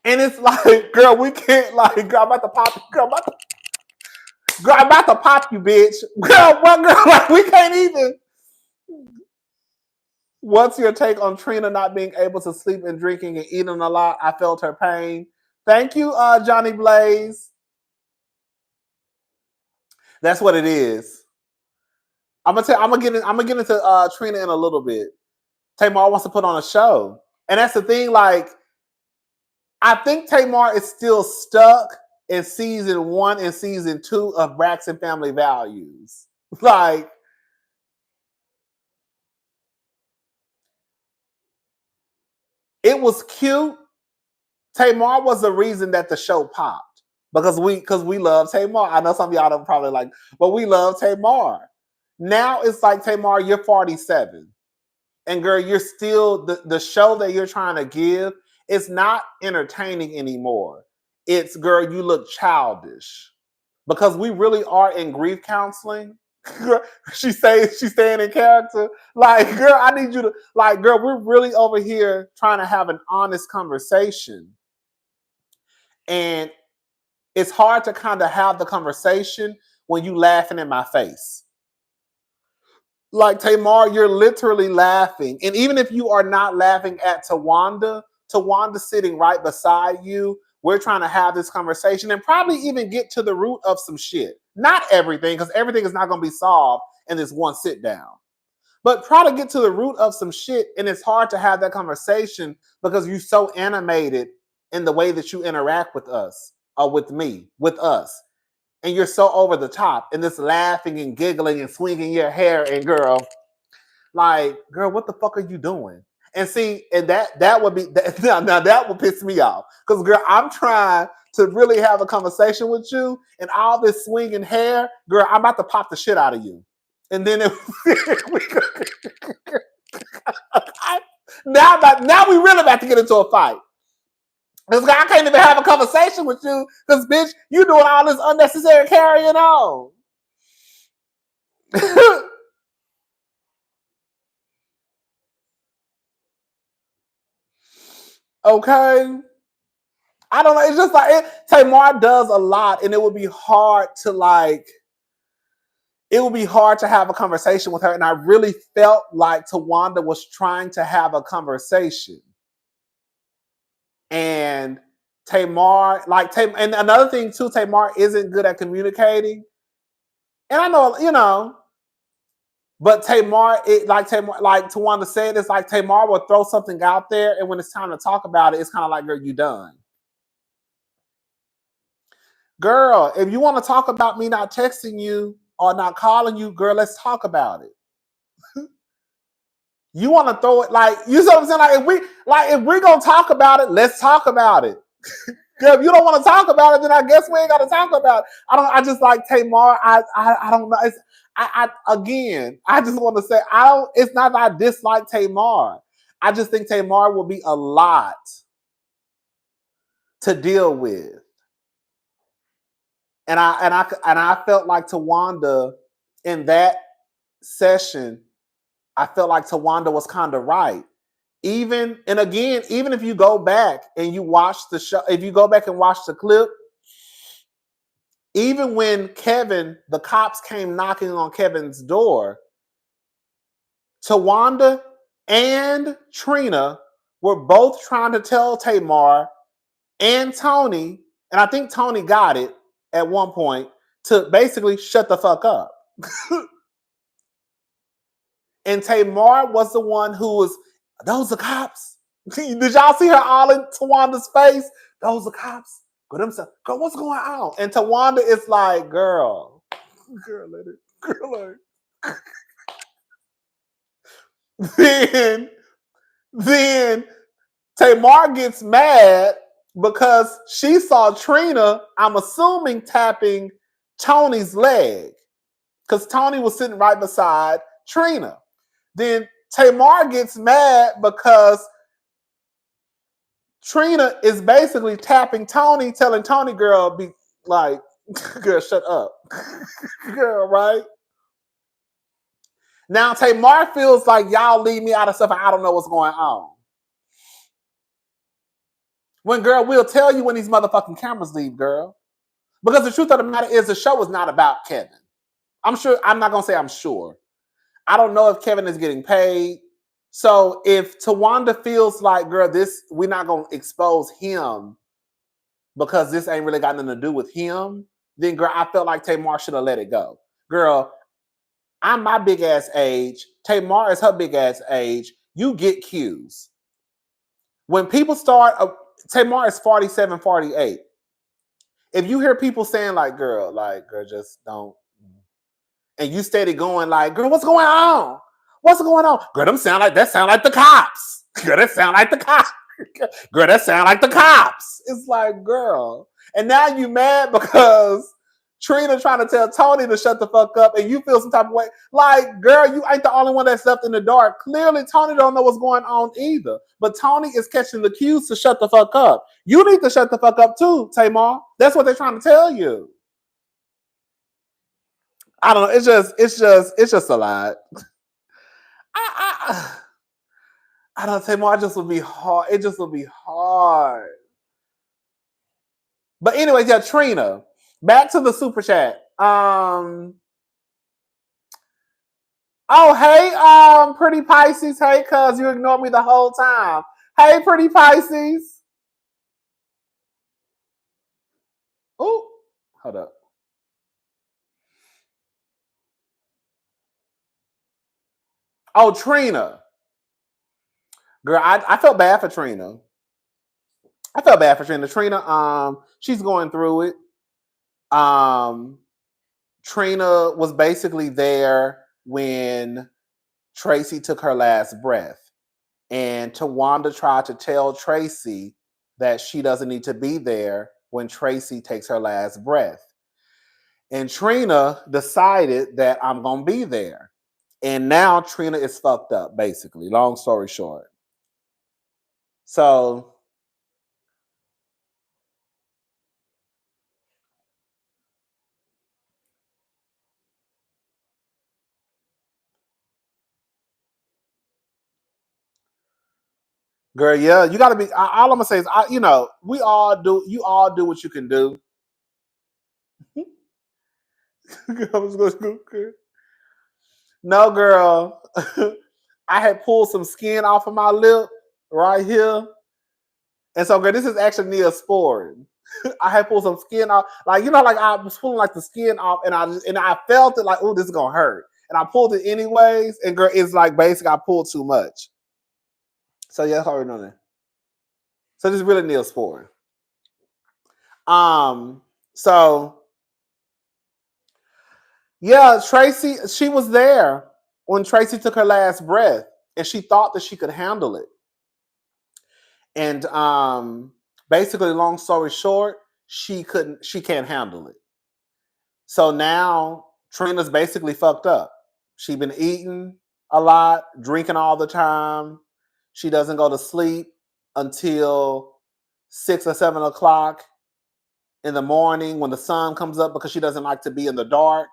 And it's like, girl, we can't girl, I'm about to pop you, girl, I'm about to pop you, bitch. Girl, what girl? Like, we can't even. What's your take on Trina not being able to sleep and drinking and eating a lot? I felt her pain. Thank you, Johnny Blaze. That's what it is. I'm gonna get into Trina in a little bit. Tamar wants to put on a show, and that's the thing. Like, I think Tamar is still stuck in season 1 and season 2 of Braxton Family Values. Like, it was cute. Tamar was the reason that the show popped because we love Tamar. I know some of y'all don't probably like, but we love Tamar. Now it's like, Tamar, you're 47, and girl, you're still the show that you're trying to give. It's not entertaining anymore. It's, girl, you look childish because we really are in grief counseling. She's staying in character. Like, girl, I need you to girl, we're really over here trying to have an honest conversation. And it's hard to kind of have the conversation when you laughing in my face. Like, Tamar, you're literally laughing. And even if you are not laughing at Tawanda's sitting right beside you. We're trying to have this conversation and probably even get to the root of some shit. Not everything, because everything is not going to be solved in this one sit down. But try to get to the root of some shit, and it's hard to have that conversation because you're so animated in the way that you interact with us, or with me, with us. And you're so over the top and just laughing and giggling and swinging your hair, and girl, what the fuck are you doing? And see, and that would be now that would piss me off because, girl, I'm trying to really have a conversation with you, and all this swinging hair, girl, I'm about to pop the shit out of you. And then now we really about to get into a fight. Because I can't even have a conversation with you because, bitch, you doing all this unnecessary carrying on. Okay. I don't know. It's just like Tamar does a lot, and it would be hard to have a conversation with her. And I really felt like Tawanda was trying to have a conversation. And Tamar, and another thing too, Tamar isn't good at communicating. And I know, but Tamar, like Tawanda said, it's like Tamar will throw something out there, and when it's time to talk about it, it's kind of like, girl, you done. Girl, if you want to talk about me not texting you or not calling you, girl, let's talk about it. You want to throw it you know what I'm saying? If we're gonna talk about it, let's talk about it. Girl, if you don't want to talk about it, then I guess we ain't gotta talk about it. I just like Tamar. I don't know. I just want to say it's not that I dislike Tamar. I just think Tamar will be a lot to deal with. And I felt like Tawanda in that session, I felt like Tawanda was kind of right. Even if you go back and you watch the show, if you go back and watch the clip, even when the cops came knocking on Kevin's door, Tawanda and Trina were both trying to tell Tamar and Tony, and I think Tony got it at one point, to basically shut the fuck up. And Tamar was the one who was, those are cops. Did y'all see her all in Tawanda's face? Those are cops. Girl, what's going on? And Tawanda is like, girl, let it, girl, like. Then Tamar gets mad because she saw Trina, I'm assuming, tapping Tony's leg, because Tony was sitting right beside Trina. Then Tamar gets mad because Trina is basically tapping Tony, telling Tony, girl, be like, girl, shut up. Girl, right? Now Tamar feels like y'all leave me out of stuff and I don't know what's going on. When, girl, we'll tell you when these motherfucking cameras leave, girl. Because the truth of the matter is the show is not about Kevin. I'm not going to say I'm sure. I don't know if Kevin is getting paid. So if Tawanda feels like, girl, we're not going to expose him because this ain't really got nothing to do with him, then, girl, I felt like Tamar should have let it go. Girl, I'm my big ass age. Tamar is her big ass age. You get cues. When people start, Tamar is 47, 48. If you hear people saying like, girl, just don't, and you steady going like, girl, what's going on? What's going on? Girl, that sound like the cops. Girl, that sound like the cops. Girl, that sound like the cops. It's like, girl. And now you mad because Trina trying to tell Tony to shut the fuck up and you feel some type of way. Like, girl, you ain't the only one that's left in the dark. Clearly, Tony don't know what's going on either. But Tony is catching the cues to shut the fuck up. You need to shut the fuck up too, Tamar. That's what they're trying to tell you. I don't know. It's just a lot. I don't say more. It just would be hard. It just would be hard. But anyway, yeah, Trina. Back to the super chat. Oh, hey, pretty Pisces. Hey, cuz you ignored me the whole time. Hey, pretty Pisces. Oh, hold up. Oh, Trina. Girl, I felt bad for Trina. Trina, she's going through it. Trina was basically there when Tracy took her last breath. And Tawanda tried to tell Tracy that she doesn't need to be there when Tracy takes her last breath. And Trina decided that I'm going to be there. And now Trina is fucked up, basically. Long story short. So, girl, yeah, you got to be. All I'm gonna say is, we all do. You all do what you can do. No, girl, I had pulled some skin off of my lip right here, and so, girl, this is actually Neosporin. I had pulled some skin off, like I was pulling like the skin off, and I felt it like, oh, this is gonna hurt, and I pulled it anyways, and girl, it's like basically I pulled too much. So yeah, that's already know that. So this is really Neosporin. So yeah, Tracy, she was there when Tracy took her last breath, and she thought that she could handle it. And basically, long story short, she can't handle it. So now Trina's basically fucked up. She's been eating a lot, drinking all the time. She doesn't go to sleep until 6 or 7 o'clock in the morning when the sun comes up because she doesn't like to be in the dark.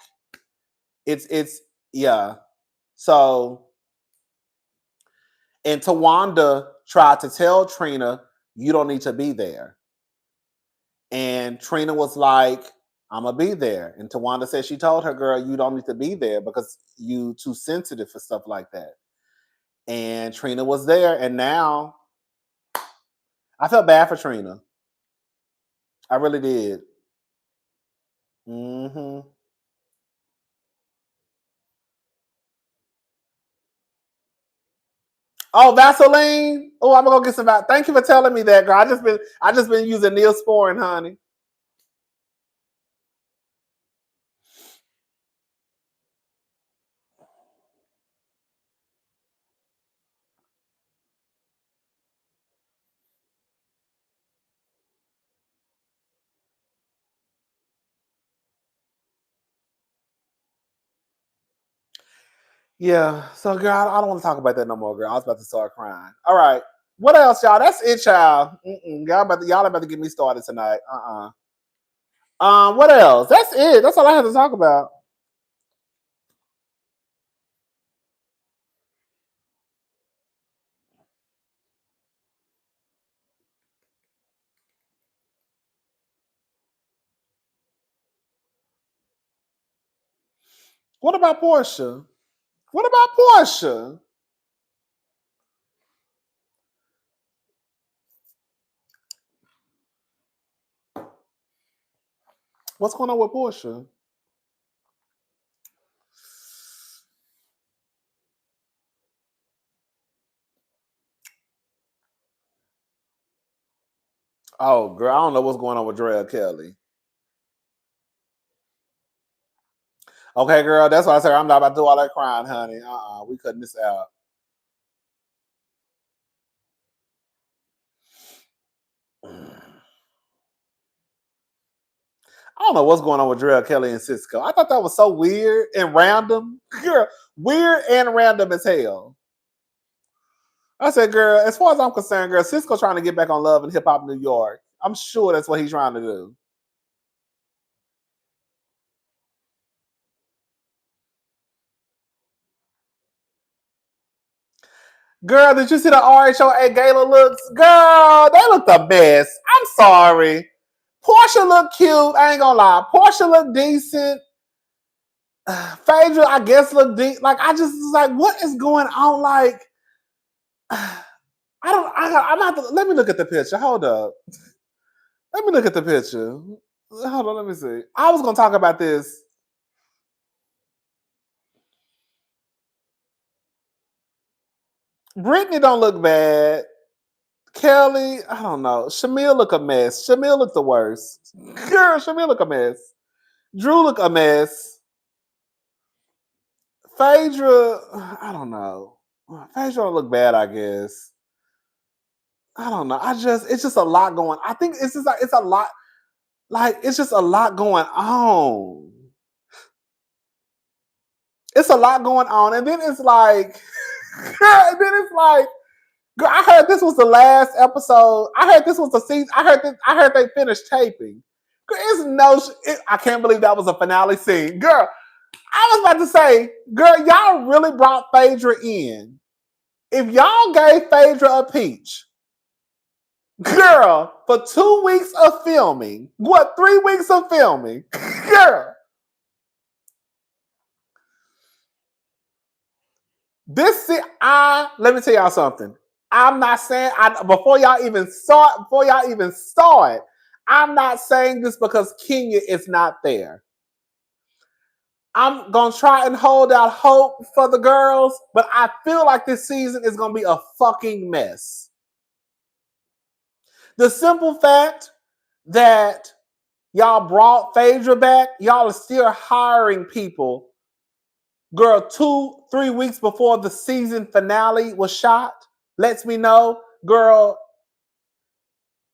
It's yeah. So, and Tawanda tried to tell Trina, you don't need to be there. And Trina was like, I'm gonna be there. And Tawanda said she told her, girl, you don't need to be there because you too sensitive for stuff like that. And Trina was there, and now I felt bad for Trina. I really did. Mm-hmm. Oh, Vaseline. Oh, I'm gonna go get some. Thank you for telling me that, girl. I just been using Neosporin, honey. Yeah. So, girl, I don't want to talk about that no more, girl. I was about to start crying. All right. What else, y'all? That's it, y'all. Y'all about to get me started tonight. What else? That's it. That's all I have to talk about. What about Portia? What about Portia? What's going on with Portia? Oh, girl, I don't know what's going on with Drea Kelly. Okay, girl, that's why I said I'm not about to do all that crying, honey. We cutting this out. I don't know what's going on with Drea Kelly and Cisco. I thought that was so weird and random. Girl, weird and random as hell. I said, girl, as far as I'm concerned, girl, Cisco trying to get back on Love and Hip Hop New York. I'm sure that's what he's trying to do. Girl, did you see the RHOA gala looks? Girl, they look the best. I'm sorry. Portia looked cute. I ain't gonna lie. Portia looked decent. Phaedra, I guess, looked deep. Like, I just was like, what is going on? Like, I'm not. Let me look at the picture. Hold up. Let me look at the picture. Hold on, let me see. I was gonna talk about this. Brittany don't look bad. Kelly, I don't know. Shamil look a mess. Shamil look the worst. Girl, Shamil look a mess. Drew look a mess. Phaedra, I don't know. Phaedra don't look bad, I guess. I don't know. It's just a lot going. I think it's just like it's a lot. Like it's just a lot going on. It's a lot going on, and then it's like, and then it's like, girl, I heard this was the last episode. I heard this was the season. I heard they finished taping. Girl, I can't believe that was a finale scene. Girl, I was about to say, girl, y'all really brought Phaedra in. If y'all gave Phaedra a peach, girl, for 2 weeks of filming, 3 weeks of filming, girl. Let me tell y'all something. I'm not saying before y'all even saw it, I'm not saying this because Kenya is not there. I'm gonna try and hold out hope for the girls, but I feel like this season is gonna be a fucking mess. The simple fact that y'all brought Phaedra back, y'all are still hiring people. Girl, 2-3 weeks before the season finale was shot, lets me know, girl,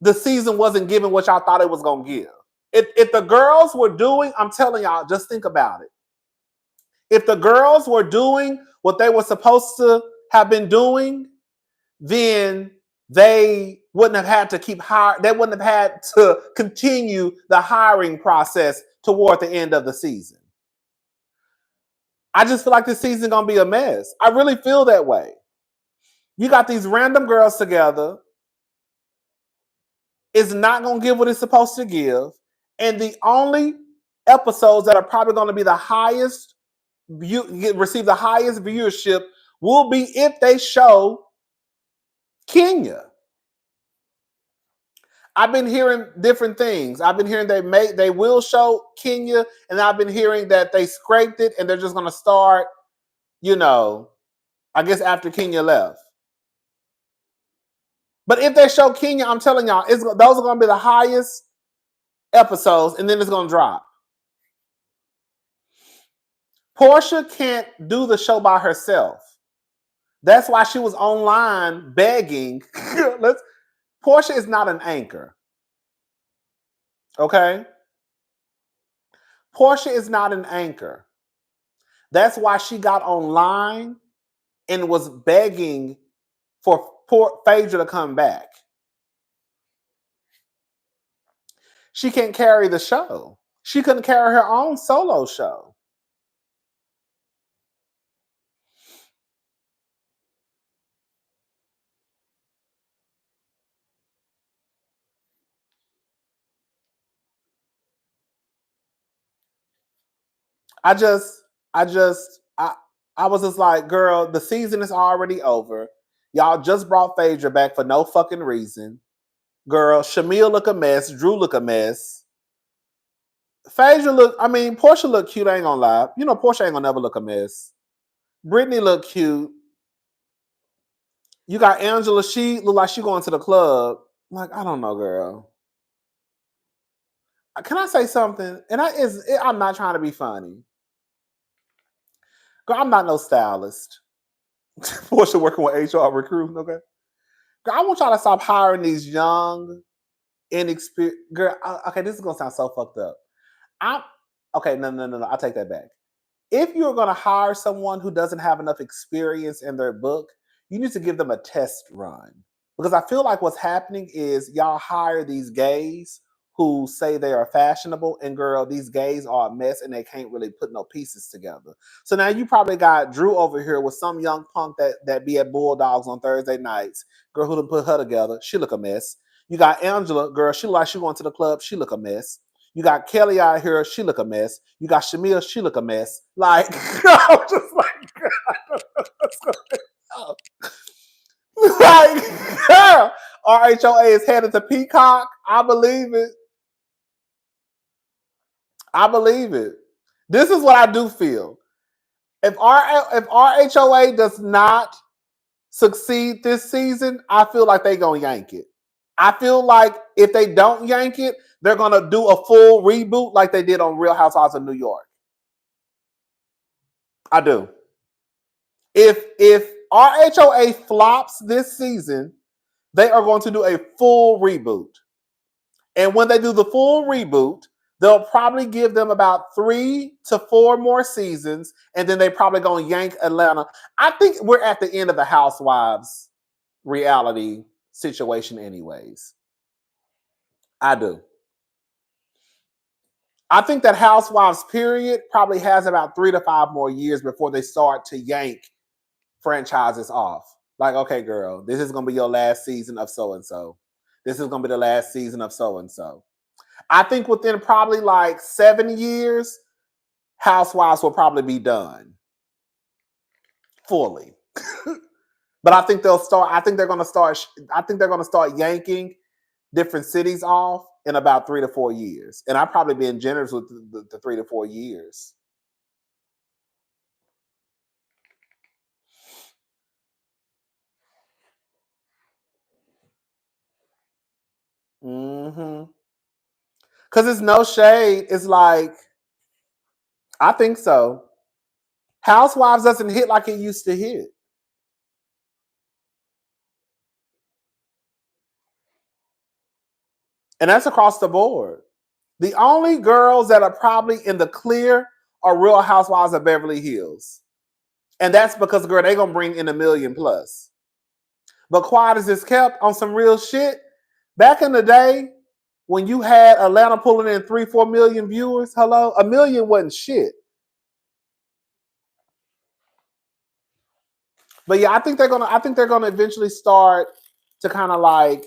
the season wasn't giving what y'all thought it was gonna give. If the girls were doing, I'm telling y'all, just think about it. If the girls were doing what they were supposed to have been doing, then they wouldn't have had to keep hiring. They wouldn't have had to continue the hiring process toward the end of the season. I just feel like this season gonna be a mess. I really feel that way. You got these random girls together. It's not gonna give what it's supposed to give. And the only episodes that are probably gonna be the highest receive the highest viewership will be if they show Kenya. I've been hearing different things. I've been hearing they will show Kenya, and I've been hearing that they scraped it and they're just gonna start, I guess after Kenya left. But if they show Kenya, I'm telling y'all, those are gonna be the highest episodes, and then it's gonna drop. Portia can't do the show by herself. That's why she was online begging. Portia is not an anchor. Okay? Portia is not an anchor. That's why she got online and was begging for Phaedra to come back. She can't carry the show. She couldn't carry her own solo show. I was just like, girl, the season is already over. Y'all just brought Phaedra back for no fucking reason. Girl, Shamil look a mess. Drew look a mess. Portia look cute, I ain't gonna lie. Portia ain't gonna never look a mess. Brittany look cute. You got Angela, she look like she going to the club. Like, I don't know, girl. Can I say something? And I'm not trying to be funny. Girl, I'm not no stylist. Portia working with HR recruiting, okay? Girl, I want y'all to stop hiring these young, inexperienced... Girl, okay, this is going to sound so fucked up. No, I'll take that back. If you're going to hire someone who doesn't have enough experience in their book, you need to give them a test run. Because I feel like what's happening is y'all hire these gays who say they are fashionable, and girl, these gays are a mess and they can't really put no pieces together. So now you probably got Drew over here with some young punk that be at Bulldogs on Thursday nights. Girl who done put her together, she look a mess. You got Angela, girl, she look like she going to the club, she look a mess. You got Kelly out here, she look a mess. You got Shamil, she look a mess. Like, I'm just like, God, what's going on? Like, girl, RHOA is headed to Peacock. I believe it. I believe it. This is what I do feel. If RHOA does not succeed this season, I feel like they're going to yank it. I feel like if they don't yank it, they're going to do a full reboot like they did on Real Housewives of New York. I do. If RHOA flops this season, they are going to do a full reboot. And when they do the full reboot, they'll probably give them about 3 to 4 more seasons, and then they probably going to yank Atlanta. I think we're at the end of the Housewives reality situation anyways. I do. I think that Housewives period probably has about 3 to 5 more years before they start to yank franchises off. Like, okay, girl, this is going to be your last season of so-and-so. This is going to be the last season of so-and-so. I think within probably like 7 years, Housewives will probably be done fully. But I think they're going to start yanking different cities off in about 3 to 4 years. And I've probably been generous with the 3 to 4 years. Mm-hmm. Because it's no shade. It's like, I think so. Housewives doesn't hit like it used to hit. And that's across the board. The only girls that are probably in the clear are Real Housewives of Beverly Hills. And that's because, girl, they're going to bring in 1 million plus. But Quiet as It's Kept on some real shit. Back in the day, when you had Atlanta pulling in 3-4 million viewers, hello, 1 million wasn't shit. But yeah, I think they're gonna eventually start to kind of like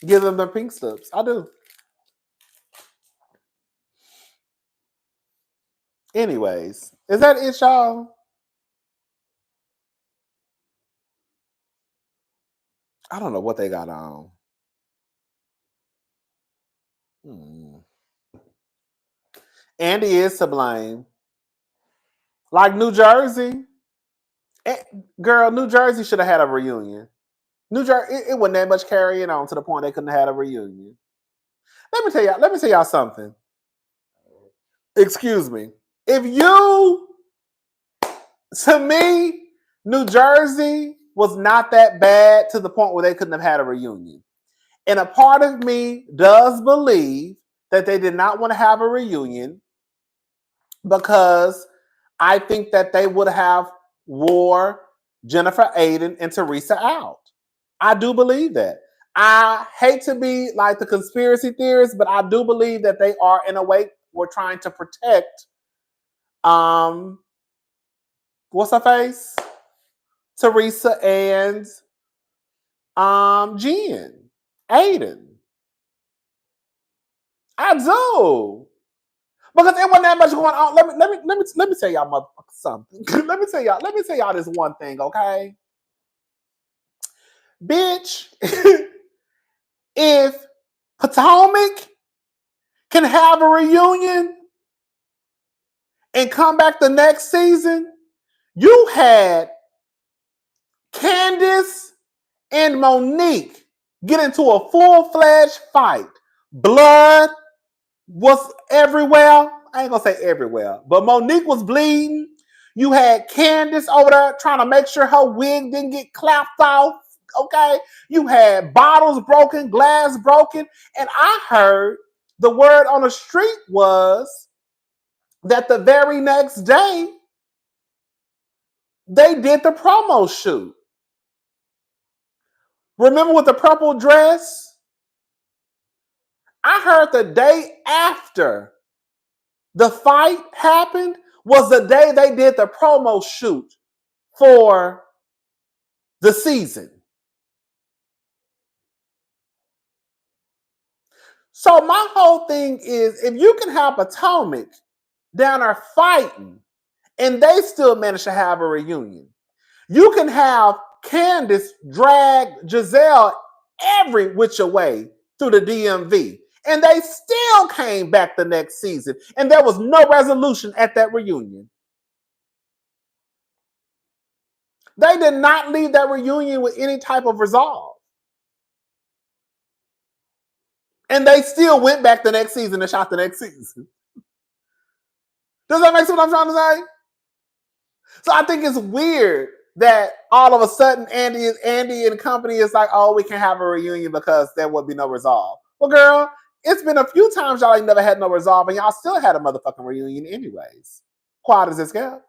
give them their pink slips. I do. Anyways, is that it, y'all? I don't know what they got on. Andy is to blame. Like New Jersey. Girl, New Jersey should have had a reunion. New Jersey, it wasn't that much carrying on to the point they couldn't have had a reunion. Let me tell y'all something. Excuse me. To me, New Jersey was not that bad to the point where they couldn't have had a reunion. And a part of me does believe that they did not want to have a reunion because I think that they would have wore Jennifer Aiden and Teresa out. I do believe that. I hate to be like the conspiracy theorist, but I do believe that they are, in a way, we're trying to protect what's her face? Teresa and Jen. Aiden. I do. Because it wasn't that much going on. Let me tell y'all motherfuckers something. let me tell y'all this one thing, okay? Bitch, if Potomac can have a reunion and come back the next season, you had Candace and Monique get into a full-fledged fight. Blood was everywhere. I ain't gonna say everywhere, but Monique was bleeding. You had Candace over there trying to make sure her wig didn't get clapped off. Okay. You had bottles broken, glass broken. And I heard the word on the street was that the very next day, they did the promo shoot. Remember with the purple dress? I heard the day after the fight happened was the day they did the promo shoot for the season. So my whole thing is, if you can have Potomac down there fighting and they still manage to have a reunion, you can have Candace drag Giselle every which way through the DMV. And they still came back the next season. And there was no resolution at that reunion. They did not leave that reunion with any type of resolve. And they still went back the next season and shot the next season. Does that make sense what I'm trying to say? So I think it's weird that all of a sudden Andy and company is like, oh, we can have a reunion because there would be no resolve. Well, girl, it's been a few times y'all ain't never had no resolve and y'all still had a motherfucking reunion anyways. Quiet as it's kept.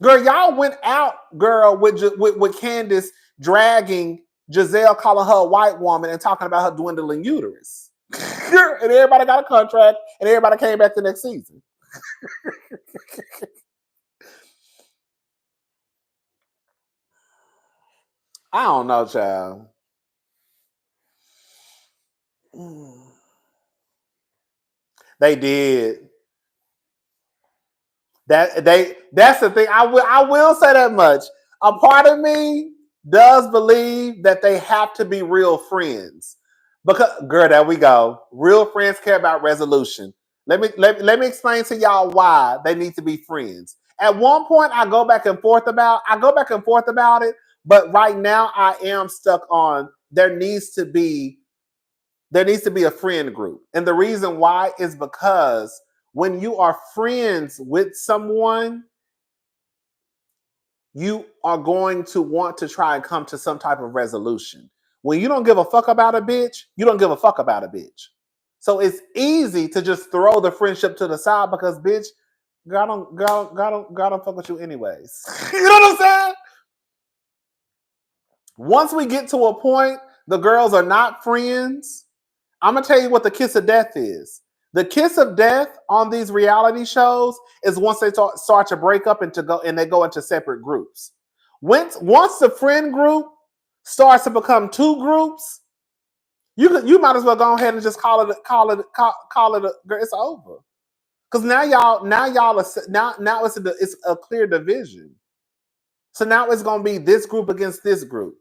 Girl, y'all went out, girl, with Candace dragging Giselle, calling her a white woman and talking about her dwindling uterus. And everybody got a contract and everybody came back the next season. I don't know, child. They did. That's the thing. I will say that much. A part of me does believe that they have to be real friends. Because, girl, there we go. Real friends care about resolution. Let me explain to y'all why they need to be friends. At one point, I go back and forth about it, but right now I am stuck on there needs to be a friend group. And the reason why is because when you are friends with someone, you are going to want to try and come to some type of resolution. When you don't give a fuck about a bitch, you don't give a fuck about a bitch. So it's easy to just throw the friendship to the side because, bitch, God don't fuck with you anyways. You know what I'm saying? Once we get to a point, the girls are not friends. I'm going to tell you what the kiss of death is. The kiss of death on these reality shows is once they start to break up and they go into separate groups. Once the friend group starts to become two groups, you might as well go ahead and just call it. It's over. Because now it's a clear division. So now it's gonna be this group against this group.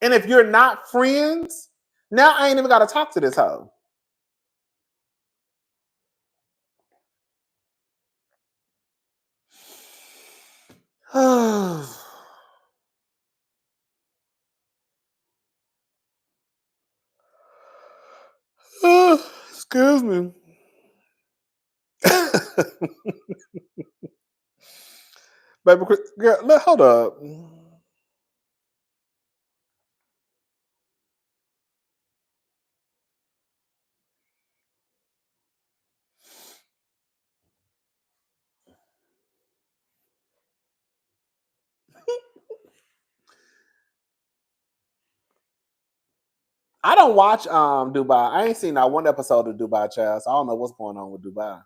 And if you're not friends, now I ain't even gotta talk to this hoe. Excuse me. Baby, girl, hold up. I don't watch Dubai. I ain't seen not one episode of Dubai, child. So I don't know what's going on with Dubai.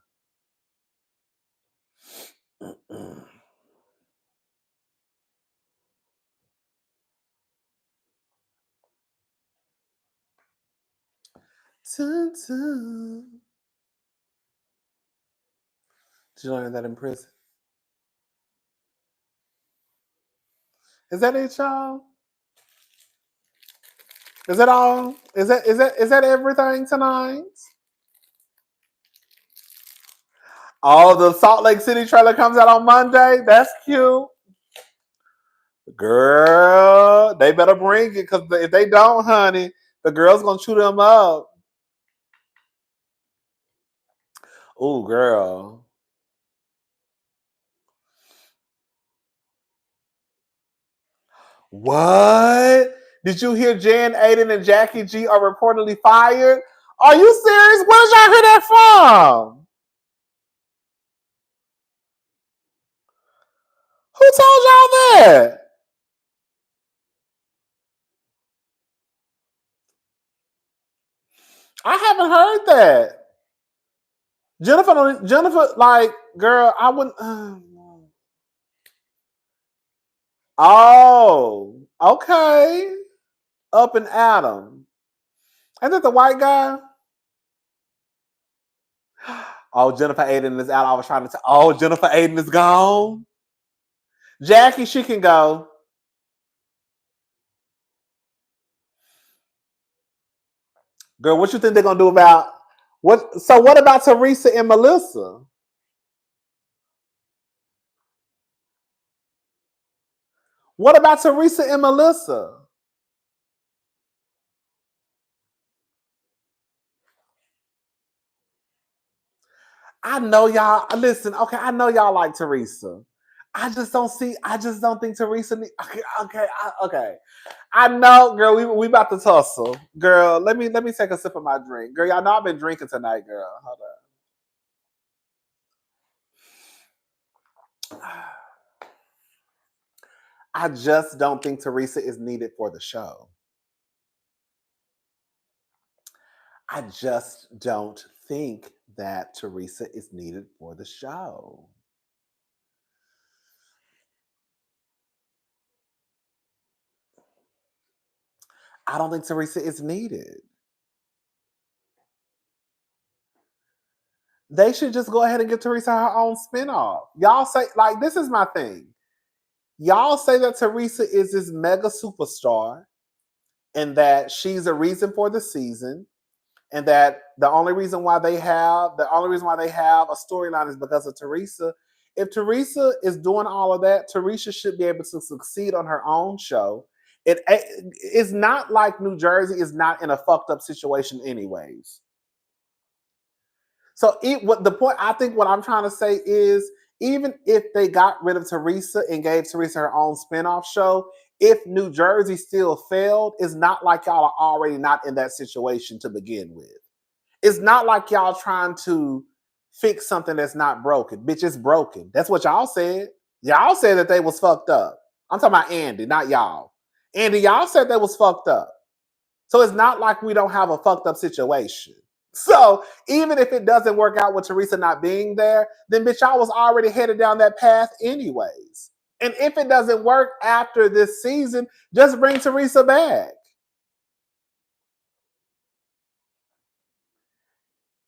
Did you learn that in prison? Is that it, y'all? Is that all? Is that everything tonight? Oh, the Salt Lake City trailer comes out on Monday. That's cute. Girl, they better bring it because if they don't, honey, the girl's gonna chew them up. Oh, girl. What? Did you hear Jan, Aiden, and Jackie G are reportedly fired? Are you serious? Where did y'all hear that from? Who told y'all that? I haven't heard that. Jennifer, like, girl, I wouldn't. Oh, okay. Up and Adam. Ain't that the white guy? Oh, Jennifer Aiden is out. I was trying to oh, Jennifer Aiden is gone. Jackie, she can go. Girl, what you think they're gonna do about what? So what about Teresa and Melissa? What about Teresa and Melissa? I know y'all. Listen, okay, I know y'all like Teresa. I just don't think Teresa. Okay. I know, girl. We about to tussle, girl. Let me take a sip of my drink, girl. Y'all know I've been drinking tonight, girl. Hold on. I just don't think Teresa is needed for the show. I just don't think that Teresa is needed for the show. I don't think Teresa is needed. They should just go ahead and give Teresa her own spinoff. Y'all say, like, this is my thing. Y'all say that Teresa is this mega superstar and that she's a reason for the season, and that the only reason why they have a storyline is because of Teresa. If Teresa is doing all of that, Teresa should be able to succeed on her own show. It's not like New Jersey is not in a fucked up situation anyways. So what I'm trying to say is, even if they got rid of Teresa and gave Teresa her own spinoff show, if New Jersey still failed, it's not like y'all are already not in that situation to begin with. It's not like y'all trying to fix something that's not broken. Bitch, it's broken. That's what y'all said. Y'all said that they was fucked up. I'm talking about Andy, not y'all. Andy, y'all said they was fucked up. So it's not like we don't have a fucked up situation. So even if it doesn't work out with Teresa not being there, then bitch, I was already headed down that path anyways. And if it doesn't work after this season, just bring Teresa back.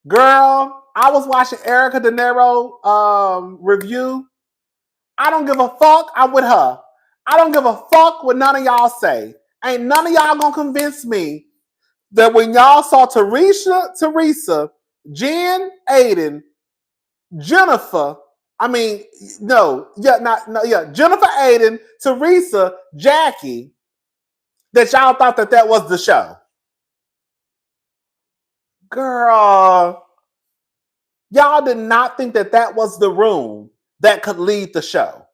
Girl, I was watching Erica De Niro review. I don't give a fuck. I'm with her. I don't give a fuck what none of y'all say. Ain't none of y'all gonna convince me that when y'all saw Teresa, Jen, Aiden, Jennifer, Jennifer, Aiden, Teresa, Jackie, that y'all thought that was the show. Girl, y'all did not think that was the room that could lead the show.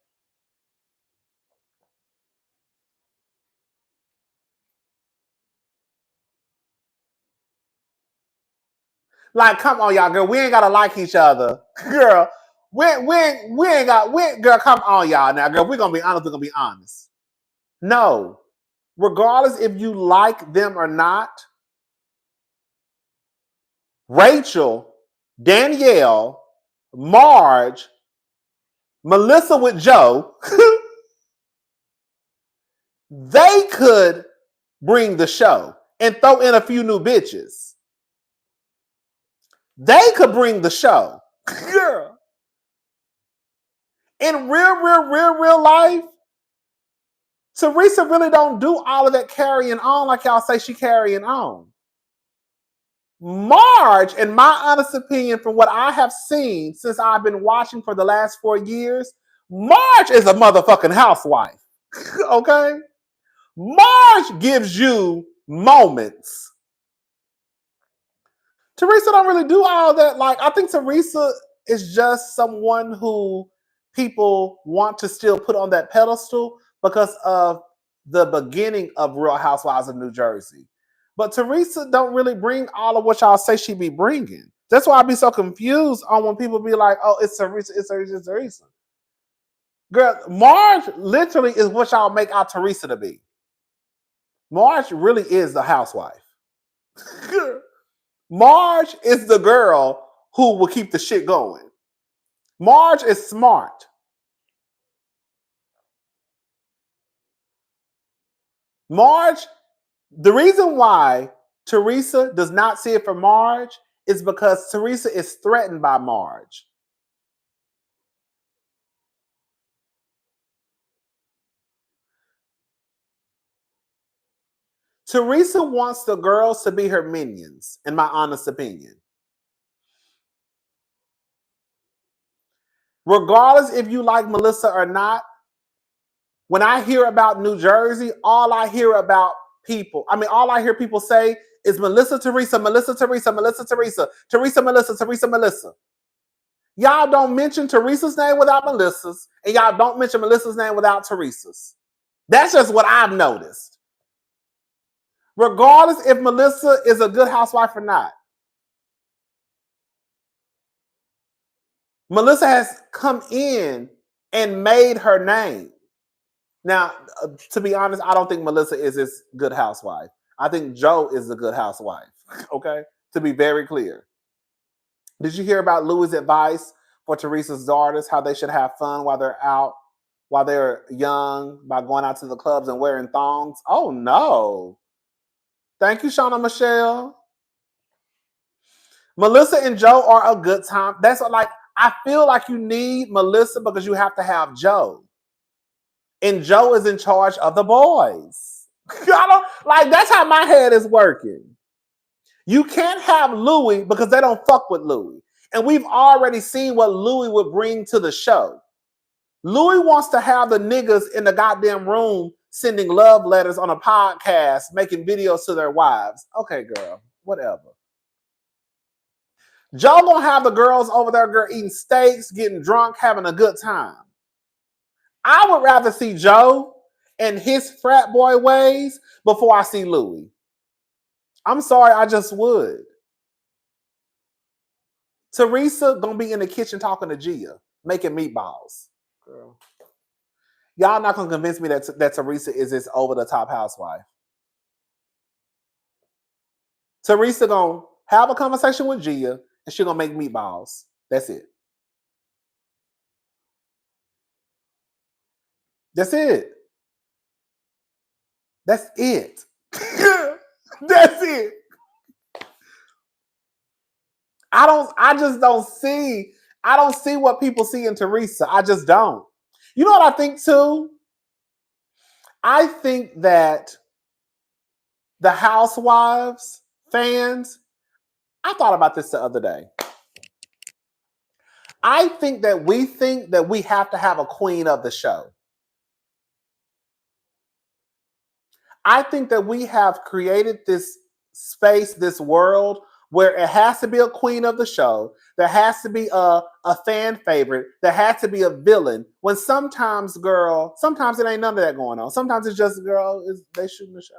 Like, come on, y'all, girl. We ain't gotta like each other, girl. We ain't got. Girl, come on, y'all. Now, girl, we're gonna be honest. We're gonna be honest. No, regardless if you like them or not, Rachel, Danielle, Marge, Melissa with Joe, they could bring the show and throw in a few new bitches. They could bring the show. Girl. In real life, Teresa really don't do all of that carrying on like y'all say she carrying on. Marge, in my honest opinion, from what I have seen since I've been watching for the last 4 years, Marge is a motherfucking housewife. Okay? Marge gives you moments. Teresa don't really do all that. Like, I think Teresa is just someone who people want to still put on that pedestal because of the beginning of Real Housewives of New Jersey. But Teresa don't really bring all of what y'all say she be bringing. That's why I be so confused on when people be like, oh, it's Teresa, it's Teresa, it's Teresa. Girl, Marge literally is what y'all make out Teresa to be. Marge really is the housewife. Marge is the girl who will keep the shit going. Marge is smart. Marge, the reason why Teresa does not see it for Marge is because Teresa is threatened by Marge. Teresa wants the girls to be her minions, in my honest opinion. Regardless if you like Melissa or not, when I hear about New Jersey, all I hear people say is Melissa, Teresa, Melissa, Teresa, Melissa, Teresa, Teresa, Melissa, Teresa, Melissa. Y'all don't mention Teresa's name without Melissa's, and y'all don't mention Melissa's name without Teresa's. That's just what I've noticed. Regardless if Melissa is a good housewife or not, Melissa has come in and made her name. Now, to be honest, I don't think Melissa is this good housewife. I think Joe is the good housewife, okay? To be very clear. Did you hear about Louis' advice for Teresa's daughters, how they should have fun while they're young, by going out to the clubs and wearing thongs? Oh, no. Thank you, Shauna Michelle. Melissa and Joe are a good time. That's like, I feel like you need Melissa because you have to have Joe. And Joe is in charge of the boys. That's how my head is working. You can't have Louis because they don't fuck with Louis. And we've already seen what Louis would bring to the show. Louis wants to have the niggas in the goddamn room sending love letters on a podcast, making videos to their wives. Okay, girl, whatever. Joe gonna have the girls over there, girl, eating steaks, getting drunk, having a good time. I would rather see Joe and his frat boy ways before I see Louis. I'm sorry, I just would. Teresa gonna be in the kitchen talking to Gia, making meatballs. Girl. Y'all not gonna convince me that Teresa is this over-the-top housewife. Teresa gonna Have a conversation with Gia, and she's gonna make meatballs. That's it. That's it. That's it. That's it. I don't see what people see in Teresa. I just don't. You know what I think too? I think that the Housewives fans, I thought about this the other day. I think that we have to have a queen of the show. I think that we have created this space, this world where it has to be a queen of the show. There has to be a fan favorite. There has to be a villain. When sometimes it ain't none of that going on. Sometimes it's just, girl, they shooting the show.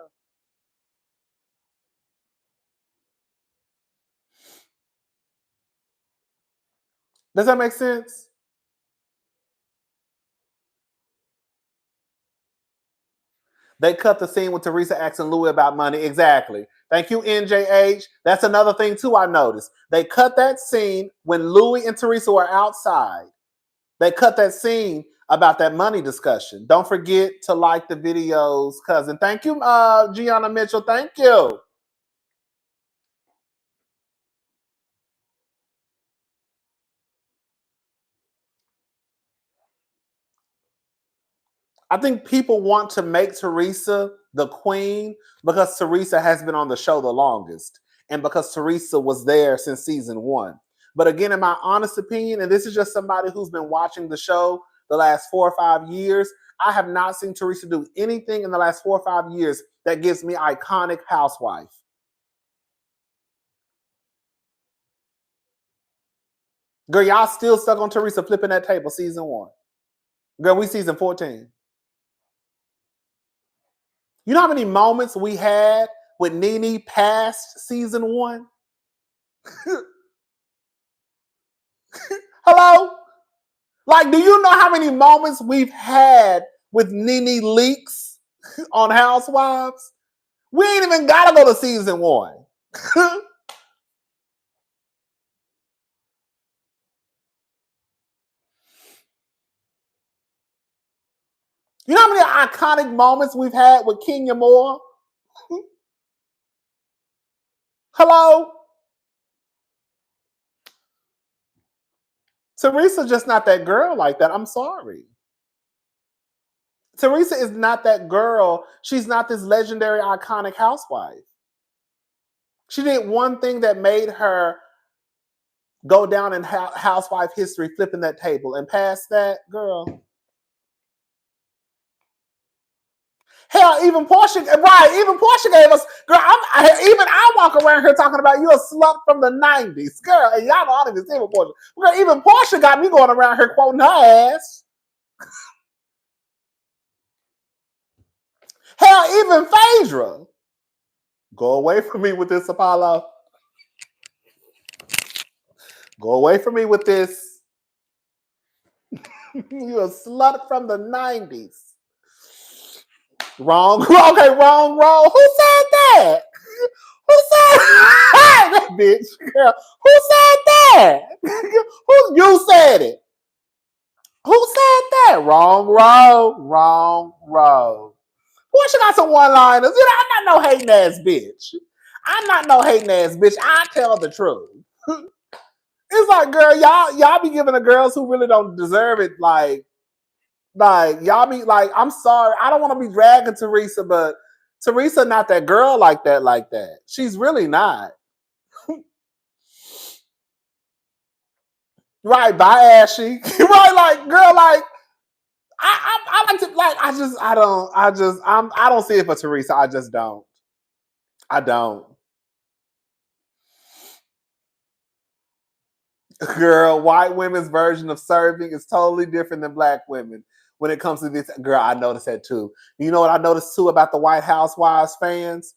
Does that make sense? They cut the scene with Teresa asking Louis about money. Exactly. Thank you, NJH. That's another thing, too, I noticed. They cut that scene when Louis and Teresa were outside. They cut that scene about that money discussion. Don't forget to like the videos, cousin. Thank you, Gianna Mitchell. Thank you. I think people want to make Teresa the queen because Teresa has been on the show the longest and because Teresa was there since season 1. But again, in my honest opinion, and this is just somebody who's been watching the show the last 4 or 5 years, I have not seen Teresa do anything in the last 4 or 5 years that gives me iconic housewife. Girl, y'all still stuck on Teresa flipping that table season 1. Girl, we season 14. You know how many moments we had with Nene past season 1? Hello? Like, do you know how many moments we've had with Nene leaks on Housewives? We ain't even gotta go to season 1. You know how many iconic moments we've had with Kenya Moore? Hello? Teresa's just not that girl like that. I'm sorry. Teresa is not that girl. She's not this legendary, iconic housewife. She did one thing that made her go down in housewife history, flipping that table. And past that, girl. Hell, even Portia gave us, girl, I walk around here talking about you a slut from the 90s. Girl, and y'all don't even see what Portia. Girl, even Portia got me going around here quoting her ass. Hell, even Phaedra. Go away from me with this, Apollo. Go away from me with this. You a slut from the 90s. Wrong. Okay, wrong. Who said that? Who said that, bitch? Girl, who said that? You said it. Who said that? Wrong. Boy, she got some one-liners. You know, I'm not no hating ass bitch. I tell the truth. It's like, girl, y'all be giving the girls who really don't deserve it, like y'all be like, I'm sorry, I don't want to be dragging Teresa, but Teresa not that girl like that. She's really not. Right, bye, Ashley. Right, like, girl, like, I like to, like, I don't see it for Teresa. I just don't. I don't. Girl, white women's version of serving is totally different than black women when it comes to this. Girl, I noticed that too. You know what I noticed too about the White Housewives fans?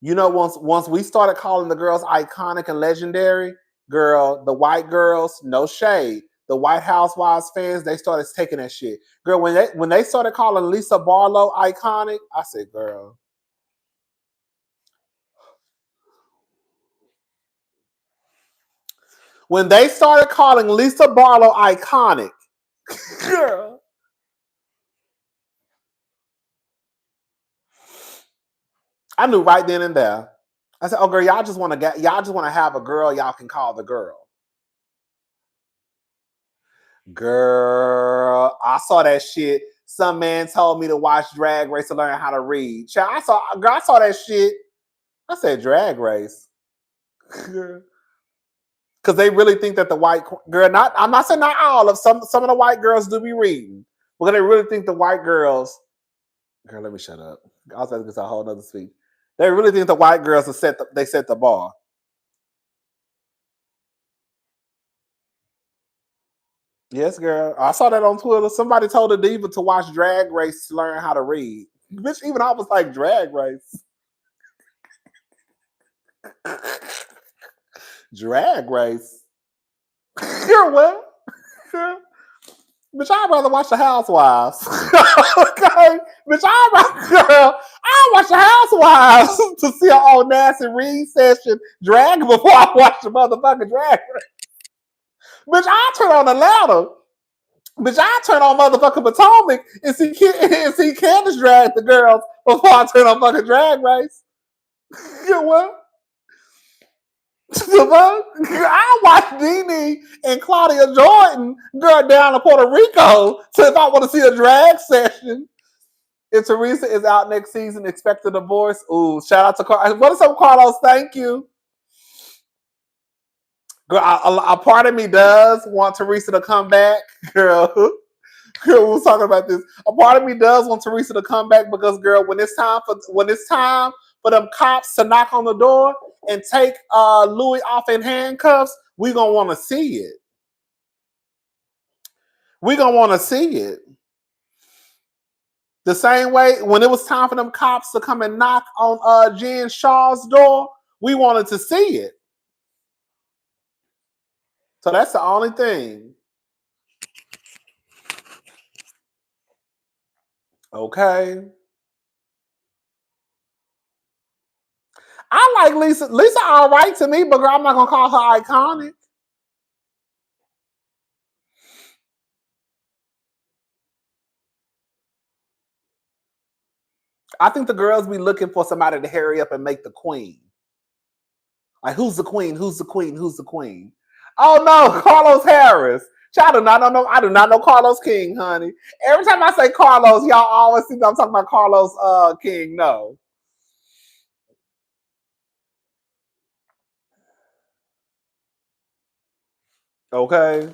You know, once we started calling the girls iconic and legendary, girl, the white girls, no shade. The White Housewives fans, they started taking that shit. Girl, when they started calling Lisa Barlow iconic, I said, girl. When they started calling Lisa Barlow iconic, girl. I knew right then and there. I said, "Oh, girl, y'all just want to have a girl y'all can call the girl." Girl, I saw that shit. Some man told me to watch Drag Race to learn how to read. Child, I saw that shit. I said, Drag Race. Because they really think that the white girl, I'm not saying not all of some of the white girls do be reading, but they really think the white girls, girl, let me shut up. I was going to get a whole nother speech. They really think the white girls set the bar. Yes, girl. I saw that on Twitter. Somebody told a diva to watch Drag Race to learn how to read. Bitch, even I was like, Drag Race. Drag Race. You're what? Bitch, I'd rather watch the Housewives. Okay? Bitch, I'd watch the Housewives to see an old nasty read session drag before I watch the motherfucking Drag Race. Bitch, I turn on the ladder. Bitch, I turn on motherfucking Potomac and see Candace drag the girls before I turn on fucking Drag Race. You know what? I watch Nene and Claudia Jordan go down to Puerto Rico if I want to see a drag session. If Teresa is out next season, expect a divorce. Ooh, shout out to Carlos. What is up, Carlos? Thank you. Girl, a part of me does want Teresa to come back, girl. We was talking about this. A part of me does want Teresa to come back because, girl, when it's time for them cops to knock on the door and take Louis off in handcuffs, we gonna want to see it. We gonna want to see it. The same way when it was time for them cops to come and knock on Jen Shaw's door, we wanted to see it. So that's the only thing. Okay. I like Lisa. Lisa all right to me, but girl, I'm not gonna call her iconic. I think the girls be looking for somebody to hurry up and make the queen. Like, who's the queen? Who's the queen? Who's the queen? Oh no, Carlos Harris. I do not know Carlos King, honey. Every time I say Carlos, y'all always think I'm talking about Carlos King. No. Okay.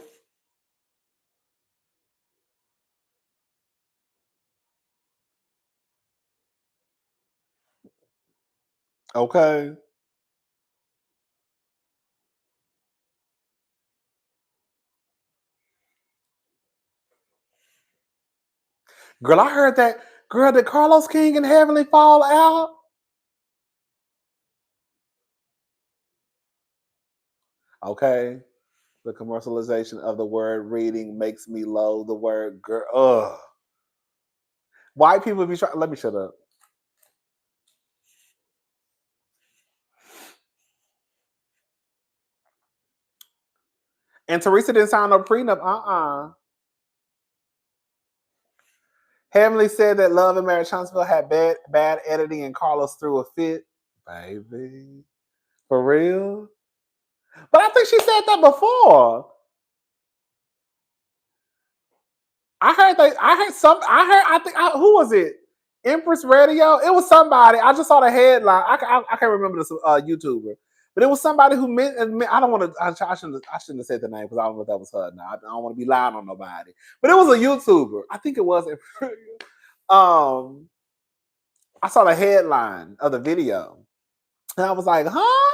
Okay. Girl, I heard that. Girl, did Carlos King and Heavenly fall out? Okay. The commercialization of the word reading makes me loathe the word girl. Ugh. White people be trying. Let me shut up. And Teresa didn't sign no prenup. Heavenly said that Love and Marriage Huntsville had bad editing and Carlos threw a fit. Baby. For real? But I think she said that before. Who was it? Empress Radio? It was somebody. I just saw the headline. I can't remember this YouTuber. But it was somebody who meant. I don't want to. I shouldn't have said the name because I don't know if that was her. Now I don't want to be lying on nobody. But it was a YouTuber. I think it was. I saw the headline of the video, and I was like, "Huh?"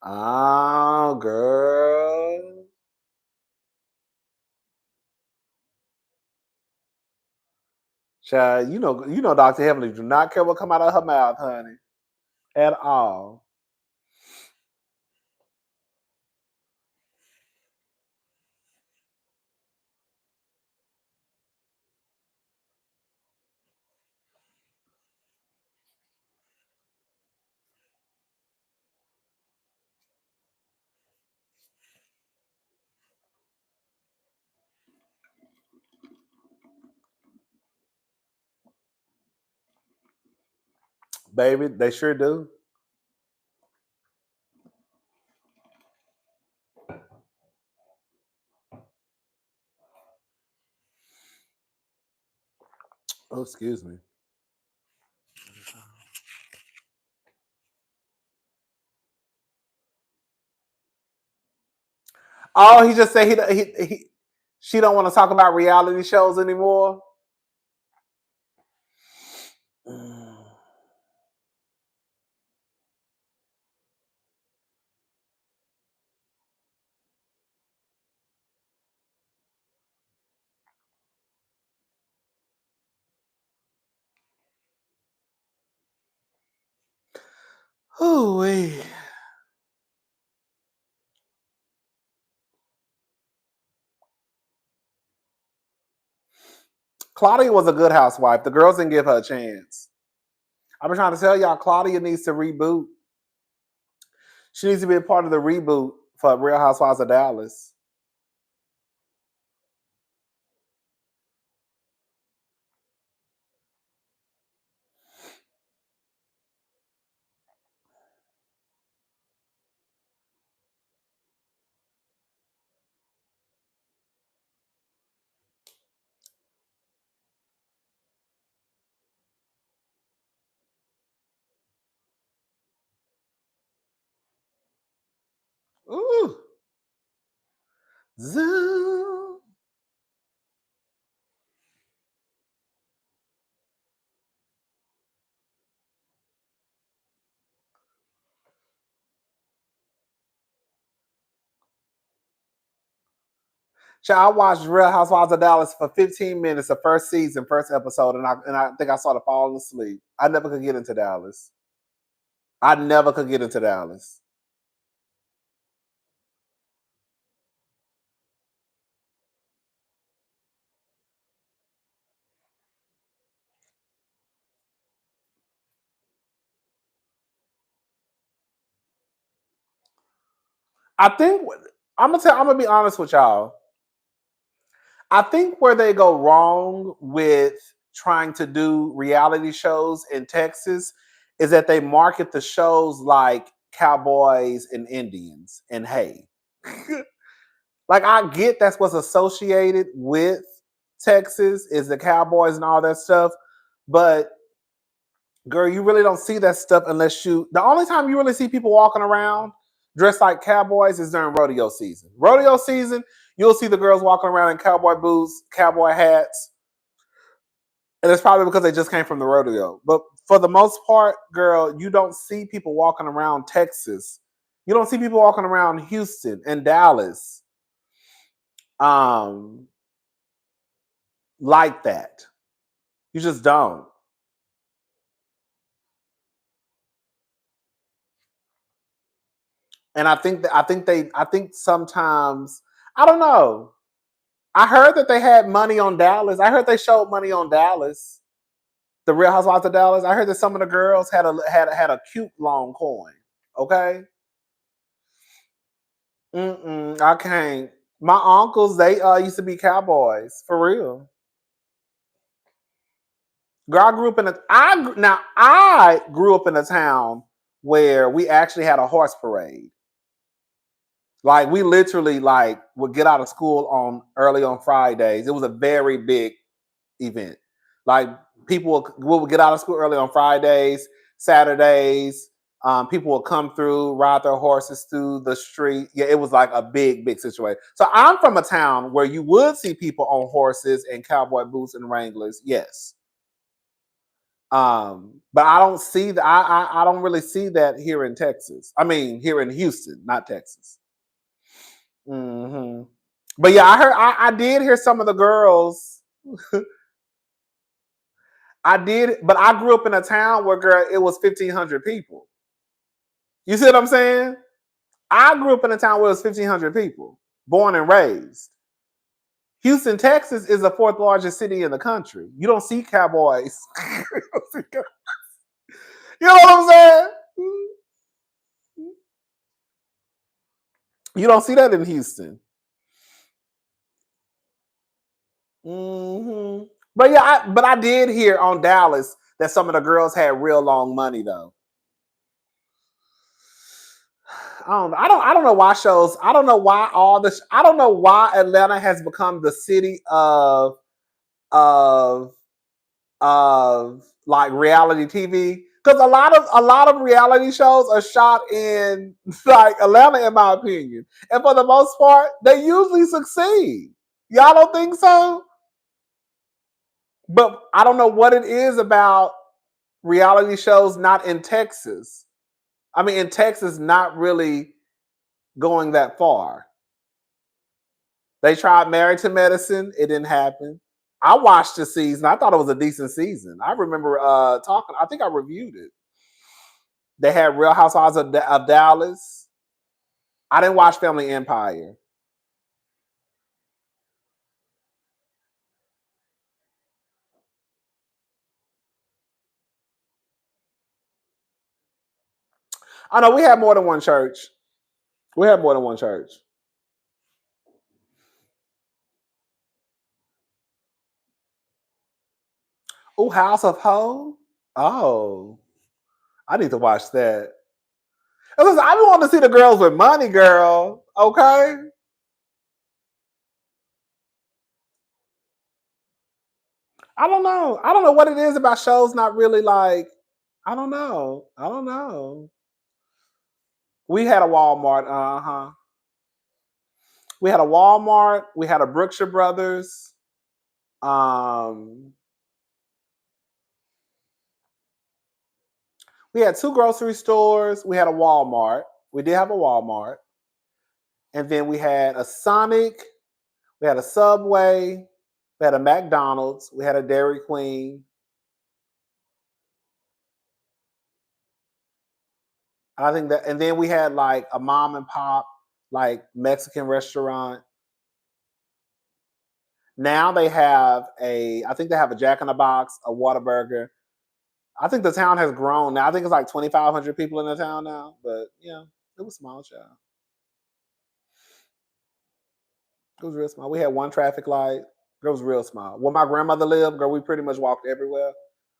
Oh, girl. Child, you know, Dr. Heavenly do not care what come out of her mouth, honey. At all. Baby, they sure do. Oh, excuse me. Oh, he just said she don't want to talk about reality shows anymore. Ooh-wee. Claudia was a good housewife. The girls didn't give her a chance. I've been trying to tell y'all, Claudia needs to reboot. She needs to be a part of the reboot for Real Housewives of Dallas. Ooh. Zoom. I watched Real Housewives of Dallas for 15 minutes, the first season, first episode, and I think I started falling asleep. I never could get into Dallas. I never could get into Dallas. I think I'm gonna be honest with y'all. I think where they go wrong with trying to do reality shows in Texas is that they market the shows like Cowboys and Indians and hey. Like I get that's what's associated with Texas is the Cowboys and all that stuff, but girl, you really don't see that stuff unless the only time you really see people walking around dressed like cowboys is during rodeo season. Rodeo season, you'll see the girls walking around in cowboy boots, cowboy hats, and it's probably because they just came from the rodeo. But for the most part, girl, you don't see people walking around Texas. You don't see people walking around Houston and Dallas like that. You just don't. And I think sometimes, I don't know. I heard that they had money on Dallas. I heard they showed money on Dallas. The Real Housewives of Dallas. I heard that some of the girls had a cute long coin. Okay. I can't. My uncles, they used to be cowboys for real. Girl, I grew up in a town where we actually had a horse parade. Like we literally would get out of school early on Fridays. It was a very big event. Like people would get out of school early on Fridays, Saturdays. People would come through, ride their horses through the street. Yeah, it was like a big, big situation. So I'm from a town where you would see people on horses and cowboy boots and Wranglers. Yes. But I don't see that. I don't really see that here in Texas. I mean, here in Houston, not Texas. Mm-hmm. But yeah, I did hear some of the girls. I did, but I grew up in a town where, girl, it was 1,500 people. You see what I'm saying? I grew up in a town where it was 1,500 people, born and raised. Houston, Texas is the fourth largest city in the country. You don't see cowboys. You know what I'm saying? You don't see that in Houston. Mm-hmm. But yeah, I did hear on Dallas that some of the girls had real long money though. I don't know why shows. I don't know why I don't know why Atlanta has become the city of like reality TV. Because a lot of reality shows are shot in like Atlanta, in my opinion, and for the most part, they usually succeed. Y'all don't think so? But I don't know what it is about reality shows not in Texas. I mean, in Texas, not really going that far. They tried Married to Medicine. It didn't happen. I watched the season. I thought it was a decent season. I remember talking. I think I reviewed it. They had Real Housewives of Dallas. I didn't watch Family Empire. I know we had more than one church. We had more than one church. Oh, House of Ho. Oh, I need to watch that. Listen, I want to see the girls with money, girl. Okay. I don't know. I don't know what it is about shows not really like. I don't know. I don't know. We had a Walmart. We had a Walmart. We had a Brookshire Brothers. We had 2 grocery stores. We had a Walmart. We did have a Walmart. And then we had a Sonic. We had a Subway. We had a McDonald's. We had a Dairy Queen. I think that, and then we had like a mom and pop, like Mexican restaurant. Now they have I think they have a Jack in the Box, a Whataburger. I think the town has grown now. I think it's like 2,500 people in the town now, but yeah, it was small, child. It was real small. We had one traffic light. It was real small. Where my grandmother lived, girl, we pretty much walked everywhere.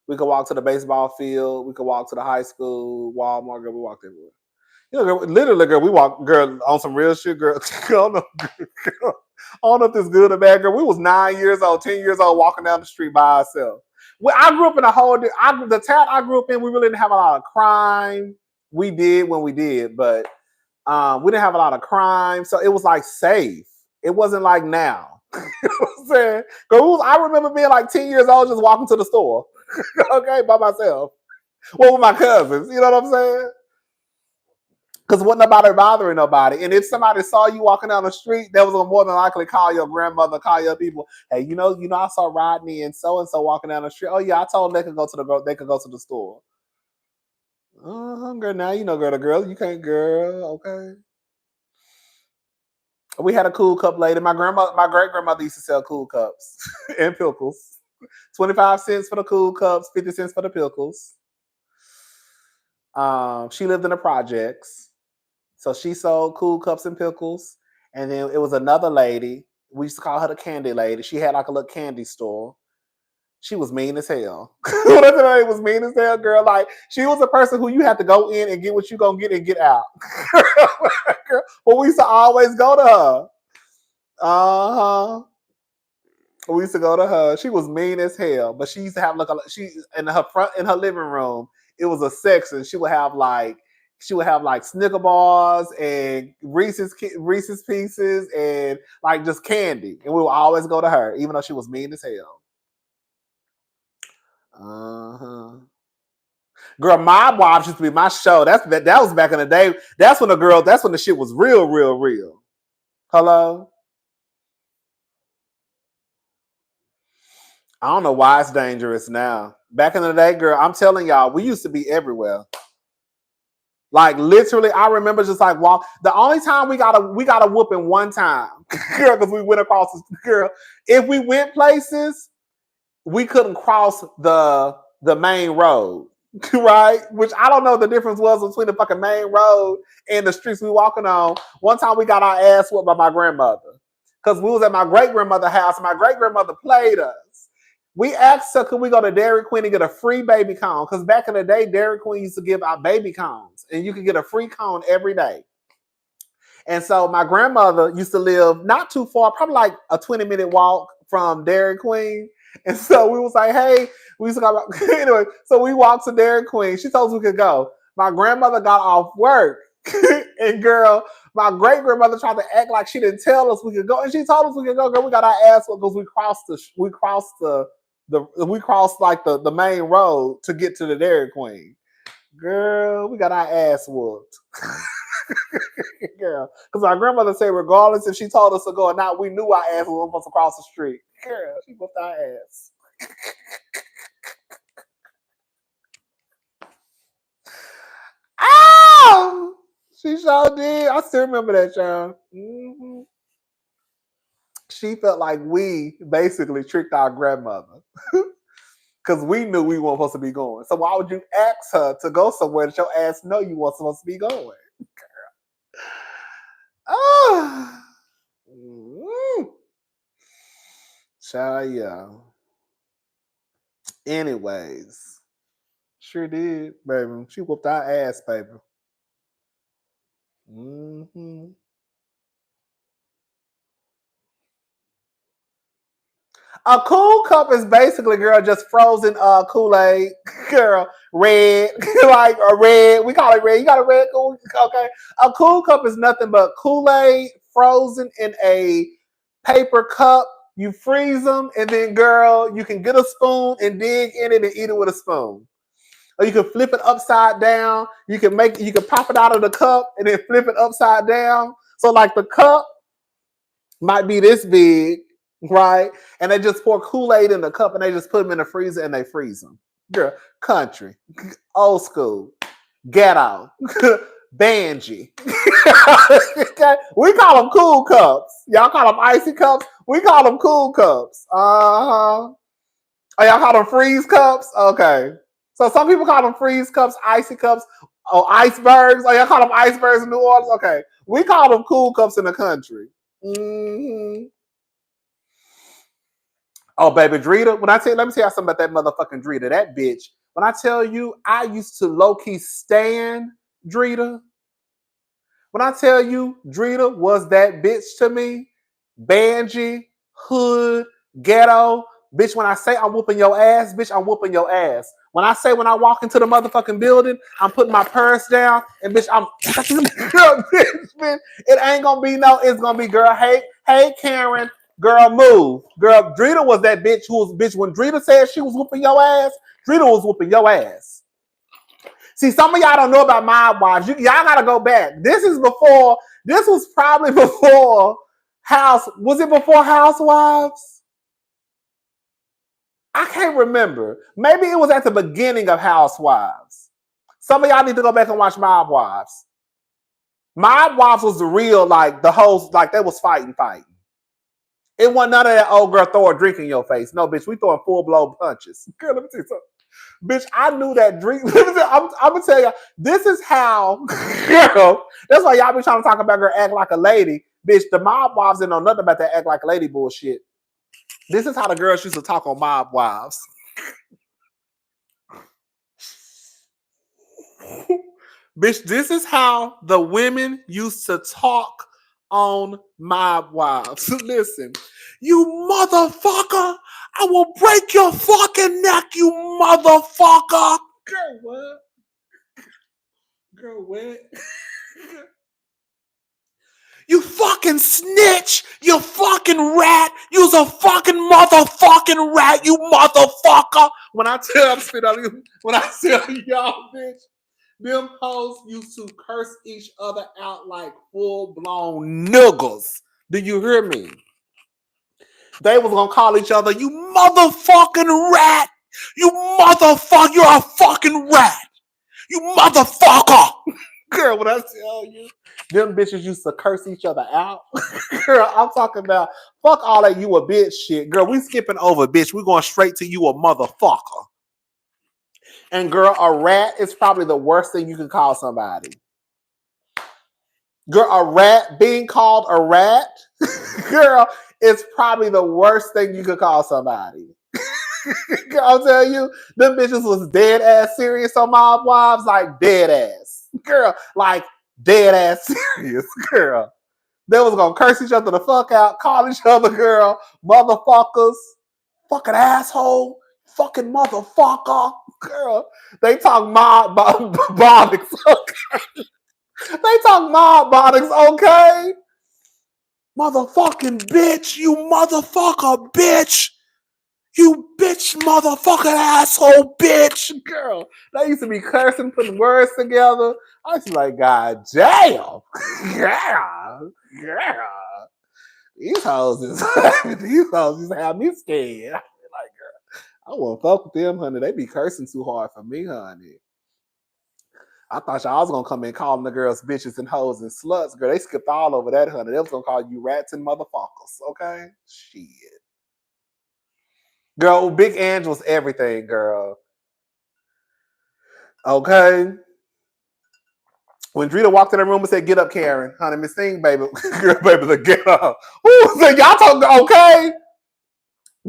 We could walk to the baseball field. We could walk to the high school, Walmart. Girl, we walked everywhere. You know, girl, literally, girl, we walked, girl, on some real shit, girl. I don't know, girl. I don't know if this is good or bad, girl. We was 9 years old, 10 years old, walking down the street by ourselves. Well, I grew up in the town I grew up in, we really didn't have a lot of crime. We did when we did, but we didn't have a lot of crime, so it was like safe. It wasn't like now. You know what I'm saying? I remember being like 10 years old, just walking to the store, okay, by myself. Well, with my cousins, you know what I'm saying? Because wasn't nobody bothering nobody. And if somebody saw you walking down the street, they was more than likely call your grandmother, call your people. Hey, you know, I saw Rodney and so walking down the street. Oh yeah, I told them they could go to the store. Girl, now you know, girl, the girl, you can't, girl, okay. We had a Cool Cup lady. My great grandmother used to sell Cool Cups and pickles. 25 cents for the Cool Cups, 50 cents for the pickles. She lived in the projects. So she sold Cool Cups and pickles. And then it was another lady. We used to call her the candy lady. She had like a little candy store. She was mean as hell. When I tell you it was mean as hell, girl, like she was a person who you had to go in and get what you gonna get and get out. But we used to always go to her. We used to go to her. She was mean as hell, but she used to have like in her living room. It was a section. She would have like Snicker bars and Reese's Pieces and like just candy. And we would always go to her, even though she was mean as hell. Girl, Mob Wives used to be my show. That was back in the day. That's when the shit was real, real, real. Hello? I don't know why it's dangerous now. Back in the day, girl, I'm telling y'all, we used to be everywhere. Like literally, I remember just like walk. The only time we got a whooping one time, girl, because we went across the girl. If we went places, we couldn't cross the main road, right? Which I don't know the difference was between the fucking main road and the streets we walking on. One time we got our ass whooped by my grandmother because we was at my great grandmother's house. And my great grandmother played us. We asked her, could we go to Dairy Queen and get a free baby cone? Because back in the day, Dairy Queen used to give out baby cones, and you could get a free cone every day. And so my grandmother used to live not too far, probably like a 20-minute walk from Dairy Queen. And so we was like, hey, we used to go, anyway, so we walked to Dairy Queen. She told us we could go. My grandmother got off work. And girl, my great grandmother tried to act like she didn't tell us we could go. And she told us we could go, girl. We got our ass whooped because we crossed like the main road to get to the Dairy Queen. Girl, we got our ass whooped. Girl, because my grandmother said regardless if she told us to go or not, we knew our ass was supposed to cross the street. Girl, she whooped our ass. Oh, she sure did. I still remember that, y'all. Mm-hmm. She felt like we basically tricked our grandmother. Because we knew we weren't supposed to be going. So why would you ask her to go somewhere that your ass know you weren't supposed to be going? Girl. Oh. Mm-hmm. Child, yeah. Anyways. Sure did, baby. She whooped our ass, baby. Mm-hmm. A cool cup is basically, girl, just frozen Kool-Aid, girl, red, like a red. We call it red. You got a red cool? Okay. A cool cup is nothing but Kool-Aid frozen in a paper cup. You freeze them, and then, girl, you can get a spoon and dig in it and eat it with a spoon. Or you can flip it upside down. You can pop it out of the cup and then flip it upside down. So like the cup might be this big, right? And they just pour Kool-Aid in the cup and they just put them in the freezer and they freeze them. Girl, country, old school, ghetto, Banji. Okay? We call them cool cups. Y'all call them icy cups. We call them cool cups. Oh, y'all call them freeze cups? Okay. So some people call them freeze cups, icy cups, icebergs. Oh, y'all call them icebergs in New Orleans? Okay. We call them cool cups in the country. Mm-hmm. Oh, baby, Drita. Let me tell you something about that motherfucking Drita. That bitch. When I tell you, I used to low-key stan Drita. When I tell you, Drita was that bitch to me. Banji, hood, ghetto. Bitch, when I say I'm whooping your ass, bitch, I'm whooping your ass. When I say when I walk into the motherfucking building, I'm putting my purse down, and bitch, I'm girl, bitch, it ain't gonna be no, it's gonna be girl, hey, Karen, girl, move. Girl, Drita was that bitch who was bitch. When Drita said she was whooping your ass, Drita was whooping your ass. See, some of y'all don't know about Mob Wives. Y'all gotta go back. This was probably before was it before Housewives? I can't remember. Maybe it was at the beginning of Housewives. Some of y'all need to go back and watch Mob Wives. Mob Wives was the real, like, the host, like, they was fighting. It wasn't none of that old girl throw a drink in your face. No, bitch, we throwing full-blown punches. Girl, let me tell you something. Bitch, I knew that drink. I'm going to tell you, this is how, girl, that's why y'all be trying to talk about girl act like a lady. Bitch, the Mob Wives didn't know nothing about that act like a lady bullshit. This is how the girls used to talk on Mob Wives. Bitch, this is how the women used to talk on Mob Wives. Listen, you motherfucker, I will break your fucking neck, you motherfucker. Girl, what? Girl, what? You fucking snitch, you fucking rat, you's a fucking motherfucking rat, you motherfucker. When I tell y'all, bitch, them hoes used to curse each other out like full-blown niggas. Do you hear me? They was gonna call each other, you motherfucking rat, you motherfucker, you're a fucking rat, you motherfucker. Girl, when I tell you, them bitches used to curse each other out. Girl, I'm talking about fuck all that you a bitch shit. Girl, we skipping over bitch. We going straight to you a motherfucker. And girl, a rat is probably the worst thing you can call somebody. Girl, a rat, being called a rat, girl, is probably the worst thing you could call somebody. I'll tell you, them bitches was dead ass serious on Mob Wives, like dead ass. Girl, like dead ass serious, girl. They was gonna curse each other the fuck out, call each other, girl, motherfuckers, fucking asshole, fucking motherfucker, girl. They talk mob bonics, okay? They talk mob bonics, okay? Motherfucking bitch, you motherfucker, bitch. You bitch, motherfucking asshole, bitch, girl. They used to be cursing, putting words together. I was like, God damn, yeah, yeah. These hoes is have me scared. Like, girl, I won't fuck with them, honey. They be cursing too hard for me, honey. I thought y'all was gonna come in calling the girls bitches and hoes and sluts. Girl, they skipped all over that, honey. They was gonna call you rats and motherfuckers, okay? Shit. Girl, Big Angel's everything, girl. Okay? When Drita walked in the room and said, "Get up, Karen." Honey, Miss Thing, baby. Girl, baby, the get up. Ooh, so y'all talking, okay?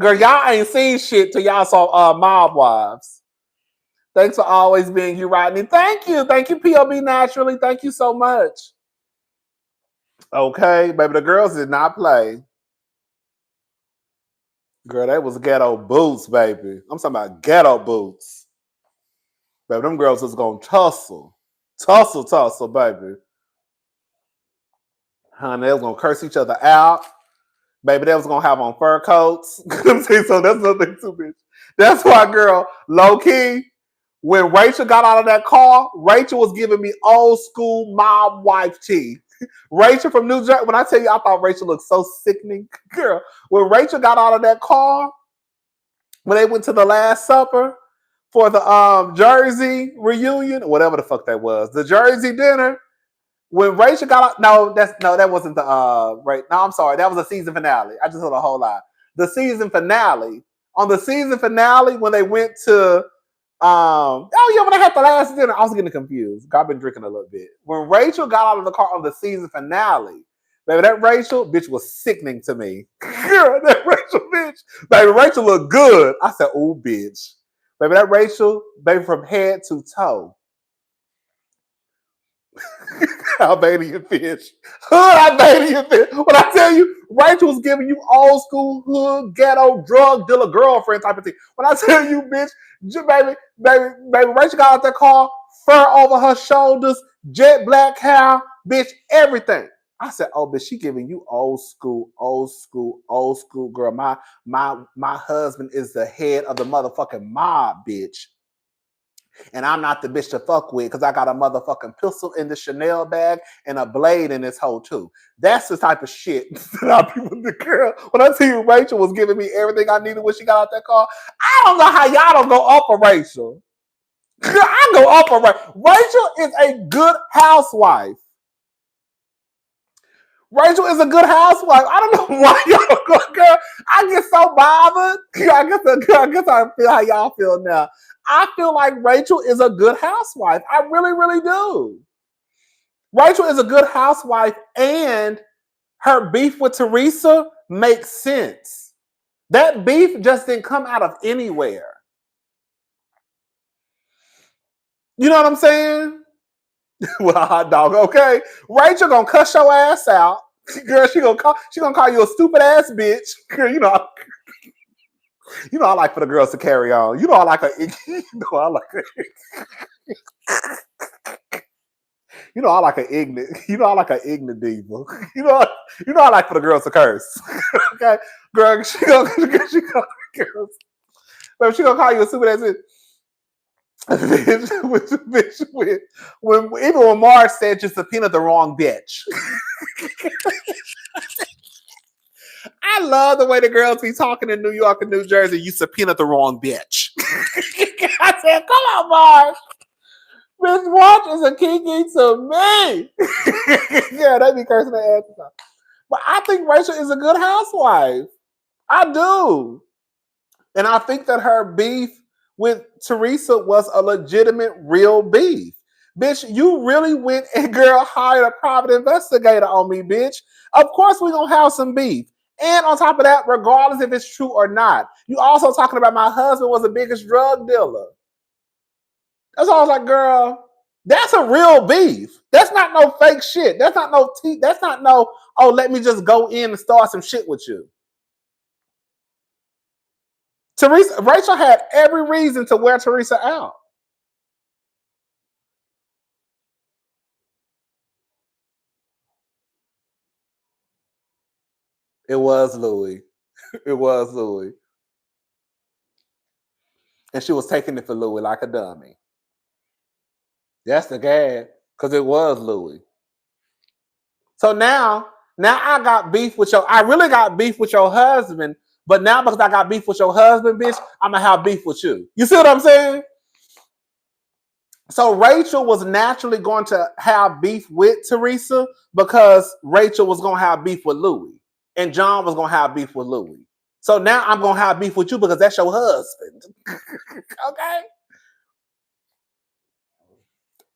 Girl, y'all ain't seen shit till y'all saw Mob Wives. Thanks for always being you, Rodney. Thank you. Thank you, POB Naturally. Thank you so much. Okay, baby, the girls did not play. Girl, that was ghetto boots, baby. I'm talking about ghetto boots. Baby, them girls was gonna tussle. Tussle, baby. Honey, they was gonna curse each other out. Baby, they was gonna have on fur coats. So that's nothing too, bitch. That's why, girl, low key, when Rachel got out of that car, Rachel was giving me old school mob wife tea. Rachel from New Jersey, when I tell you I thought Rachel looked so sickening, girl, when Rachel got out of that car, when they went to the Last Supper for the Jersey reunion, whatever the fuck that was, the Jersey dinner, when Rachel got out, that wasn't the right. No, I'm sorry, that was the season finale. I just heard a whole lot. The season finale. On the season finale, when they went to when they had the last dinner, I was getting confused. I've been drinking a little bit. When Rachel got out of the car on the season finale, baby, that Rachel bitch was sickening to me. Girl, that Rachel bitch, baby, Rachel looked good. I said, "Oh, bitch, baby, that Rachel, baby, from head to toe." Albanian fish. Hood Albanian fish. When I tell you, Rachel was giving you old school hood, ghetto, drug dealer, girlfriend type of thing. When I tell you, bitch, baby, Rachel got out that car, fur over her shoulders, jet black hair, bitch, everything. I said, "Oh, bitch, she giving you old school, girl. My husband is the head of the motherfucking mob, bitch. And I'm not the bitch to fuck with because I got a motherfucking pistol in the Chanel bag and a blade in this hole too." That's the type of shit that I be with the girl. When I tell you Rachel was giving me everything I needed when she got out that car, I don't know how y'all don't go up for Rachel. I go up for Rachel. Rachel is a good housewife. Rachel is a good housewife. I don't know why y'all go, girl. I get so bothered. I guess I feel how y'all feel now. I feel like Rachel is a good housewife. I really, really do. Rachel is a good housewife, and her beef with Teresa makes sense. That beef just didn't come out of anywhere. You know what I'm saying? Well, hot dog, okay. Rachel gonna cuss your ass out. Girl, she gonna call you a stupid ass bitch. Girl, you know I like for the girls to carry on. You know I like a ignorant diva. You know I like for the girls to curse. Okay, girl, she gonna call you a stupid ass bitch. Even when Mars said you subpoenaed the wrong bitch. I love the way the girls be talking in New York and New Jersey. You subpoenaed the wrong bitch. I said, "Come on, Mars. Miss Watch is a kiki to me." Yeah, they be cursing their asses off. But I think Rachel is a good housewife. I do. And I think that her beef with Teresa was a legitimate, real beef. Bitch, you really went and, girl, hired a private investigator on me, bitch. Of course we're going to have some beef. And on top of that, regardless if it's true or not, you also talking about my husband was the biggest drug dealer. That's all I was like, girl, that's a real beef. That's not no fake shit. That's not no that's not no, oh, let me just go in and start some shit with you. Rachel had every reason to wear Teresa out. It was Louis. It was Louis. And she was taking it for Louis like a dummy. That's the gag, because it was Louis. So now I got beef with I really got beef with your husband, but now because I got beef with your husband, bitch, I'm going to have beef with you. You see what I'm saying? So Rachel was naturally going to have beef with Teresa because Rachel was going to have beef with Louis. And John was going to have beef with Louis. So now I'm going to have beef with you because that's your husband. Okay?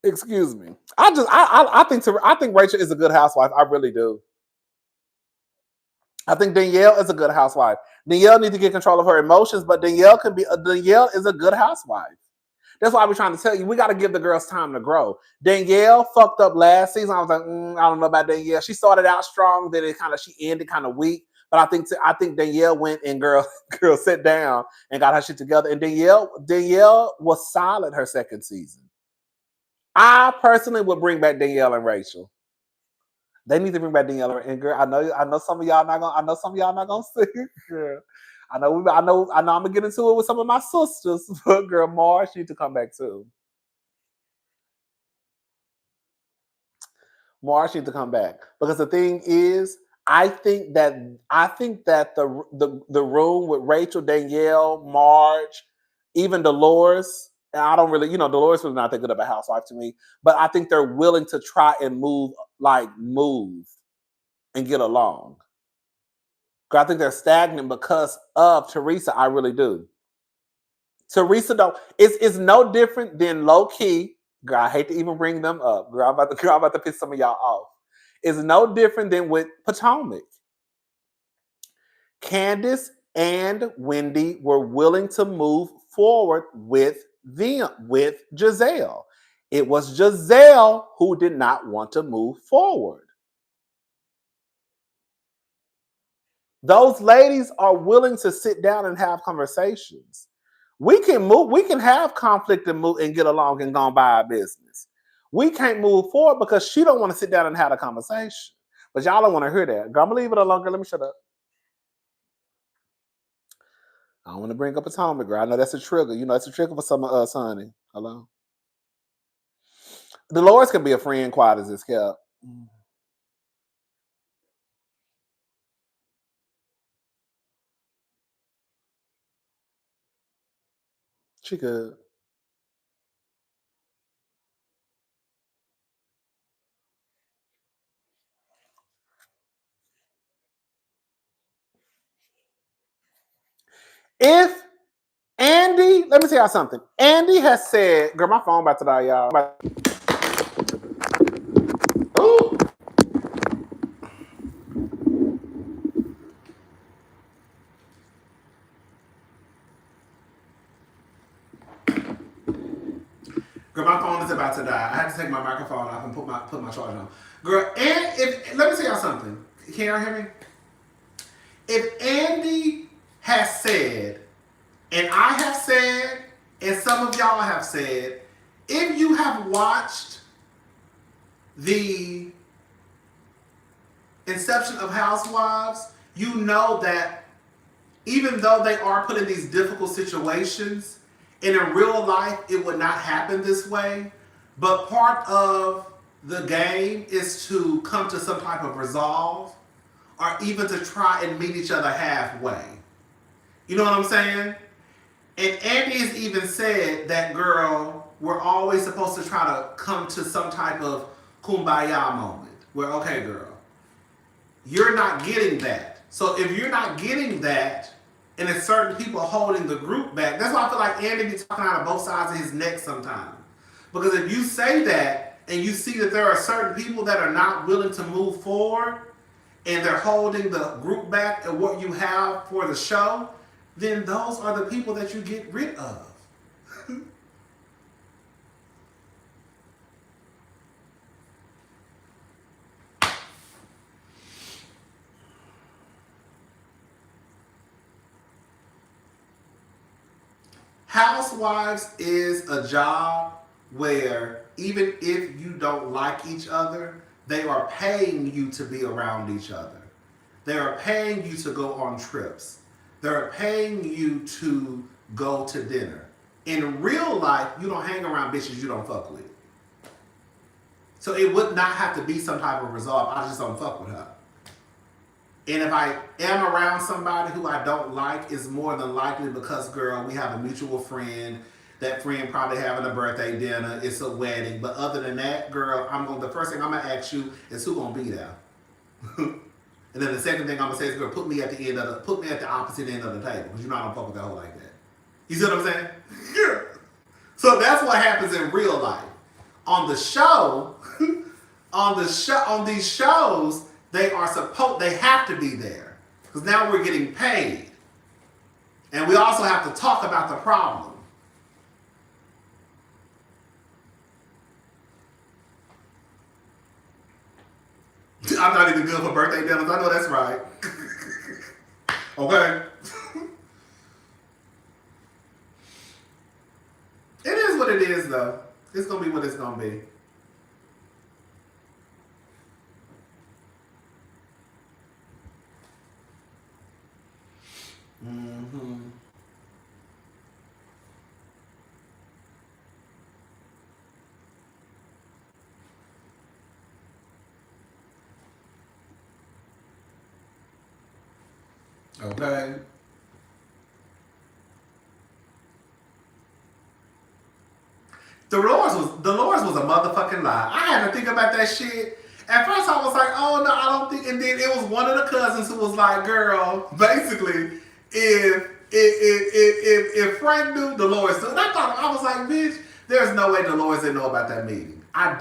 Excuse me. I think Rachel is a good housewife. I really do. I think Danielle is a good housewife. Danielle needs to get control of her emotions, but Danielle is a good housewife. That's why we're trying to tell you, we got to give the girls time to grow. Danielle fucked up last season. I was like, I don't know about Danielle. She started out strong, then she ended kind of weak. But I think Danielle went and girl sat down and got her shit together. And Danielle was solid her second season. I personally would bring back Danielle and Rachel. They need to bring back Danielle and girl. I know some of y'all not gonna see. Girl. I know I'm gonna get into it with some of my sisters, but girl, Mars needs to come back too. Mars needs to come back because the thing is, I think that the room with Rachel, Danielle, Marge, even Dolores, and I don't really, Dolores was not that good of a housewife to me, but I think they're willing to try and move and get along. I think they're stagnant because of Teresa. I really do. Teresa don't. It's no different than low key. Girl, I hate to even bring them up. Girl, I'm about to piss some of y'all off. It's no different than with Potomac. Candace and Wendy were willing to move forward with Giselle. It was Giselle who did not want to move forward. Those ladies are willing to sit down and have conversations. We can have conflict and move and get along and go on by our business. We can't move forward because she don't want to sit down and have a conversation. But y'all don't want to hear that. Girl, I'm gonna leave it alone. Girl, let me shut up. I don't want to bring up Atomic, girl. I know that's a trigger. It's a trigger for some of us, honey. Hello. Dolores can be a friend, quiet as it's kept. She could. If Andy, let me tell y'all something. Andy has said, girl, my phone about to die, y'all. Ooh. Girl, my phone is about to die. I had to take my microphone off and put my charger on. Girl, let me tell y'all something. Can y'all hear me? If Andy has said, and I have said, and some of y'all have said, if you have watched the inception of Housewives, you know that even though they are put in these difficult situations, and in real life it would not happen this way, but part of the game is to come to some type of resolve or even to try and meet each other halfway. You know what I'm saying? And Andy has even said that, girl, we're always supposed to try to come to some type of kumbaya moment where, okay, girl, you're not getting that. So if you're not getting that, and it's certain people holding the group back, that's why I feel like Andy be talking out of both sides of his neck sometimes. Because if you say that, and you see that there are certain people that are not willing to move forward, and they're holding the group back and what you have for the show, then those are the people that you get rid of. Housewives is a job where even if you don't like each other, they are paying you to be around each other. They are paying you to go on trips. They're paying you to go to dinner. In real life, you don't hang around bitches you don't fuck with. So it would not have to be some type of resolve. I just don't fuck with her. And if I am around somebody who I don't like, it's more than likely because, girl, we have a mutual friend. That friend probably having a birthday dinner. It's a wedding. But other than that, girl, the first thing I'm going to ask you is who going to be there? And then the second thing I'm going to say is, girl, put me at the opposite end of the table. Because you know I don't fuck with that hoe like that. You see what I'm saying? Yeah. So that's what happens in real life. On the show, on these shows, they have to be there. Because now we're getting paid. And we also have to talk about the problem. I'm not even good for birthday dinners. I know that's right. Okay. It is what it is, though. It's going to be what it's going to be. Mm-hmm. Okay. Dolores was a motherfucking lie. I had to think about that shit. At first I was like, oh no, I don't think, and then it was one of the cousins who was like, girl, basically, if Frank knew, Dolores knew. And I was like, bitch, there's no way Dolores didn't know about that meeting. I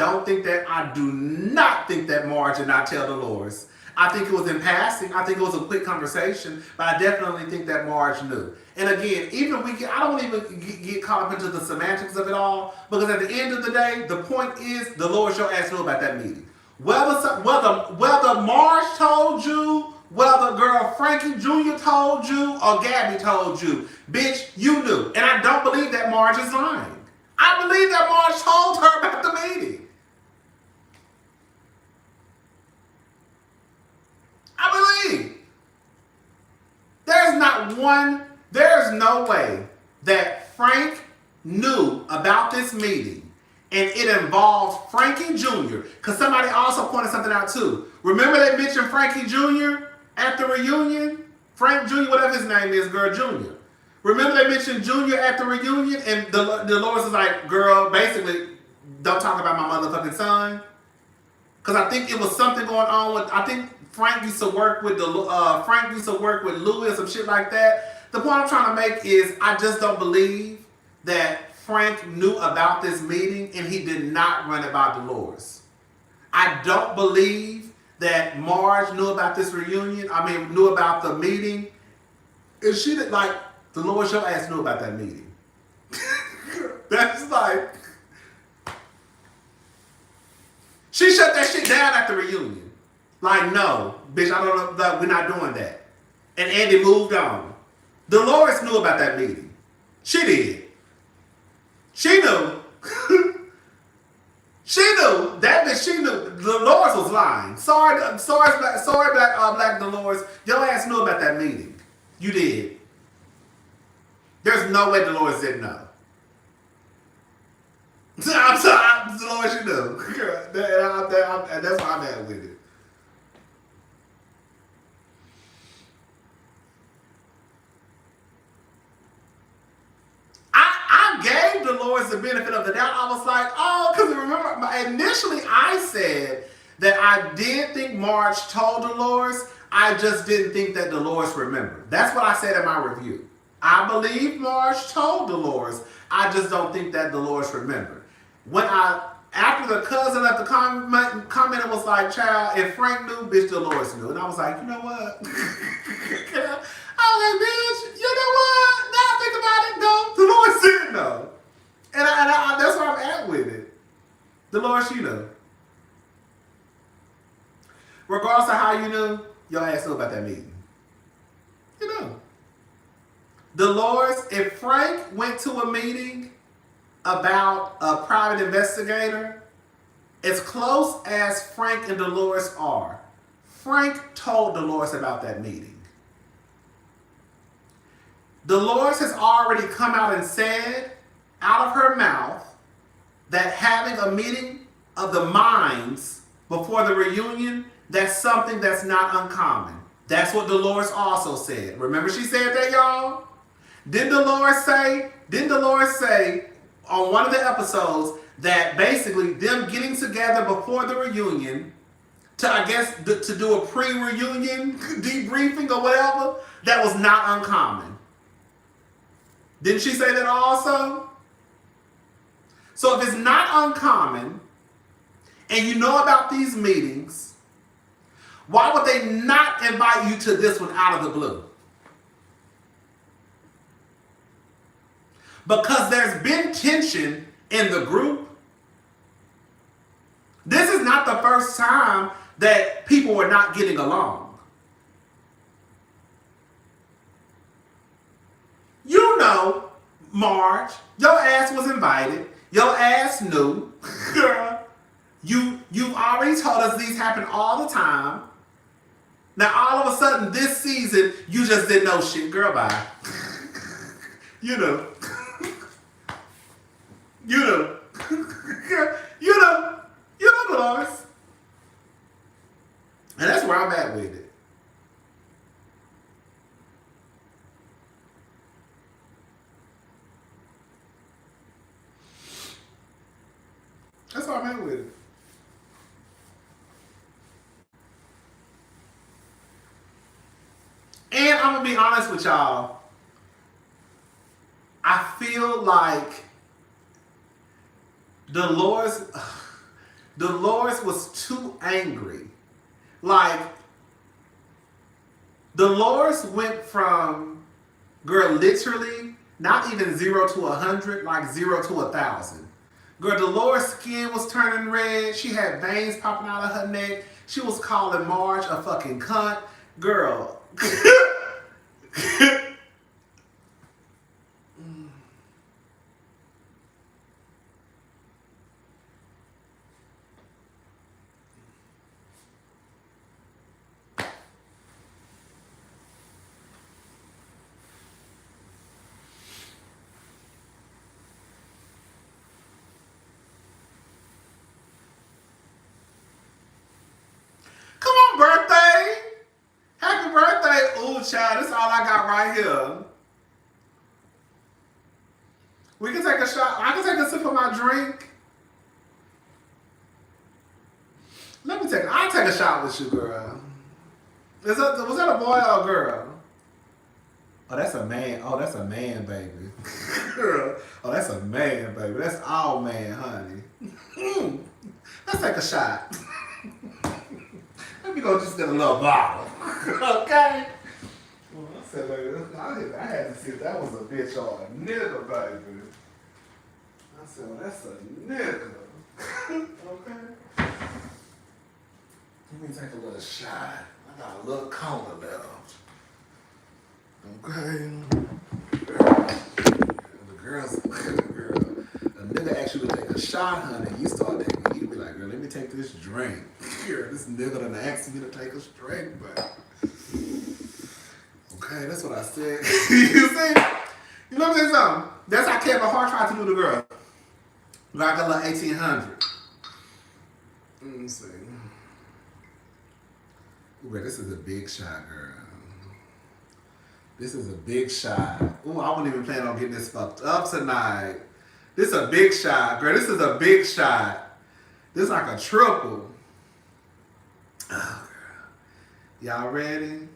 do not think that Marge did not tell Dolores. I think it was in passing. I think it was a quick conversation, but I definitely think that Marge knew. And again, I don't even get caught up into the semantics of it all, because at the end of the day, the point is Dolores your ass knew about that meeting. Whether Marge told you, whether girl Frankie Jr. told you, or Gabby told you, bitch, you knew. And I don't believe that Marge is lying. I believe that Marge told her about the meeting. I believe. There's no way that Frank knew about this meeting and it involved Frankie Jr. Because somebody also pointed something out too. Remember they mentioned Frankie Jr. at the reunion? Frank Jr., whatever his name is, girl, Jr. Remember they mentioned Jr. at the reunion? And Dolores is like, girl, basically, don't talk about my motherfucking son. Because I think it was something going on with, I think Frank used to work with Louis or some shit like that. The point I'm trying to make is I just don't believe that Frank knew about this meeting and he did not run it by Dolores. I don't believe that Marge knew about this reunion. Knew about the meeting. And she did, like, Dolores, your ass knew about that meeting. That's like, she shut that shit down at the reunion. Like, no, bitch, I don't know, we're not doing that. And Andy moved on. Dolores knew about that meeting. She did. She knew. She knew. That bitch, she knew. Dolores was lying. Sorry, Black Dolores. Your ass knew about that meeting. You did. There's no way Dolores didn't know. I'm sorry, Dolores, you knew. That's why I'm at with it. I gave Dolores the benefit of the doubt. I was like, oh, because remember, initially I said that I did think Marge told Dolores. I just didn't think that Dolores remembered. That's what I said in my review. I believe Marge told Dolores. I just don't think that Dolores remembered. When I After the cousin left the comment, it was like, child, if Frank knew, bitch, Dolores knew. And I was like, you know what? I was like, bitch, you know what? Now I think about it, no. Dolores didn't know. And I that's where I'm at with it. Dolores, you know. Regardless of how you knew, your ass knew about that meeting. You know. Dolores, if Frank went to a meeting about a private investigator, as close as Frank and Dolores are, Frank told Dolores about that meeting. Dolores has already come out and said, out of her mouth, that having a meeting of the minds before the reunion, that's something that's not uncommon. That's what Dolores also said. Remember she said that, y'all? Didn't Dolores say on one of the episodes that basically them getting together before the reunion to, I guess, to do a pre-reunion debriefing or whatever, that was not uncommon? Didn't she say that also? So if it's not uncommon and you know about these meetings, why would they not invite you to this one out of the blue? Because there's been tension in the group. This is not the first time that people were not getting along. You know, Marge, your ass was invited. Your ass knew. Girl, you've already told us these happen all the time. Now all of a sudden this season, you just didn't know shit. Girl, bye. You know. You know. You know, Dolores. And that's where I'm at with it. That's where I'm at with it. And I'm gonna be honest with y'all. I feel like Dolores was too angry. Like, Dolores went from, girl, literally, not even 0 to 100, like 0 to 1,000. Girl, Dolores' skin was turning red. She had veins popping out of her neck. She was calling Marge a fucking cunt. Girl. Come on, birthday. Happy birthday. Ooh, child, this is all I got right here. We can take a shot. I can take a sip of my drink. I'll take a shot with you, girl. Was that a boy or a girl? Oh, that's a man. Oh, that's a man, baby. Girl. Oh, that's a man, baby. That's all man, honey. Let's take a shot. Let me go just get a little bottle. Okay? Well, I said, baby, I had to see if that was a bitch or a nigga, baby. I said, well, that's a nigga. Okay? Let me take a little shot. I got a little cola left. Okay? The girls, girl, a nigga asked you to take a shot, honey. You start taking, you be like, girl, let me take this drink. Here, this nigga done asked me to take a drink, but okay, that's what I said. You see? You know what I'm saying? Something? That's how Kevin Hart tried to do the girl. Like a little 1800. Let me see. Ooh, this is a big shot, girl. This is a big shot. Ooh, I wasn't even planning on getting this fucked up tonight. This is a big shot, girl. This is a big shot. This is like a triple. Oh, girl. Y'all ready?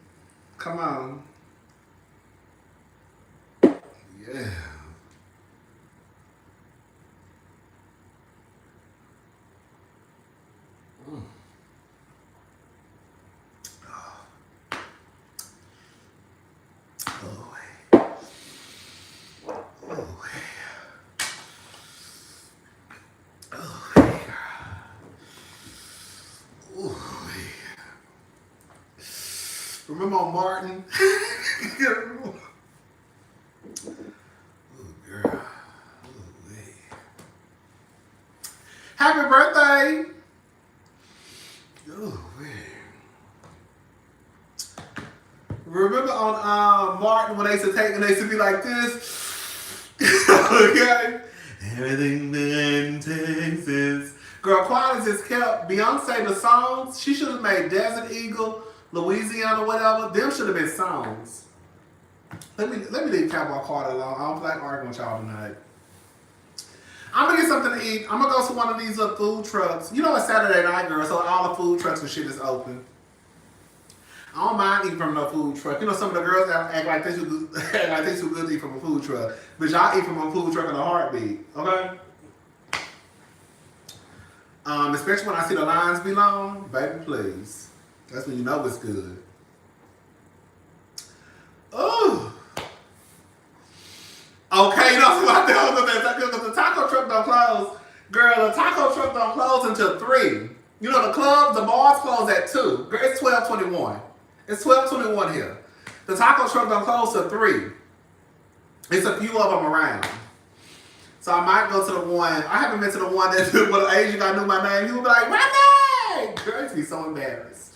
Come on. Yeah. Remember on Martin? Oh, girl. Happy birthday! Oh, man. Remember on Martin when they used to take and they used to be like this? Okay? Everything that takes is. Girl, Quiet as It's Kept, Beyonce, the songs, she should have made Desert Eagle, Louisiana, whatever. Them should have been songs. Let me leave Cowboy Carter alone. I don't feel like arguing with y'all tonight. I'm gonna get something to eat. I'm gonna go to one of these little food trucks. You know it's Saturday night, girl, so all the food trucks and shit is open. I don't mind eating from no food truck. You know some of the girls act like they too good to eat from a food truck. But y'all eat from a food truck in a heartbeat, okay? Especially when I see the lines be long, baby, please. That's when you know it's good. Ooh. Okay, you know what the taco truck don't close. Girl, the taco truck don't close until 3. You know the clubs, the bars close at 2. Girl, it's 12:21. It's 12:21 here. The taco truck don't close till 3. It's a few of them around. So I might go to the one. I haven't been to the one that when the Asian guy knew my name, he would be like, Rodney! Girl, I'd be so embarrassed.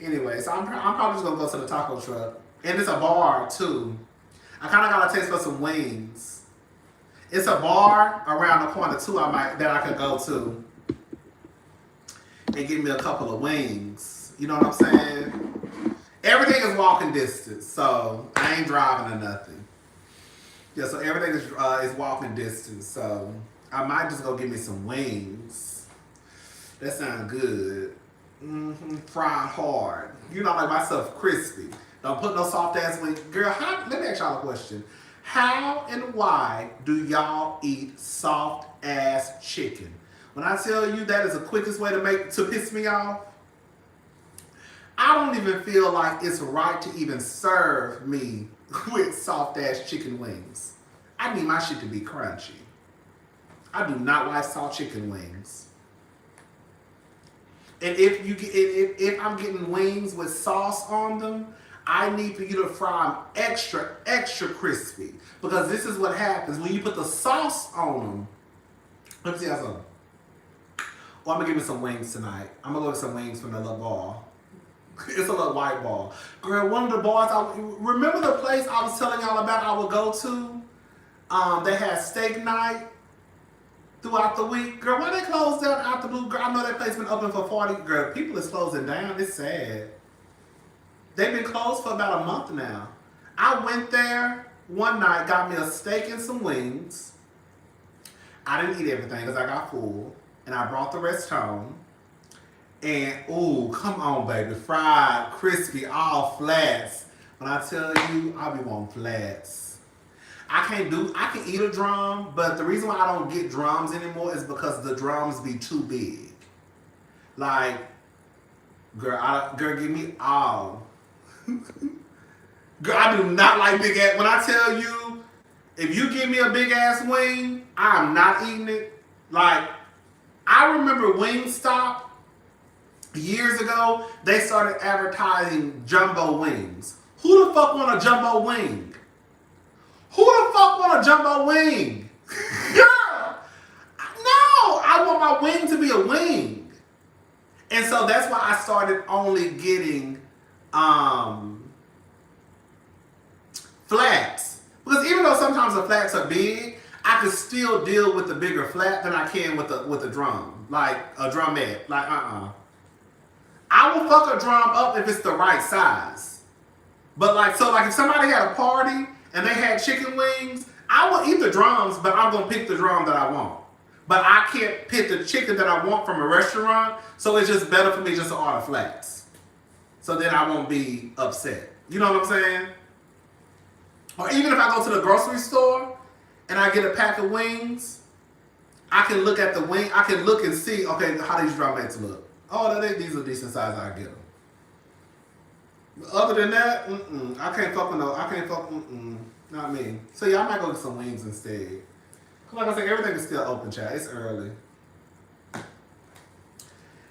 Anyway, so I'm probably just gonna go to the taco truck. And it's a bar too. I kind of got a taste for some wings. It's a bar around the corner too. That I could go to and get me a couple of wings. You know what I'm saying? Everything is walking distance, so I ain't driving or nothing. Yeah, so everything is walking distance. So I might just go get me some wings. That sounds good. Fried hard. You know, like my stuff crispy. Don't put no soft ass wings. Girl, let me ask y'all a question. How and why do y'all eat soft ass chicken? When I tell you that is the quickest way to piss me off, I don't even feel like it's right to even serve me with soft ass chicken wings. I need my shit to be crunchy. I do not like soft chicken wings. And if I'm getting wings with sauce on them, I need for you to fry them extra, extra crispy. Because this is what happens when you put the sauce on them. Let me see how something. Well, I'm gonna give me some wings tonight. I'm gonna go get some wings from the little bar. It's a little white bar. Girl, one of the bars, remember the place I was telling y'all about I would go to? They had steak night throughout the week. Girl, why they closed down out the blue? Girl, I know that place been open for 40. Girl, people is closing down. It's sad. They've been closed for about a month now. I went there one night, got me a steak and some wings. I didn't eat everything because I got full. And I brought the rest home. And, ooh, come on, baby. Fried, crispy, all flats. When I tell you, I be wanting flats. I can eat a drum, but the reason why I don't get drums anymore is because the drums be too big. Like, girl, give me all. Girl, I do not like big ass. When I tell you, if you give me a big ass wing, I'm not eating it. Like, I remember Wingstop years ago, they started advertising jumbo wings. Who the fuck want a jumbo wing? Who the fuck want a jumbo wing? Girl, no, I want my wing to be a wing. And so that's why I started only getting flats. Because even though sometimes the flats are big, I can still deal with the bigger flat than I can with a drum. Like a drumette. Like, I will fuck a drum up if it's the right size. But like if somebody had a party and they had chicken wings, I will eat the drums, but I'm gonna pick the drum that I want. But I can't pick the chicken that I want from a restaurant, so it's just better for me just to order flats. So then I won't be upset. You know what I'm saying? Or even if I go to the grocery store and I get a pack of wings, I can look at the wing, I can look and see, okay, how these drumettes look. Oh, these are decent size, I get them. But other than that, I can't fuck, not me. So yeah, I might go get some wings instead. Cause like I said, everything is still open, chat. It's early.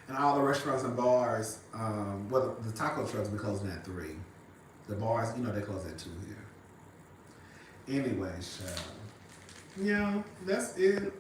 And all the restaurants and bars, well, the taco trucks be closing at 3. The bars, they close at 2 here. Anyway, child. Yeah, that's it.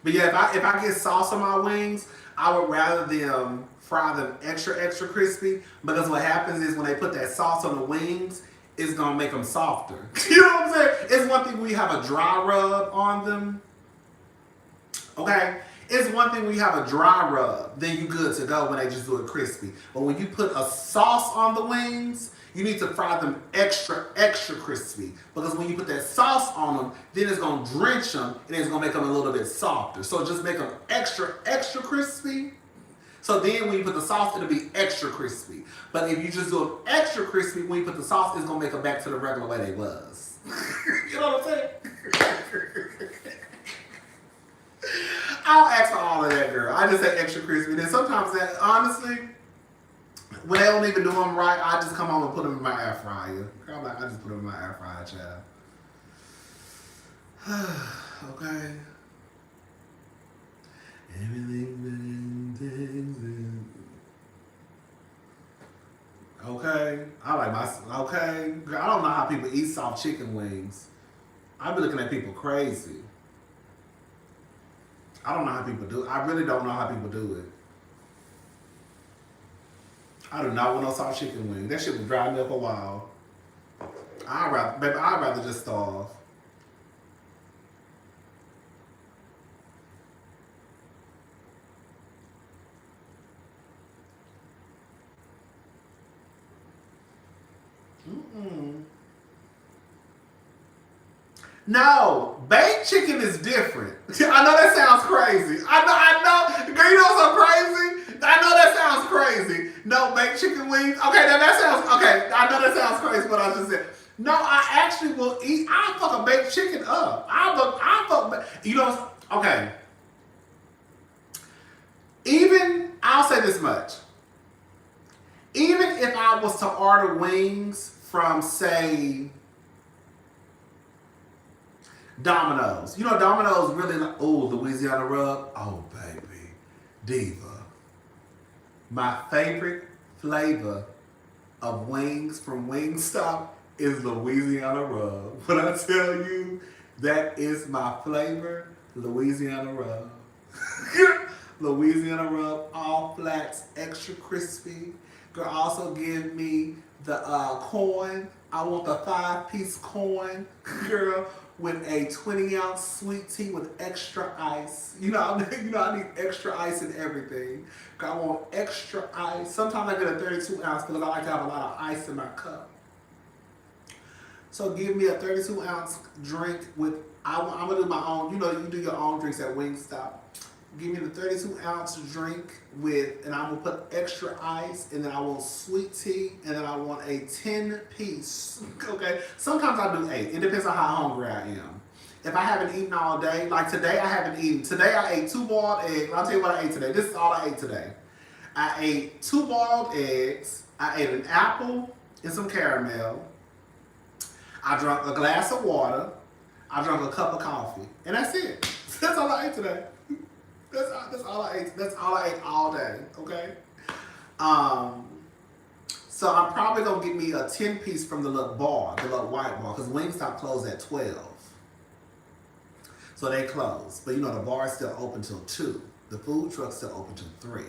But yeah, if I get sauce on my wings, I would rather them fry them extra crispy, because what happens is when they put that sauce on the wings, it's gonna make them softer. You know what I'm saying? It's one thing when you have a dry rub on them. Okay? It's one thing when you have a dry rub, then you good to go when they just do it crispy. But when you put a sauce on the wings, you need to fry them extra crispy. Because when you put that sauce on them, then it's going to drench them and it's going to make them a little bit softer. So just make them extra crispy. So then when you put the sauce, it'll be extra crispy. But if you just do them extra crispy, when you put the sauce, it's going to make them back to the regular way they was. You know what I'm saying? I'll ask for all of that, girl. I just say extra crispy. Then sometimes that, honestly, when they don't even do them right, I just come home and put them in my air fryer. I'm like, I just put them in my air fryer, child. Okay. Okay. I like my, okay. Girl, I don't know how people eat soft chicken wings. I be looking at people crazy. I don't know how people do it. I really don't know how people do it. I do not want no soft chicken wing. That shit would drive me up a while. I'd rather just starve. No, baked chicken is different. I know that sounds crazy. I know. Girl, you know what's so crazy? I know that sounds crazy. No, baked chicken wings. Okay, now that sounds, okay. I know that sounds crazy, what I just said. No, I actually will eat, I'll fuck a baked chicken up. I'll fuck, you know, okay. I'll say this much. Even if I was to order wings from, say, Domino's. You know, Domino's really like, oh, Louisiana rub. Oh, baby. Diva. My favorite flavor of wings from Wingstop is Louisiana rub. When I tell you that is my flavor, Louisiana rub. Louisiana rub, all flats, extra crispy. Girl, also give me the corn. I want the 5-piece corn, girl, with a 20-ounce sweet tea with extra ice. You know, I need extra ice in everything. Girl, I want extra ice. Sometimes I get a 32-ounce because I like to have a lot of ice in my cup. So give me a 32-ounce drink with, I'm going to do my own, you know, you do your own drinks at Wingstop. Give me the 32-ounce drink with, and I'm going to put extra ice, and then I want sweet tea, and then I want a 10-piece, okay? Sometimes I do 8. It depends on how hungry I am. If I haven't eaten all day, like today I haven't eaten. Today I ate 2 boiled eggs. I'll tell you what I ate today. This is all I ate today. I ate 2 boiled eggs. I ate an apple and some caramel. I drank a glass of water. I drank a cup of coffee. And that's it. That's all I ate today. That's all I ate. That's all I ate all day, okay? So I'm probably gonna get me a 10-piece from the little bar, the little white bar, because Wingstop closed at 12. So they close. But you know, the bar is still open till 2. The food truck's still open till 3.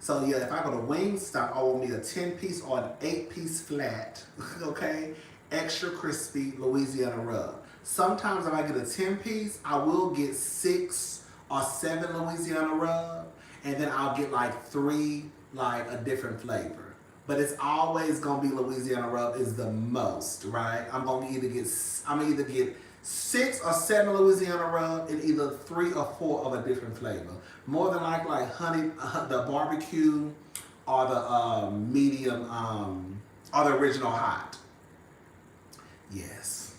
So yeah, if I go to Wingstop, I want me a 10-piece or an 8-piece flat, okay? Extra crispy Louisiana rub. Sometimes if I get a 10-piece, I will get 6 or 7 Louisiana rub, and then I'll get like 3, like a different flavor. But it's always gonna be Louisiana rub is the most, right? I'm gonna either get 6 or 7 Louisiana rub and either 3 or 4 of a different flavor. More than like honey, the barbecue, or the medium, or the original hot. Yes,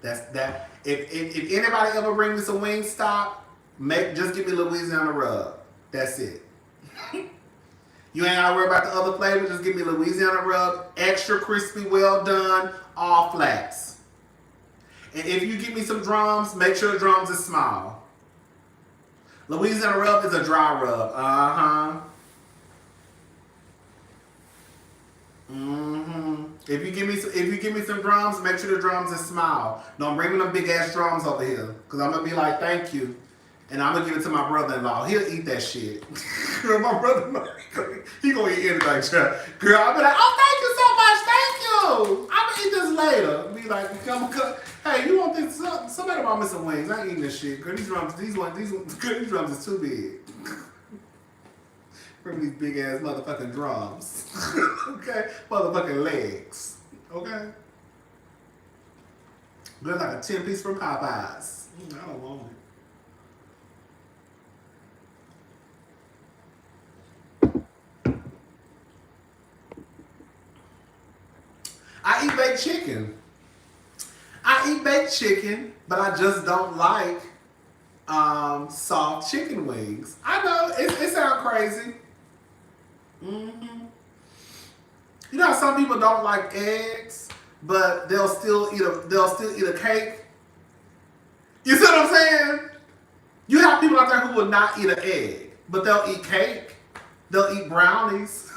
that's that. If anybody ever bring me some Wingstop, just give me Louisiana rub. That's it. You ain't gotta worry about the other flavors. Just give me Louisiana rub, extra crispy, well done, all flats. And if you give me some drums, make sure the drums is small. Louisiana rub is a dry rub. If you give me some drums, make sure the drums is small. Don't bring me them big ass drums over here, cause I'm gonna be like, thank you, and I'm gonna give it to my brother-in-law. He'll eat that shit. Girl, my brother-in-law, he gonna eat anything, child. Girl, I'll be like, oh, thank you so much, thank you. I'm gonna eat this later. Be like, hey, you want this? Somebody brought me some wings. I ain't eating this shit. Girl, these drums is too big. Bring these big ass motherfucking drums. Okay? Motherfucking legs. Okay? They're like a 10-piece from Popeyes. I don't want it. I eat baked chicken. But I just don't like soft chicken wings. I know it sounds crazy. You know how some people don't like eggs, but they'll still eat a cake. You see what I'm saying? You have people out there who will not eat an egg, but they'll eat cake. They'll eat brownies.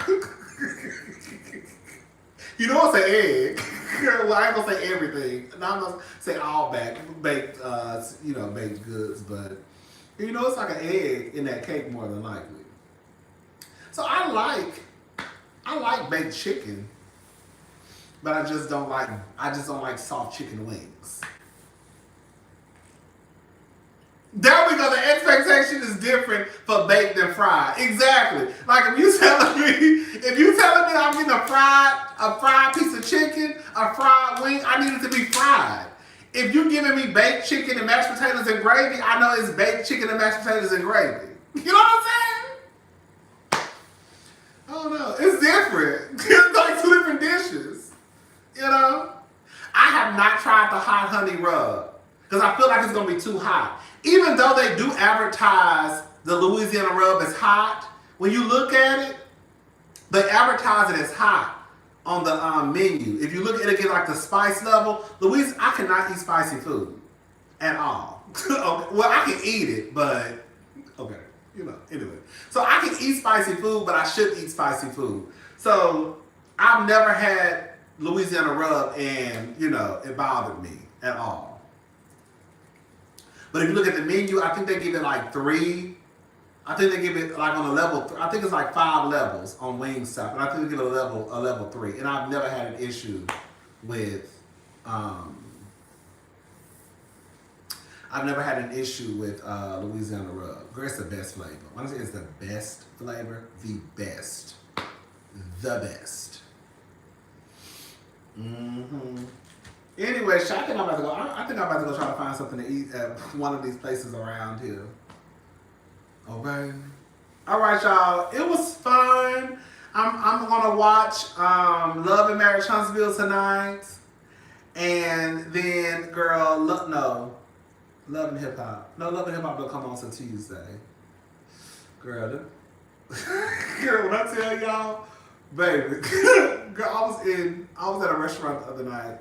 You know what's an egg? Well, I ain't gonna say everything. No, I'm gonna say all baked goods, but you know it's like an egg in that cake more than likely. So I like baked chicken, but I just don't like soft chicken wings. There we go. The expectation is different for baked and fried. Exactly. Like if you telling me I'm getting a fried piece of chicken, a fried wing, I need it to be fried. If you're giving me baked chicken and mashed potatoes and gravy, I know it's baked chicken and mashed potatoes and gravy. You know what I'm saying? I don't know. It's different. It's like two different dishes. You know? I have not tried the hot honey rub because I feel like it's going to be too hot. Even though they do advertise the Louisiana rub as hot, when you look at it, they advertise it as hot on the menu. If you look at it, get like the spice level. I cannot eat spicy food at all. Okay. Well, I can eat it, but okay, anyway. So I can eat spicy food, but I shouldn't eat spicy food. So I've never had Louisiana rub, and it bothered me at all. But if you look at the menu, I think they give it like 3. I think they give it like on a level 3. I think it's like 5 levels on Wingstop, and I think they give it a level 3. And I've never had an issue with Louisiana rub. Girl, it's the best flavor. When I say it's the best flavor, the best. Anyway, I think I'm about to go. I think I'm about to go try to find something to eat at one of these places around here. Okay. All right, y'all. It was fun. I'm gonna watch Love and Marriage Huntsville tonight, and then Love and Hip Hop. No, Love and Hip Hop will come on Tuesday. Girl, when I tell y'all, baby, girl, I was at a restaurant the other night.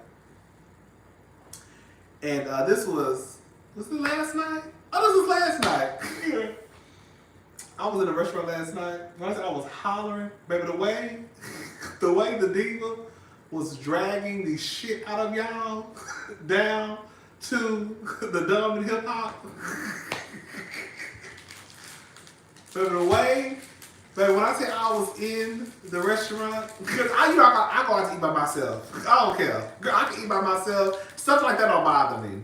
And was it last night? Oh, this was last night. I was in a restaurant last night. When I said I was hollering, baby, the way the diva was dragging the shit out of y'all down to the dumb and hip hop. Baby, when I say I was in the restaurant, because I go out to eat by myself. I don't care. Girl, I can eat by myself. Stuff like that don't bother me.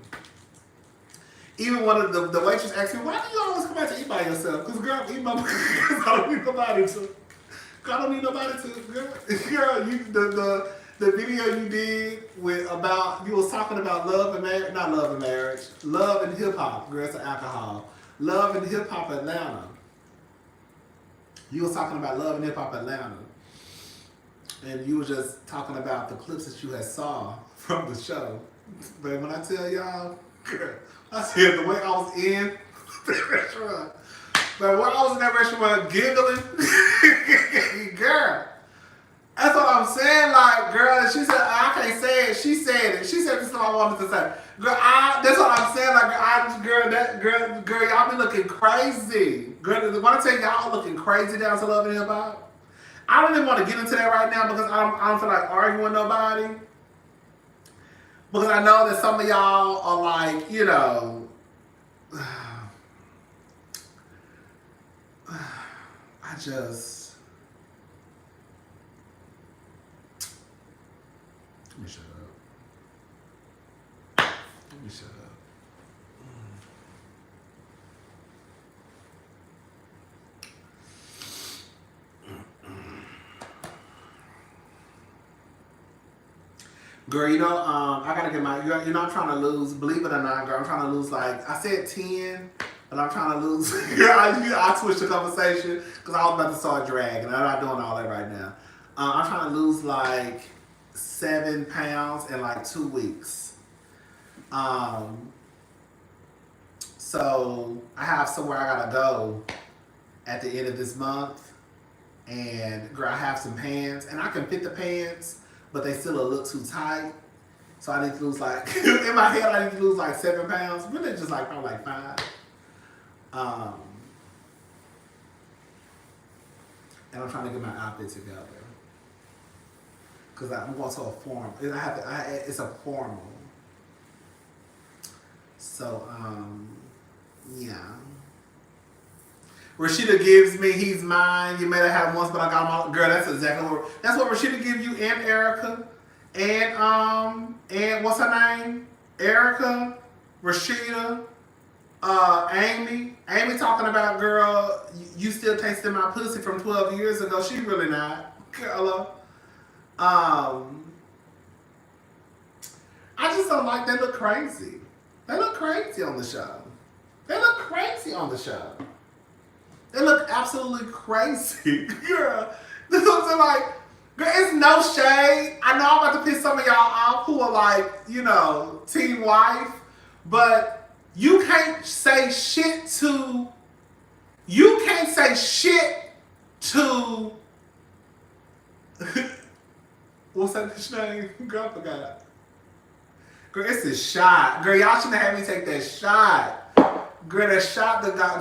Even one of the waitress asked me, why do you always come out to eat by yourself? Because girl, I eat by myself. I don't need nobody to. Girl, I don't need nobody to. Girl, the video you did you was talking about love and marriage, not love and marriage, love and hip hop. Girl, it's alcohol. Love and hip hop Atlanta. You was talking about Love and Hip Hop Atlanta. And you were just talking about the clips that you had saw from the show. But when I tell y'all, girl, I said the way I was in the restaurant, But when I was in that restaurant giggling, girl, that's what I'm saying. Like, girl, she said, I can't say it. She said it. She said this is what I wanted to say. Girl, that's what I'm saying. Like, girl, y'all be looking crazy. Girl, when I tell y'all looking crazy down to Love and Hip Hop, I don't even want to get into that right now because I don't feel like arguing with nobody. Because I know that some of y'all are like, you know, I just, let me shut up. Let me shut up. Girl, you know, I gotta get my, you know, I'm trying to lose, believe it or not, girl, I'm trying to lose like, I said 10, but I'm trying to lose, I switched the conversation because I was about to start dragging. I'm not doing all that right now. I'm trying to lose like 7 pounds in like 2 weeks. So I have somewhere I gotta go at the end of this month. And girl, I have some pants and I can fit the pants, but they still a little too tight. So I need to lose like, in my head, I need to lose like 7 pounds. Really just like probably like 5. And I'm trying to get my outfit together. Cause I'm going to a formal. It's a formal. So, yeah. Rashida gives me, he's mine. You may have had once, but I got him all. Girl, that's exactly that's what Rashida gives you and Erica. And what's her name? Erica, Rashida, Amy. Amy talking about, girl, you still tasting my pussy from 12 years ago. She really not. Girl. I just don't like, they look crazy. They look crazy on the show. They look crazy on the show. They look absolutely crazy. Girl, this looks like, girl, it's no shade. I know I'm about to piss some of y'all off who are like, you know, teen wife, but you can't say shit to, what's that bitch name? Girl, I forgot. Girl, it's a shot. Girl, y'all shouldn't have had me take that shot. Girl, that shot got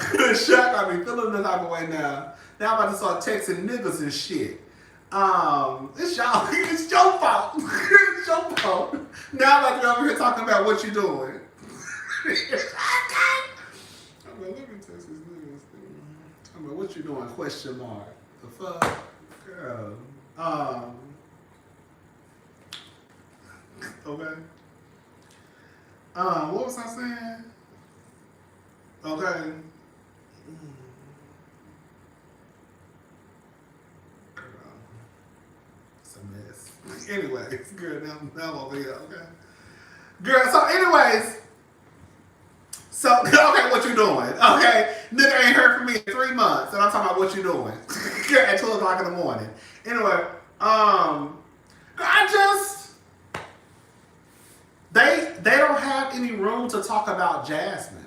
me feeling the type of way now. Now I'm about to start texting niggas and shit. It's your fault. It's your fault. Now I'm about to go over here talking about what you doing. I'm like, let me text these niggas. I'm like, what you doing? Question mark. The fuck? Girl. Okay. What was I saying? Okay. Girl. It's a mess. Anyways, girl, now I'm over here, okay? Girl, so anyways. So, okay, what you doing? Okay, nigga ain't heard from me in 3 months, and I'm talking about what you doing. At 2 o'clock in the morning. Anyway, they don't have any room to talk about Jasmine.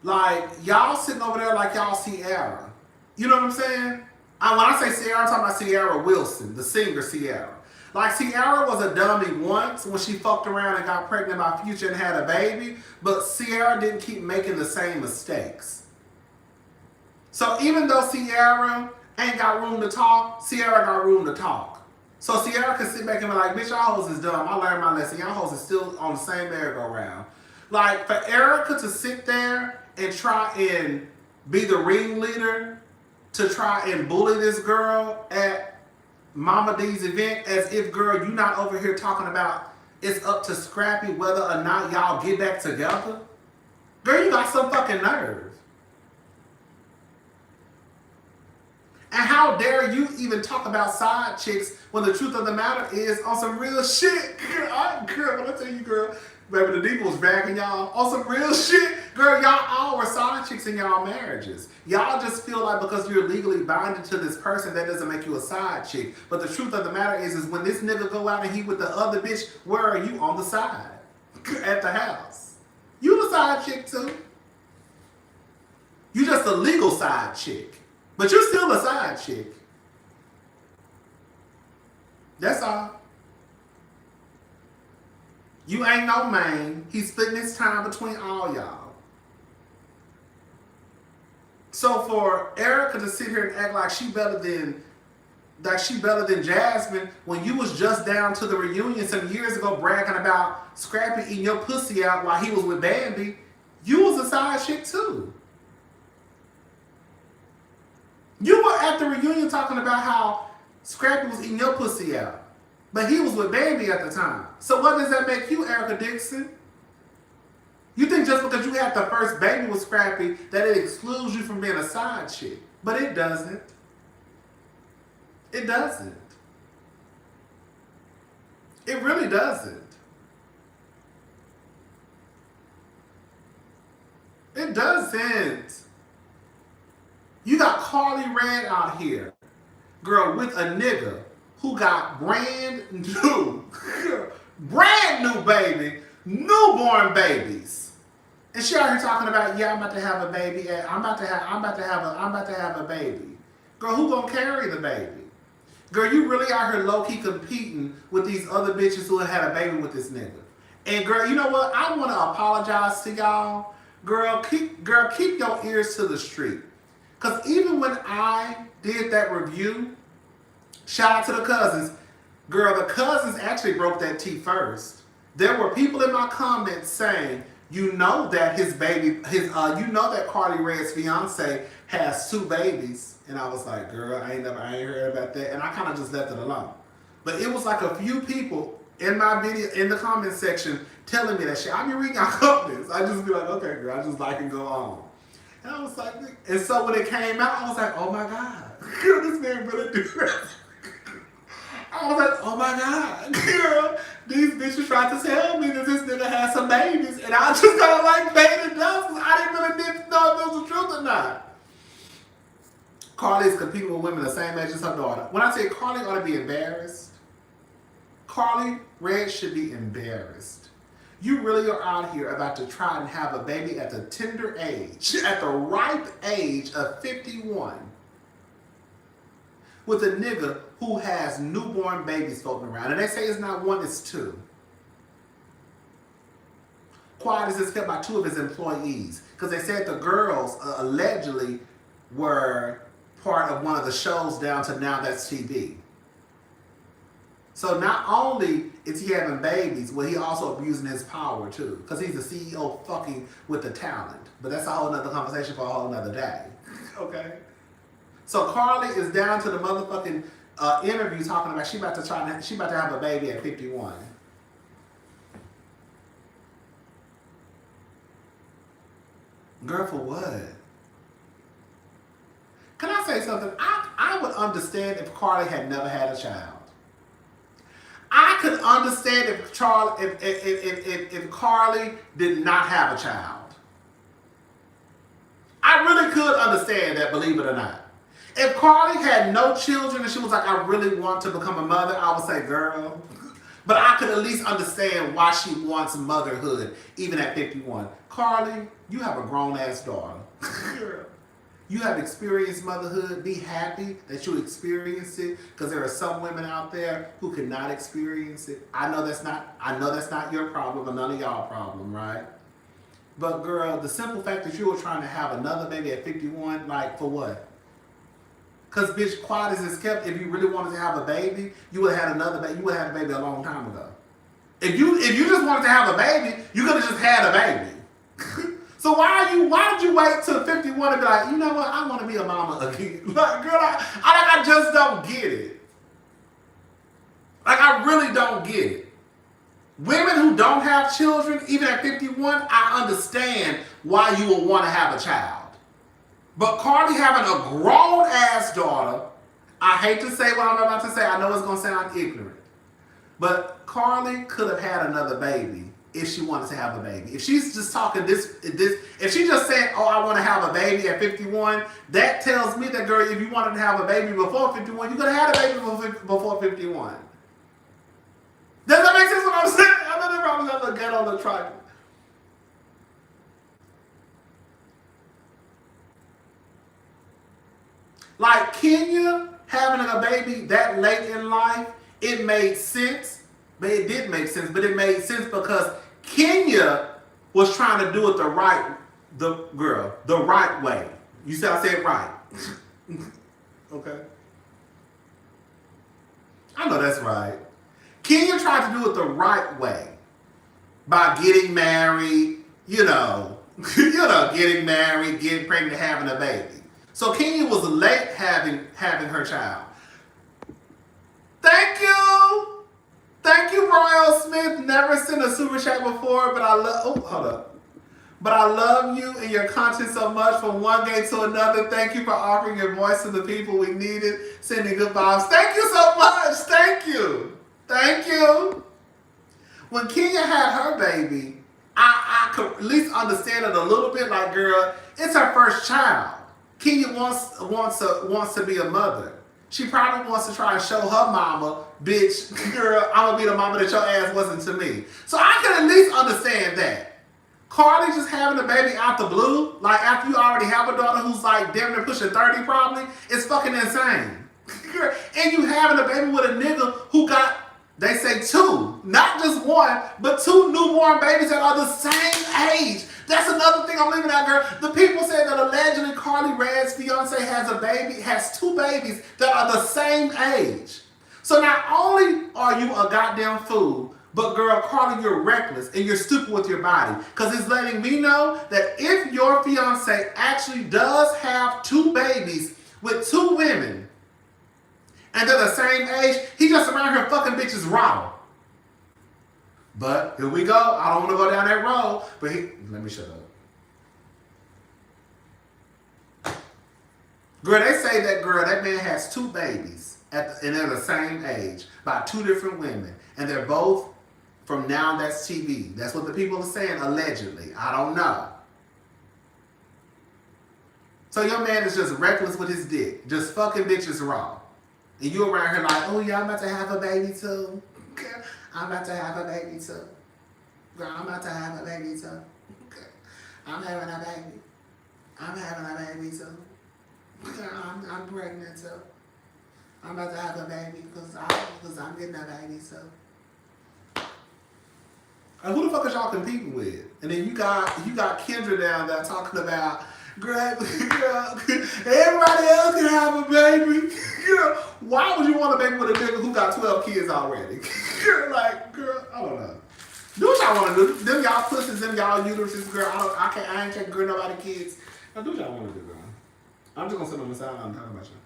Like, y'all sitting over there like y'all Sierra. You know what I'm saying? When I say Sierra, I'm talking about Sierra Wilson, the singer Sierra. Like, Sierra was a dummy once when she fucked around and got pregnant by Future and had a baby, but Sierra didn't keep making the same mistakes. So even though Sierra ain't got room to talk, Sierra got room to talk. So Sierra can sit back and be like, bitch, y'all hoes is dumb. I learned my lesson. Y'all hoes is still on the same merry-go-round. Like, for Erica to sit there and try and be the ringleader to try and bully this girl at Mama D's event as if, girl, you not over here talking about it's up to Scrappy whether or not y'all get back together. Girl, you got some fucking nerve. And how dare you even talk about side chicks when the truth of the matter is on some real shit. Girl, when I tell you, girl, baby, the diva was dragging y'all on some real shit. Girl, y'all all were side chicks in y'all marriages. Y'all just feel like because you're legally binded to this person, that doesn't make you a side chick. But the truth of the matter is when this nigga go out and he with the other bitch, where are you on the side? At the house. You the side chick too. You just just a legal side chick. But you're still a side chick. That's all. You ain't no main. He's splitting his time between all y'all. So for Erica to sit here and act like she better than Jasmine when you was just down to the reunion some years ago bragging about Scrappy eating your pussy out while he was with Bambi, you was a side chick too. You were at the reunion talking about how Scrappy was eating your pussy out. But he was with Bambi at the time. So what does that make you, Erica Dixon? You think just because you had the first baby with Scrappy that it excludes you from being a side chick. But it doesn't. It doesn't. It really doesn't. It doesn't. You got Carly Red out here, girl, with a nigga who got brand new baby, newborn babies. And she out here talking about, yeah, I'm about to have a baby. I'm about to have a baby. Girl, who gonna carry the baby? Girl, you really out here low-key competing with these other bitches who had a baby with this nigga. And girl, you know what? I want to apologize to y'all. Girl, keep your ears to the street. Because even when I did that review, shout out to the cousins. Girl, the cousins actually broke that tea first. There were people in my comments saying, you know that you know that Carly Red's fiance has 2 babies. And I was like, girl, I ain't heard about that. And I kind of just left it alone. But it was like a few people in my video, in the comment section, telling me that shit. I be reading our comments. I just be like, okay, girl, I just like and go on. And I was like, and so when it came out, I was like, oh my God, girl, this man really do that. I was like, oh my God, girl, these bitches tried to tell me that this nigga had some babies, and I just kind of like baited dust because I didn't really know if it was the truth or not. Carly is competing with women the same age as her daughter. When I say Carly ought to be embarrassed, Carly Red should be embarrassed. You really are out here about to try and have a baby at the tender age, at the ripe age of 51, with a nigga who has newborn babies floating around. And they say it's not 1, it's 2. Quiet as it's kept by 2 of his employees. Because they said the girls allegedly were part of one of the shows down to Now That's TV. So not only is he having babies, but he also abusing his power too. Because he's the CEO fucking with the talent. But that's a whole nother conversation for a whole nother day. Okay? So Carly is down to the motherfucking interview talking about she about to have a baby at 51. Girl, for what? Can I say something? I would understand if Carly had never had a child. I could understand if Carly did not have a child. I really could understand that, believe it or not. If Carly had no children and she was like, I really want to become a mother, I would say, girl. But I could at least understand why she wants motherhood, even at 51. Carly, you have a grown-ass daughter. You have experienced motherhood. Be happy that you experienced it, because there are some women out there who cannot experience it. I know that's not your problem or none of y'all problem, right? But girl, the simple fact that you were trying to have another baby at 51, like for what? Because bitch, quiet as it's kept, if you really wanted to have a baby, you would have had another baby. You would have had a baby a long time ago. If you just wanted to have a baby, you could have just had a baby. So why did you wait till 51 and be like, you know what, I want to be a mama again? Like, girl, I just don't get it. Like, I really don't get it. Women who don't have children, even at 51, I understand why you would want to have a child. But Carly having a grown-ass daughter, I hate to say what I'm about to say, I know it's going to sound ignorant, but Carly could have had another baby if she wanted to have a baby. If she's just talking if she just said, oh, I want to have a baby at 51, that tells me that, girl, if you wanted to have a baby before 51, you could have had a baby before 51. Does that make sense what I'm saying? I know they probably have to get on the tribal. Like Kenya having a baby that late in life, it made sense. But it did make sense, but it made sense because Kenya was trying to do it the right way. You said I said right. Okay. I know that's right. Kenya tried to do it the right way by getting married, getting married, getting pregnant, having a baby. So Kenya was late having her child. Thank you, Royal Smith. Never sent a super chat before, but I love. But I love you and your content so much from one day to another. Thank you for offering your voice to the people we needed. Sending good vibes. Thank you so much. Thank you. When Kenya had her baby, I could at least understand it a little bit. Like, girl, it's her first child. Kenya wants to be a mother. She probably wants to try and show her mama, bitch, girl, I'm gonna be the mama that your ass wasn't to me. So I can at least understand that. Carly just having a baby out the blue, like after you already have a daughter who's like damn near pushing 30 probably, it's fucking insane. And you having a baby with a nigga who got, they say 2, not just 1, but 2 newborn babies that are the same age. That's another thing I'm leaving out, girl. The people say that allegedly Carly Red's fiance has 2 babies that are the same age. So not only are you a goddamn fool, but girl, Carly, you're reckless and you're stupid with your body. Because it's letting me know that if your fiance actually does have 2 babies with 2 women, and they're the same age, he just around here fucking bitches raw. But here we go. I don't want to go down that road. But let me shut up. Girl, they say that man has 2 babies and they're the same age by 2 different women. And they're both from Now That's TV. That's what the people are saying, allegedly. I don't know. So your man is just reckless with his dick. Just fucking bitches raw. And you around here like, oh yeah, I'm about to have a baby too. I'm about to have a baby too. Girl, I'm about to have a baby too. I'm having a baby. I'm having a baby too. Girl, I'm pregnant too. I'm about to have a baby because I'm getting a baby too. And who the fuck is y'all competing with? And then you got Kendra down there talking about, girl, everybody else can have a baby. Girl, why would you want a baby with a nigga who got 12 kids already? Girl, I don't know. Do what y'all want to do. Them y'all pussies, them y'all uteruses, girl. I ain't taking girl nobody kids. Now do what y'all want to do, girl. I'm just gonna sit on the side and talk about you.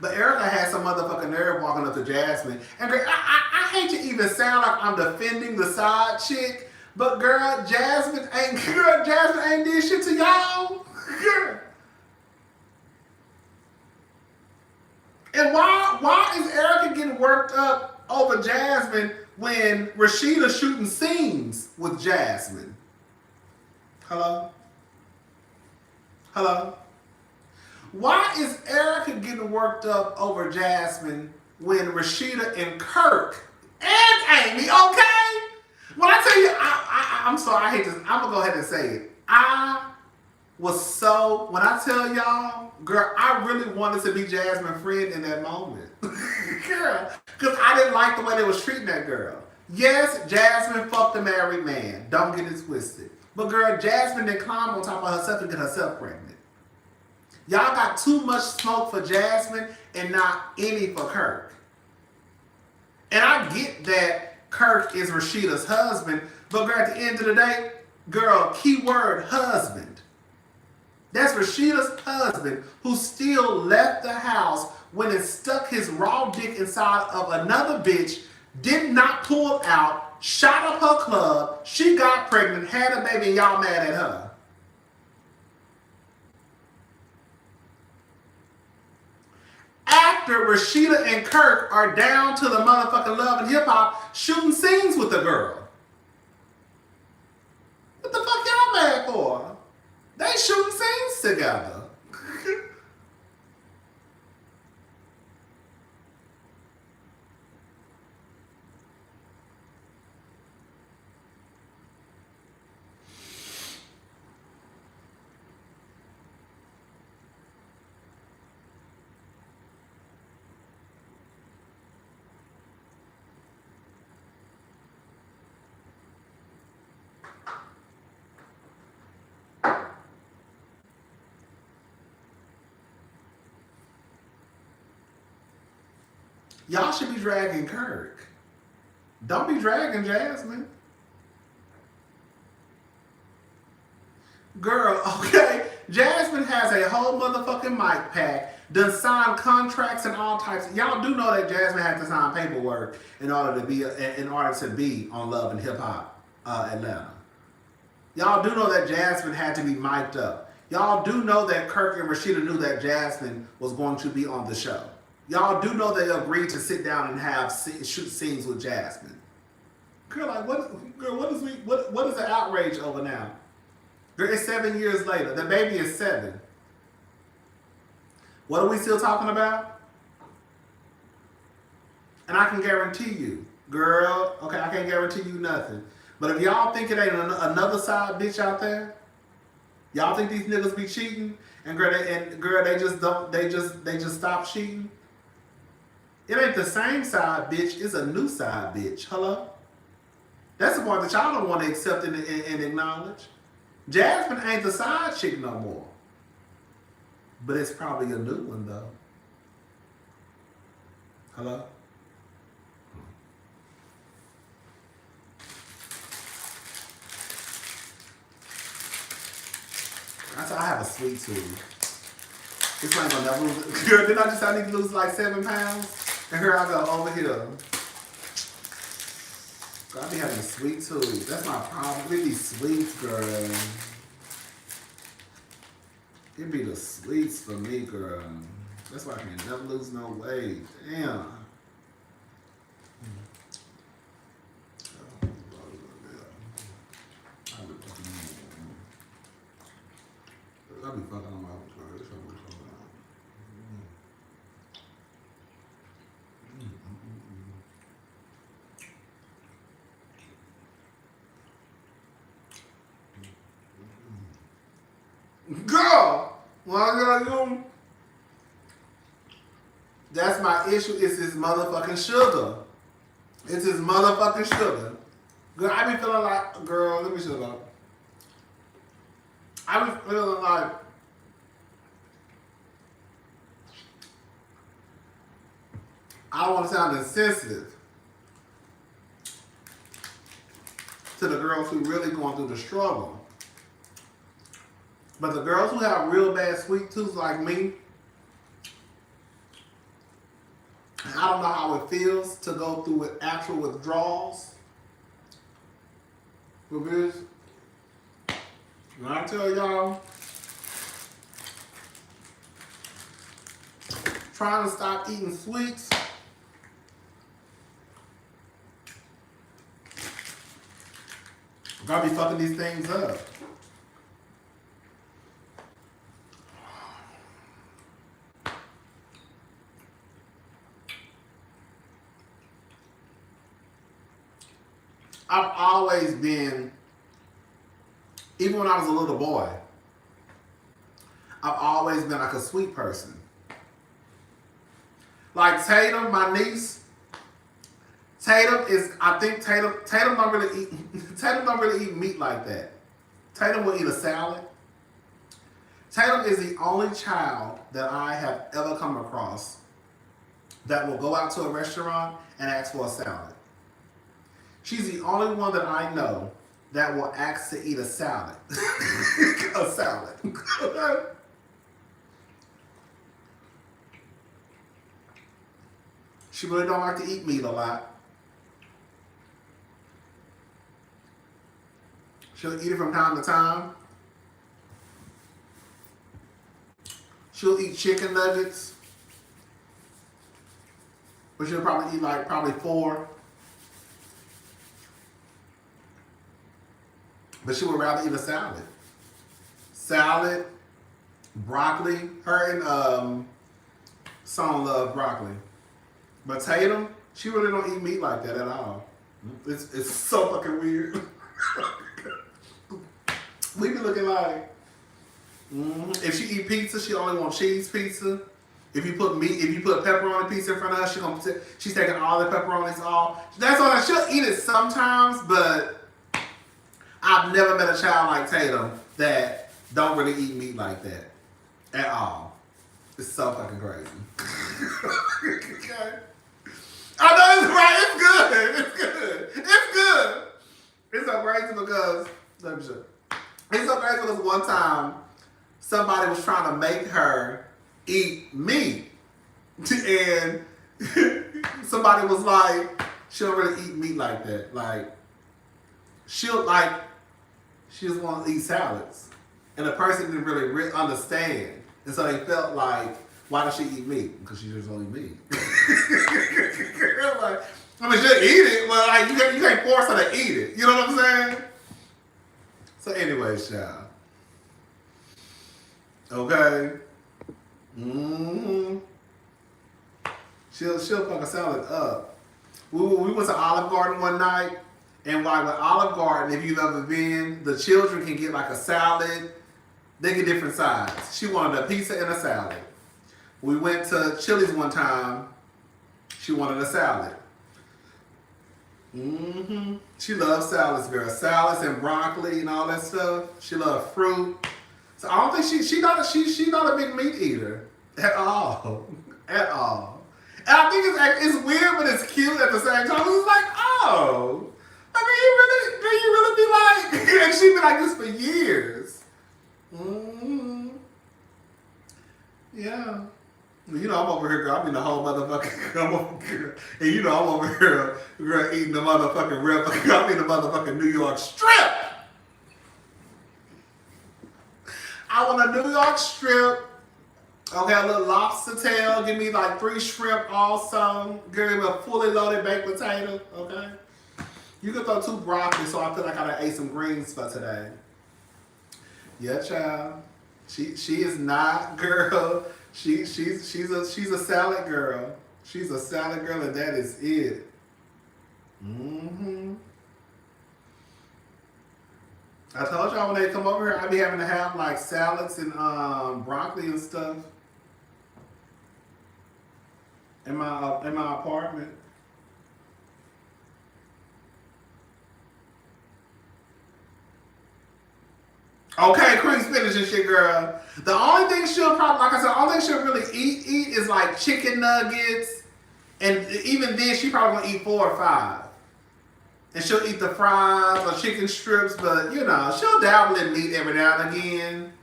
But Erica had some motherfucking nerve walking up to Jasmine. And girl, I hate to even sound like I'm defending the side chick, but girl, Jasmine ain't did shit to y'all. Girl. And why is Erica getting worked up over Jasmine when Rashida's shooting scenes with Jasmine? Hello? Why is Erica getting worked up over Jasmine when Rashida and Kirk and Amy, okay? When I tell you, I'm sorry, I hate this. I'm going to go ahead and say it. When I tell y'all, girl, I really wanted to be Jasmine's friend in that moment. Girl, because I didn't like the way they was treating that girl. Yes, Jasmine fucked a married man. Don't get it twisted. But girl, Jasmine didn't climb on top of herself and get herself pregnant. Y'all got too much smoke for Jasmine and not any for Kirk. And I get that Kirk is Rashida's husband, but girl, at the end of the day, girl, keyword husband. That's Rashida's husband who still left the house when it stuck his raw dick inside of another bitch, did not pull out, shot up her club, she got pregnant, had a baby, and y'all mad at her. After Rashida and Kirk are down to the motherfucking Love and Hip Hop shooting scenes with the girl. What the fuck y'all mad for? They shooting scenes together. Y'all should be dragging Kirk. Don't be dragging Jasmine. Girl, okay. Jasmine has a whole motherfucking mic pack, done signed contracts and all types. Y'all do know that Jasmine had to sign paperwork in order to be on Love and Hip Hop Atlanta. Y'all do know that Jasmine had to be mic'd up. Y'all do know that Kirk and Rashida knew that Jasmine was going to be on the show. Y'all do know they agreed to sit down and shoot scenes with Jasmine. Girl, like what is the outrage over now? Girl, it's 7 years later. The baby is 7. What are we still talking about? And I can guarantee you, girl, okay, I can't guarantee you nothing. But if y'all think it ain't another side bitch out there, y'all think these niggas be cheating, and they just stop cheating. It ain't the same side bitch. It's a new side bitch. Hello? That's the part that y'all don't want to accept and acknowledge. Jasmine ain't the side chick no more. But it's probably a new one though. Hello? I have a sweet tooth. This ain't gonna never lose. Girl, didn't I need to lose like 7 pounds? And here I go over here. I be having a sweet tooth. That's my problem. It be sweets, girl. It be the sweets for me, girl. That's why I can never lose no weight. Damn. I be fucking on my girl, that's my issue. It's this motherfucking sugar. It's this motherfucking sugar. Girl, I be feeling like, girl, let me shut up. I be feeling like I don't want to sound insensitive to the girls who really going through the struggle. But the girls who have real bad sweet tooth like me, I don't know how it feels to go through with actual withdrawals. But bitch, when I tell y'all, trying to stop eating sweets, I'm gonna be fucking these things up. I've always been, even when I was a little boy, I've always been like a sweet person. Like Tatum, my niece, Tatum don't really eat meat like that. Tatum will eat a salad. Tatum is the only child that I have ever come across that will go out to a restaurant and ask for a salad. She's the only one that I know that will ask to eat a salad. A salad. She really don't like to eat meat a lot. She'll eat it from time to time. She'll eat chicken nuggets. But she'll probably eat like 4. But she would rather eat a salad. Salad, broccoli. Her and Son love broccoli. But Tatum, she really don't eat meat like that at all. It's so fucking weird. We be looking like, if she eat pizza, she only want cheese pizza. If you put pepperoni pizza in front of her, she's taking all the pepperonis off. That's all. She'll eat it sometimes, but I've never met a child like Tatum that don't really eat meat like that at all. It's so fucking crazy. Okay. I know it's right. It's good. It's good. It's good. It's so crazy because let me show. It's so crazy because one time somebody was trying to make her eat meat, and somebody was like, "She don't really eat meat like that. Like, she just want to eat salads." And the person didn't really understand, and so they felt like, "Why does she eat meat? Because she just don't eat meat." Like, I mean, she'll eat it, but like you can't force her to eat it. You know what I'm saying? So anyway, child. Okay. Mm-hmm. She'll fuck a salad up. We went to Olive Garden one night, and like with Olive Garden, if you've ever been, the children can get like a salad. They get different sides. She wanted a pizza and a salad. We went to Chili's one time. She wanted a salad. Mm-hmm. She loves salads, girl. Salads and broccoli and all that stuff. She loves fruit. So I don't think she's not a big meat eater at all, at all. And I think it's weird, but it's cute at the same time. It's like, oh, I mean, you really be like, and she'd be like this for years. Mm-hmm. Yeah. You know, I'm over here, girl. I'm in the whole motherfucking, I'm over here. And you know, I'm over here, girl, eating the motherfucking rib. I'm in the motherfucking New York strip. I want a New York strip. Okay, a little lobster tail. Give me like 3 shrimp also. Give me a fully loaded baked potato. Okay. You can throw 2 broccoli, so I feel like I done ate some greens for today. Yeah, child. She is not, girl. She's a salad girl. She's a salad girl, and that is it. Mm-hmm. I told y'all when they come over here, I be having to have like salads and broccoli and stuff in my apartment. Okay, cream spinach and shit, girl. The only thing she'll probably, like I said, the only thing she'll really eat is like chicken nuggets. And even then, she probably gonna eat 4 or 5. And she'll eat the fries or chicken strips, but you know, she'll dabble in meat every now and again.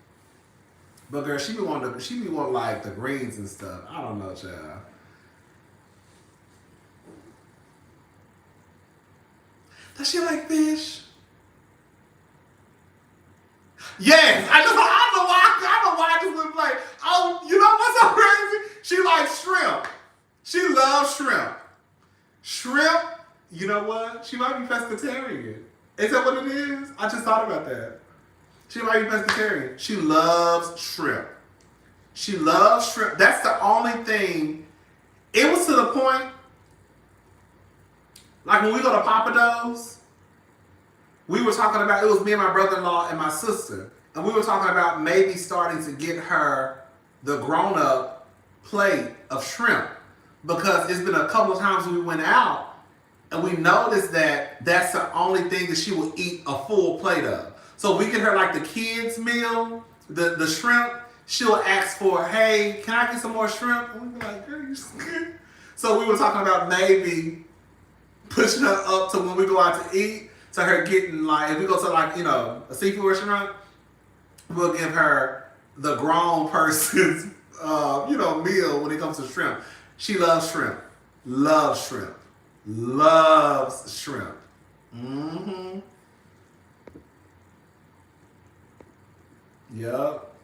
But girl, she be wanting like the greens and stuff. I don't know, child. Does she like fish? Yes, I don't know why I just wouldn't play. Oh, you know what's so crazy? She likes shrimp. She loves shrimp. Shrimp, you know what? She might be pescatarian. Is that what it is? I just thought about that. She might be pescatarian. She loves shrimp. She loves shrimp. That's the only thing. It was to the point, like when we go to Papa Do's, we were talking about, it was me and my brother-in-law and my sister, and we were talking about maybe starting to get her the grown-up plate of shrimp, because it's been a couple of times we went out and we noticed that that's the only thing that she will eat a full plate of. So we get her like the kids meal, the shrimp, she'll ask for, hey, can I get some more shrimp? And we be like, girl, you scared? So we were talking about maybe pushing her up to when we go out to eat, to her getting like, if we go to like, you know, a seafood restaurant, we'll give her the grown person's, you know, meal when it comes to shrimp. She loves shrimp. Loves shrimp. Loves shrimp. Mm-hmm. Yep.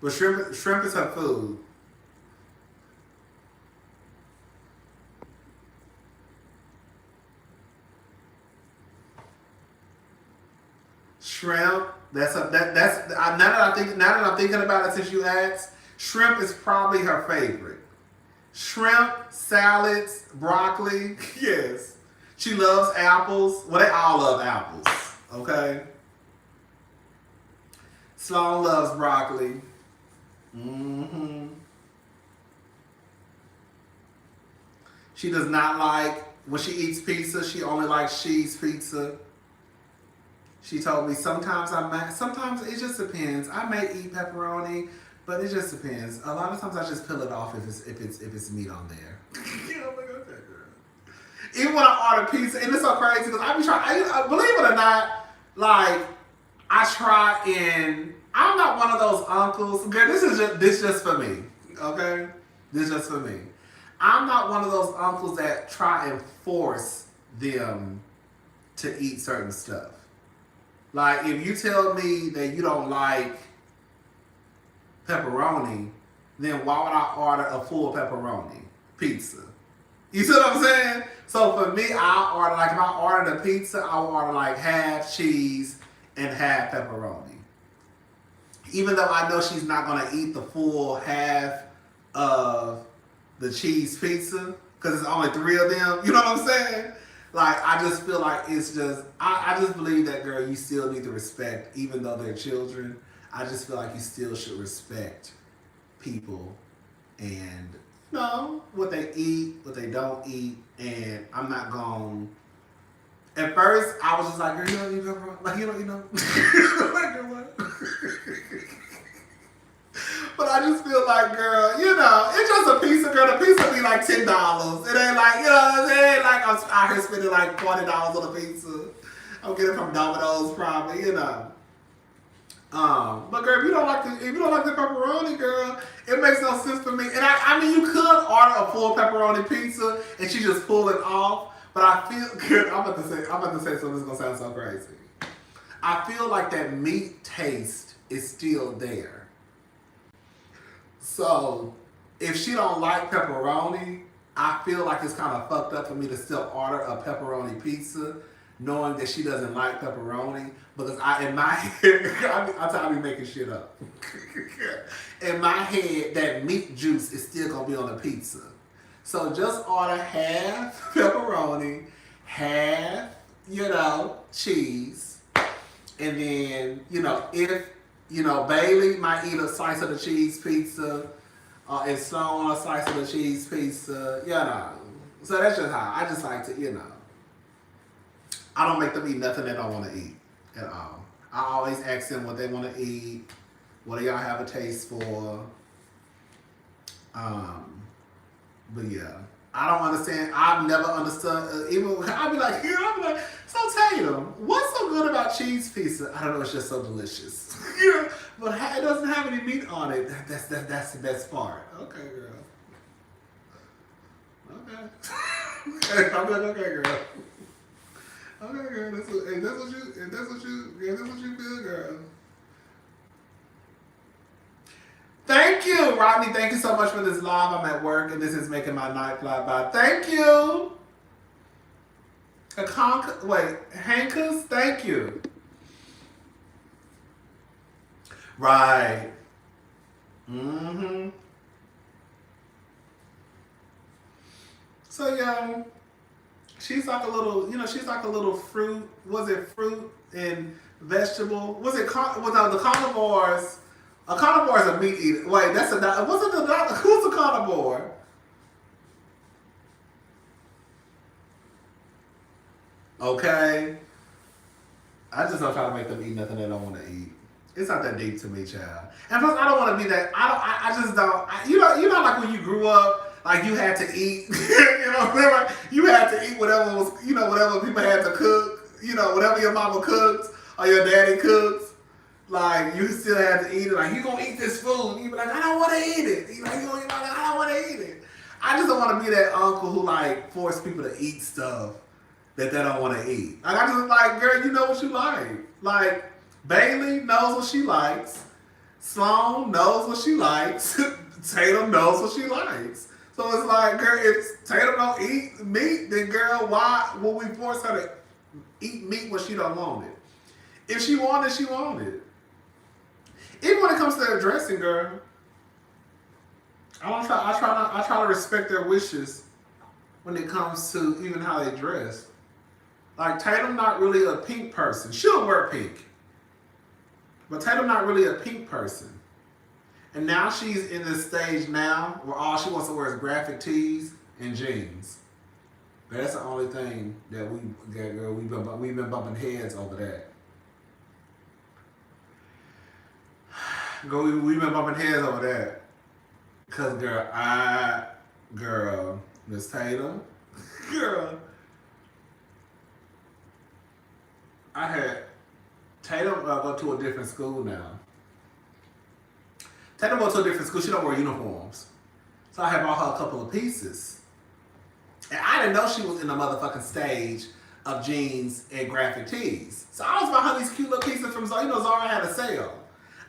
But shrimp is her food. Shrimp. Now that I'm thinking about it since you asked, shrimp is probably her favorite. Shrimp, salads, broccoli. Yes. She loves apples. Well, they all love apples. Okay. Sloan loves broccoli. Mm-hmm. She does not like, when she eats pizza, she only likes cheese pizza. She told me sometimes it just depends. I may eat pepperoni, But it just depends. A lot of times I just peel it off if it's meat on there. You know, like, okay, girl. Even when I order pizza, and it's so crazy because I be trying. I believe it or not, like I try and I'm not one of those uncles. Girl, this just for me. Okay, this just for me. I'm not one of those uncles that try and force them to eat certain stuff. Like if you tell me that you don't like pepperoni, then why would I order a full pepperoni pizza? You see what I'm saying? So for me, I order, like if I order the pizza, I'll order like half cheese and half pepperoni. Even though I know she's not gonna eat the full half of the cheese pizza, because it's only 3 of them, you know what I'm saying? Like, I just feel like it's just, I just believe that, girl, you still need to respect, even though they're children. I just feel like you still should respect people and, you know, what they eat, what they don't eat, and I'm not going to, at first, I was just like, girl, you don't eat pepperoni? Like, you know? Like, girl, what? But I just feel like, girl, you know, it's just a pizza, girl. The pizza be like $10. It ain't like, you know, it ain't like I'm out here spending like $40 on a pizza. I'm getting it from Domino's probably, you know. But girl, if you don't like the pepperoni, girl, it makes no sense for me. And I mean, you could order a full pepperoni pizza and she just pull it off. But I feel, girl, I'm about to say something that's gonna sound so crazy. I feel like that meat taste is still there. So, if she don't like pepperoni, I feel like it's kind of fucked up for me to still order a pepperoni pizza, knowing that she doesn't like pepperoni. Because in my head, I be making shit up. In my head, that meat juice is still gonna be on the pizza. So just order half pepperoni, half, you know, cheese, and then, you know, if you know, Bailey might eat a slice of the cheese pizza, and Sloan a slice of the cheese pizza, you know. So that's just how I just like to, you know. I don't make them eat nothing they don't want to eat at all. I always ask them what they want to eat, what do y'all have a taste for. But yeah, I don't understand. I've never understood. Even I'll be like, so Tatum, what's so good about cheese pizza? I don't know. It's just so delicious. You know, but it doesn't have any meat on it. That's the best part. Okay, girl. Okay. I'm like, okay, girl. Okay, girl. That's what you feel, girl. Thank you, Rodney. Thank you so much for this live. I'm at work, and this is making my night fly by. Thank you. Hankus, thank you. Right. Mm-hmm. So, yeah, she's like a little fruit. Was it fruit and vegetable? Was it, the carnivores? A carnivore is a meat eater. Wait, who's a carnivore? Okay. I just don't try to make them eat nothing they don't want to eat. It's not that deep to me, child. And plus, I don't want to be that. I just don't. You know, like when you grew up, like you had to eat. You know what I'm saying? Like you had to eat whatever was, whatever people had to cook. You know, whatever your mama cooks or your daddy cooks. Like, you still have to eat it. Like, you gonna eat this food. You be like, I don't want to eat it. You like, I don't want to eat it. I just don't want to be that uncle who, like, force people to eat stuff that they don't want to eat. Like, I just, like, girl, you know what you like. Like, Bailey knows what she likes. Sloan knows what she likes. Tatum knows what she likes. So it's like, girl, if Tatum don't eat meat, then, girl, why will we force her to eat meat when she don't want it? If she wanted, she wanted. Even when it comes to their dressing, girl, I try to respect their wishes when it comes to even how they dress. Like, Tatum not really a pink person. She'll wear pink. But Tatum not really a pink person. And now she's in this stage now where all she wants to wear is graphic tees and jeans. That's the only thing that we've been bumping heads over that. We've been bumping heads over that. Cause girl, Miss Tatum, girl, I had Tatum go to a different school now. Tatum go to a different school. She don't wear uniforms, so I had bought her a couple of pieces, and I didn't know she was in the motherfucking stage of jeans and graphic tees. So I was buying her these cute little pieces from Zara. You know, Zara had a sale.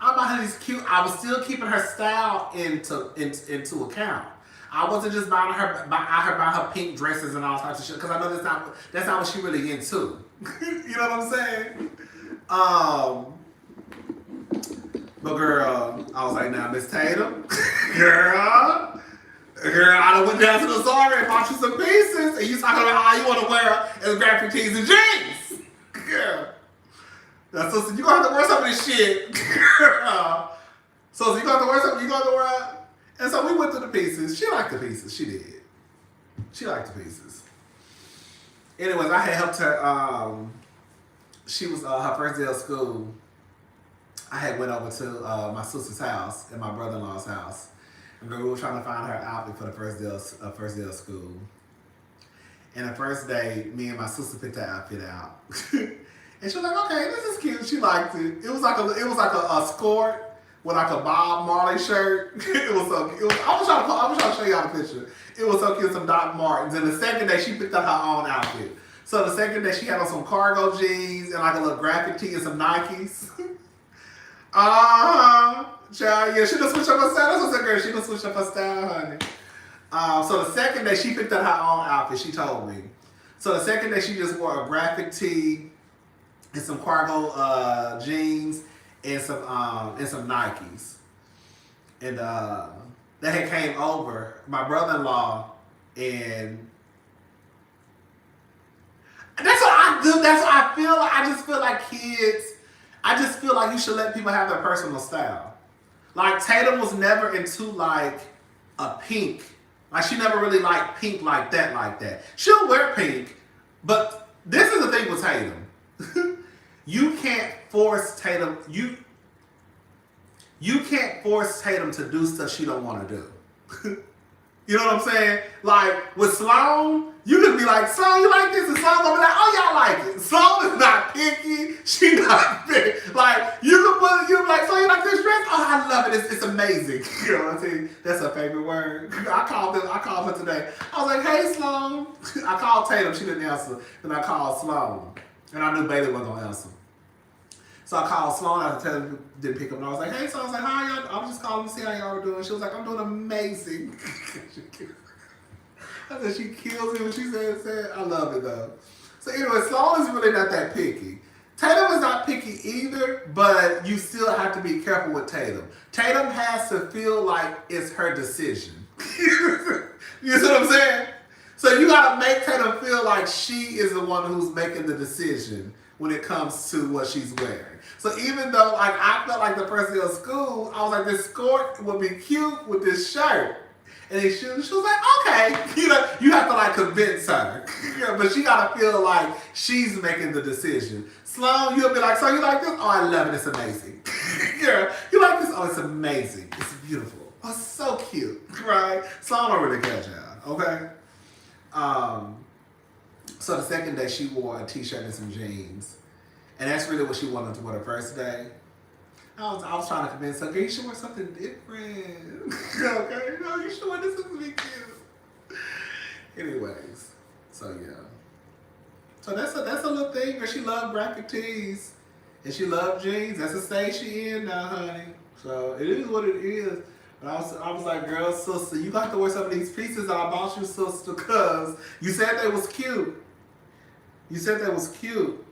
I bought her these cute. I was still keeping her style into account. I wasn't just buying her pink dresses and all types of shit because I know that's not what she really into. You know what I'm saying? But girl, I was like, now Miss Tatum, girl, I done went down to the Zara and bought you some pieces, and you talking about how you want to wear as graphic tees and jeans, girl. Now, so you gonna have to wear some of this shit, girl. So you gonna have to wear something. You gonna have to wear. And so we went through the pieces. She liked the pieces. She did. She liked the pieces. Anyways, I had helped her. She was her first day of school. I had went over to my sister's house and my brother-in-law's house. And we were trying to find her outfit for the first day of school. And the first day, me and my sister picked her outfit out. And she was like, okay, this is cute. She liked it. It was like a skirt with like a Bob Marley shirt. It was so cute. I was trying to show y'all the picture. It was so cute, some Doc Martens. And the second day, she picked up her own outfit. So the second day, she had on some cargo jeans and like a little graphic tee and some Nikes. Child, yeah, she done switch up her style. That's what I said, girl. She done switch up her style, honey. So the second day, she picked up her own outfit. She told me. So the second day, she just wore a graphic tee and some cargo jeans and some Nikes. And they had came over, my brother-in-law, and that's what I do. That's what I feel like. I just feel like kids, I just feel like you should let people have their personal style. Like Tatum was never into like a pink. Like she never really liked pink like that. She'll wear pink, but this is the thing with Tatum. You can't force Tatum. You can't force Tatum to do stuff she don't want to do. You know what I'm saying? Like with Sloan, you could be like, Sloan, you like this? And Sloan gonna be like, oh, y'all like it. Sloan is not picky. She not picky. Like you be like, Sloan, you like this dress? Oh, I love it. It's amazing. You know what I'm saying? That's her favorite word. I called her today. I was like, hey, Sloan. I called Tatum. She didn't answer. Then I called Sloan, and I knew Bailey wasn't gonna answer. So I called Sloan after Taylor didn't pick up, and I was like, hey, so I was like, how y'all? I was just calling to see how y'all were doing. She was like, I'm doing amazing. I said, she kills me when she said, I love it though. So anyway, Sloan is really not that picky. Tatum is not picky either, but you still have to be careful with Tatum. Tatum has to feel like it's her decision. You see what I'm saying? So you gotta make Tatum feel like she is the one who's making the decision when it comes to what she's wearing. So even though like I felt like the first day of school, I was like, this skirt would be cute with this shirt. And then she was like, okay. You know, you have to like convince her. Yeah, but she gotta feel like she's making the decision. Sloan, you'll be like, so you like this? Oh, I love it, it's amazing. Yeah, you like this? Oh, it's amazing. It's beautiful. Oh, it's so cute. Right? Sloan don't really catch out, okay? So the second day she wore a t-shirt and some jeans. And that's really what she wanted to wear the first day. I was trying to convince her, okay, you should wear something different. Okay, no, you should wear this to be cute. Anyways, so yeah. So that's a little thing where she loved graphic tees and she loved jeans. That's the stage she in now, honey. So it is what it is. But I was like, girl, sister, you got to wear some of these pieces that I bought you, sister, because you said they was cute. You said they was cute.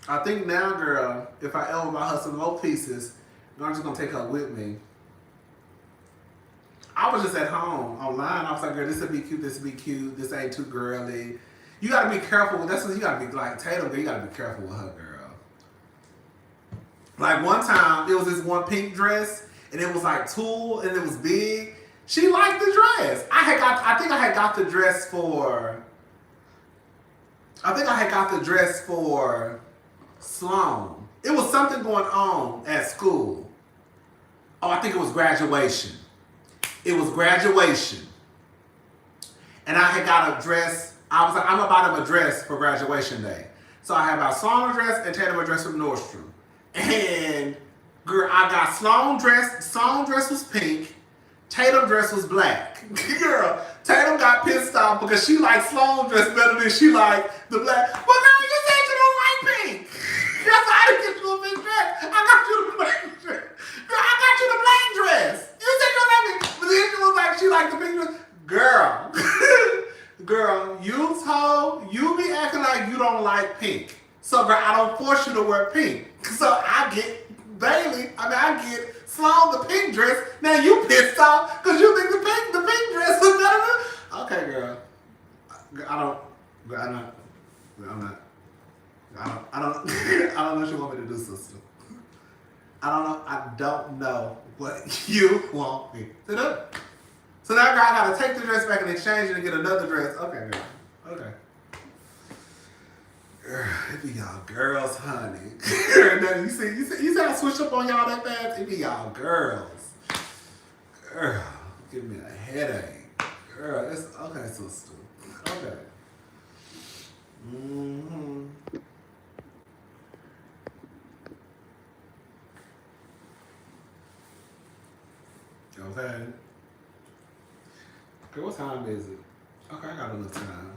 I think now, girl, if I ever buy her some more pieces, I'm just going to take her with me. I was just at home online. I was like, girl, this would be cute, this would be cute. This ain't too girly. You got to be careful. That's what you got to be like, Tatum, girl, you got to be careful with her, girl. Like one time, it was this one pink dress, and it was like tulle, and it was big. She liked the dress. I think I had got the dress for Sloan. It was something going on at school. Oh, I think it was graduation. It was graduation. And I had got a dress. I was like, I'm gonna buy them a dress for graduation day. So I had my Sloan dress and Tatum a dress from Nordstrom. And girl, I got Sloan dress. Sloan dress was pink. Tatum dress was black. Girl, Tatum got pissed off because she liked Sloan dress better than she liked the black. Well, girl, you said you don't like pink. That's why I didn't get you a pink dress. I got you the black dress. Girl, I got you the black dress. You said you don't like pink. But then she was like, she liked the pink dress. Girl. Girl, you be acting like you don't like pink. So, girl, I don't force you to wear pink. So I get I get Sloan the pink dress. Now you pissed off because you think the pink dress is better. Okay, girl. I don't know what you want me to do, sister. I don't know what you want me to do. So now, girl, I gotta take the dress back and exchange it and get another dress. Okay, girl. Okay. Girl, it be y'all girls, honey. you see I switched up on y'all that fast? It be y'all girls. Girl, give me a headache. Girl, it's okay, sister. Okay. Mm-hmm. Okay. Okay, what time is it? Okay, I got enough time.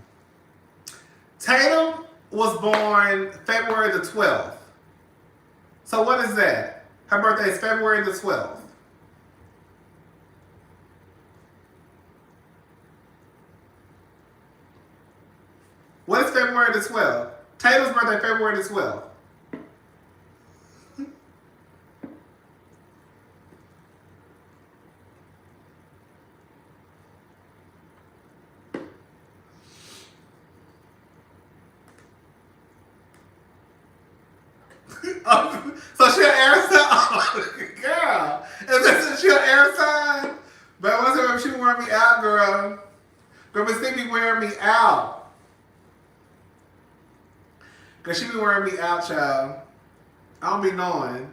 Tatum was born February the 12th. So what is that? Her birthday is February the 12th. What is February the 12th? Tatum's birthday, February the 12th. So she an air sign? Oh, girl. Is she an air sign? But what's she wearing me out, girl? Girl, Miss Steve be wearing me out. Cause she be wearing me out, child. I don't be knowing.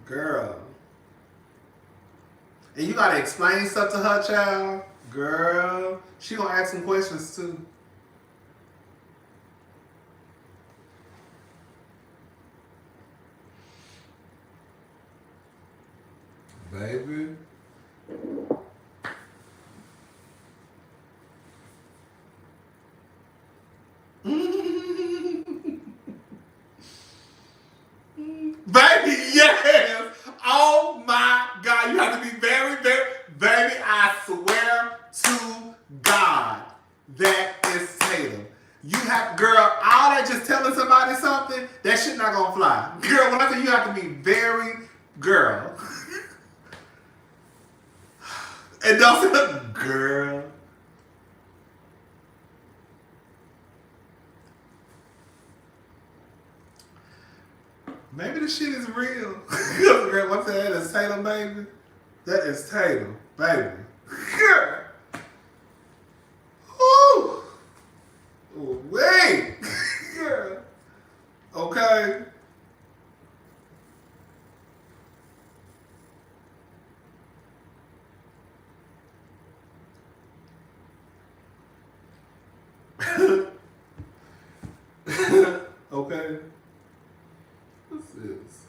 Girl. And you gotta explain stuff to her, child. Girl. She gonna ask some questions too. Baby. Baby, yes! Oh my God, you have to be very, very, baby, I swear to God, that is Tatum. You have, girl, all that just telling somebody something, that shit not gonna fly. Girl, when I say you have to be very, girl. And don't say, girl. Maybe the shit is real. Girl, what's that? Is Tatum, baby? That is Tatum, baby. Girl. Ooh. Ooh, wait. Girl. Okay. Okay. What's this?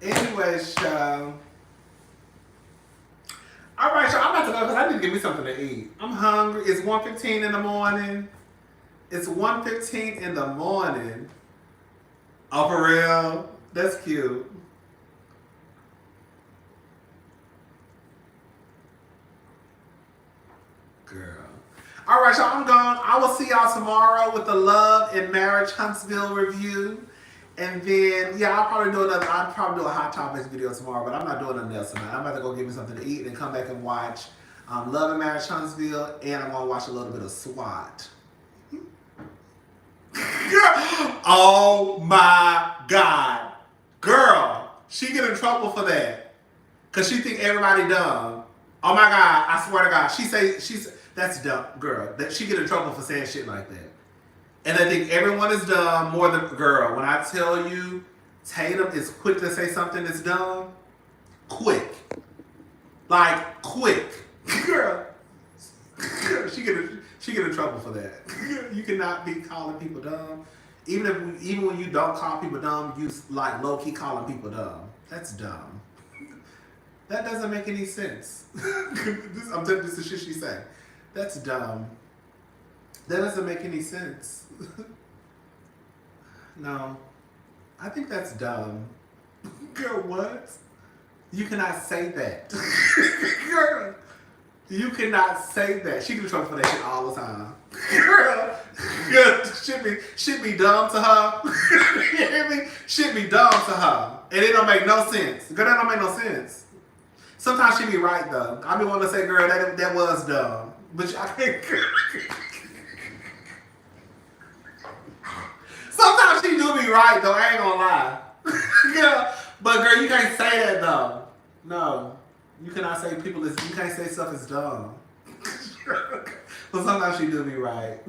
Anyways, child. All right, y'all. I'm about to go because I need to get me something to eat. I'm hungry. It's 1:15 in the morning. It's 1:15 in the morning. Oh, for real? That's cute. Girl. All right, y'all. I'm gone. I will see y'all tomorrow with the Love and Marriage Huntsville review. And then, yeah, I'll probably do a Hot Topics video tomorrow, but I'm not doing nothing else tonight. I'm about to go get me something to eat and come back and watch Love and Marriage Huntsville, and I'm going to watch a little bit of SWAT. Girl, Oh my God. Girl, she get in trouble for that. Cause she think everybody dumb. Oh my God, I swear to God. She's that's dumb, girl. That she get in trouble for saying shit like that. And they think everyone is dumb more than girl. When I tell you Tatum is quick to say something that's dumb, quick. Like quick. Girl. She get in trouble for that. You cannot be calling people dumb. Even when you don't call people dumb, you like low key calling people dumb. That's dumb. That doesn't make any sense. I'm telling you, this is shit she say. That's dumb. That doesn't make any sense. No, I think that's dumb. Girl, what? You cannot say that. Girl, you cannot say that. She get in trouble for that shit all the time. Girl, should be dumb to her. You hear me? Should be dumb to her. And it don't make no sense. Girl, that don't make no sense. Sometimes she be right though. I be wanting to say, girl, that was dumb. But I can't. Sometimes she do be right though, I ain't gonna lie. Yeah, but girl, you can't say that though. No. You cannot say you can't say stuff is dumb. But sometimes she do be right. I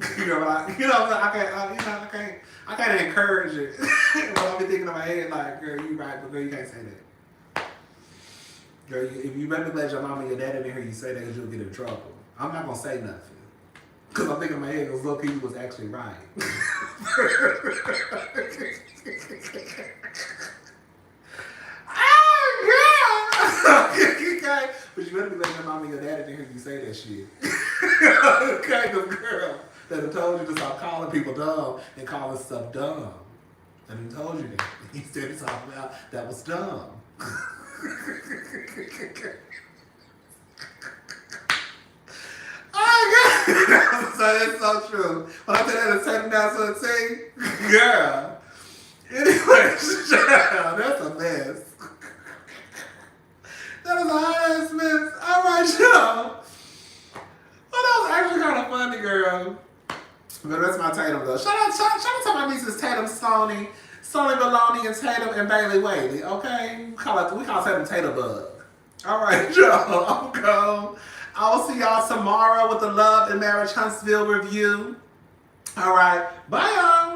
can't encourage it. But I be thinking in my head like, girl, you right, but girl, you can't say that. Girl, if you better let your mama and your daddy in here, you say that because you'll get in trouble. I'm not gonna say nothing. Because I'm thinking in my head, because look, he was actually right. Okay, but you better be letting your mama and your daddy in here, you say that shit. Okay, because girl, that have told you to stop calling people dumb and calling stuff dumb. And he told you that. He said it's all about that was dumb. Oh God! So it's so true. When I tell that to turn down so it's girl. Anyway, that's a mess. That was a hot ass mess. All right, y'all. Well, that was actually kind of funny, girl. But that's my Tatum though. Shout out to my nieces Tatum, Stoney Baloney, and Tatum and Bailey Whaley. Okay, we call Tatum Tatum Bug. All right, y'all. I'm gone. I will see y'all tomorrow with the Love and Marriage Huntsville review. All right, bye, y'all.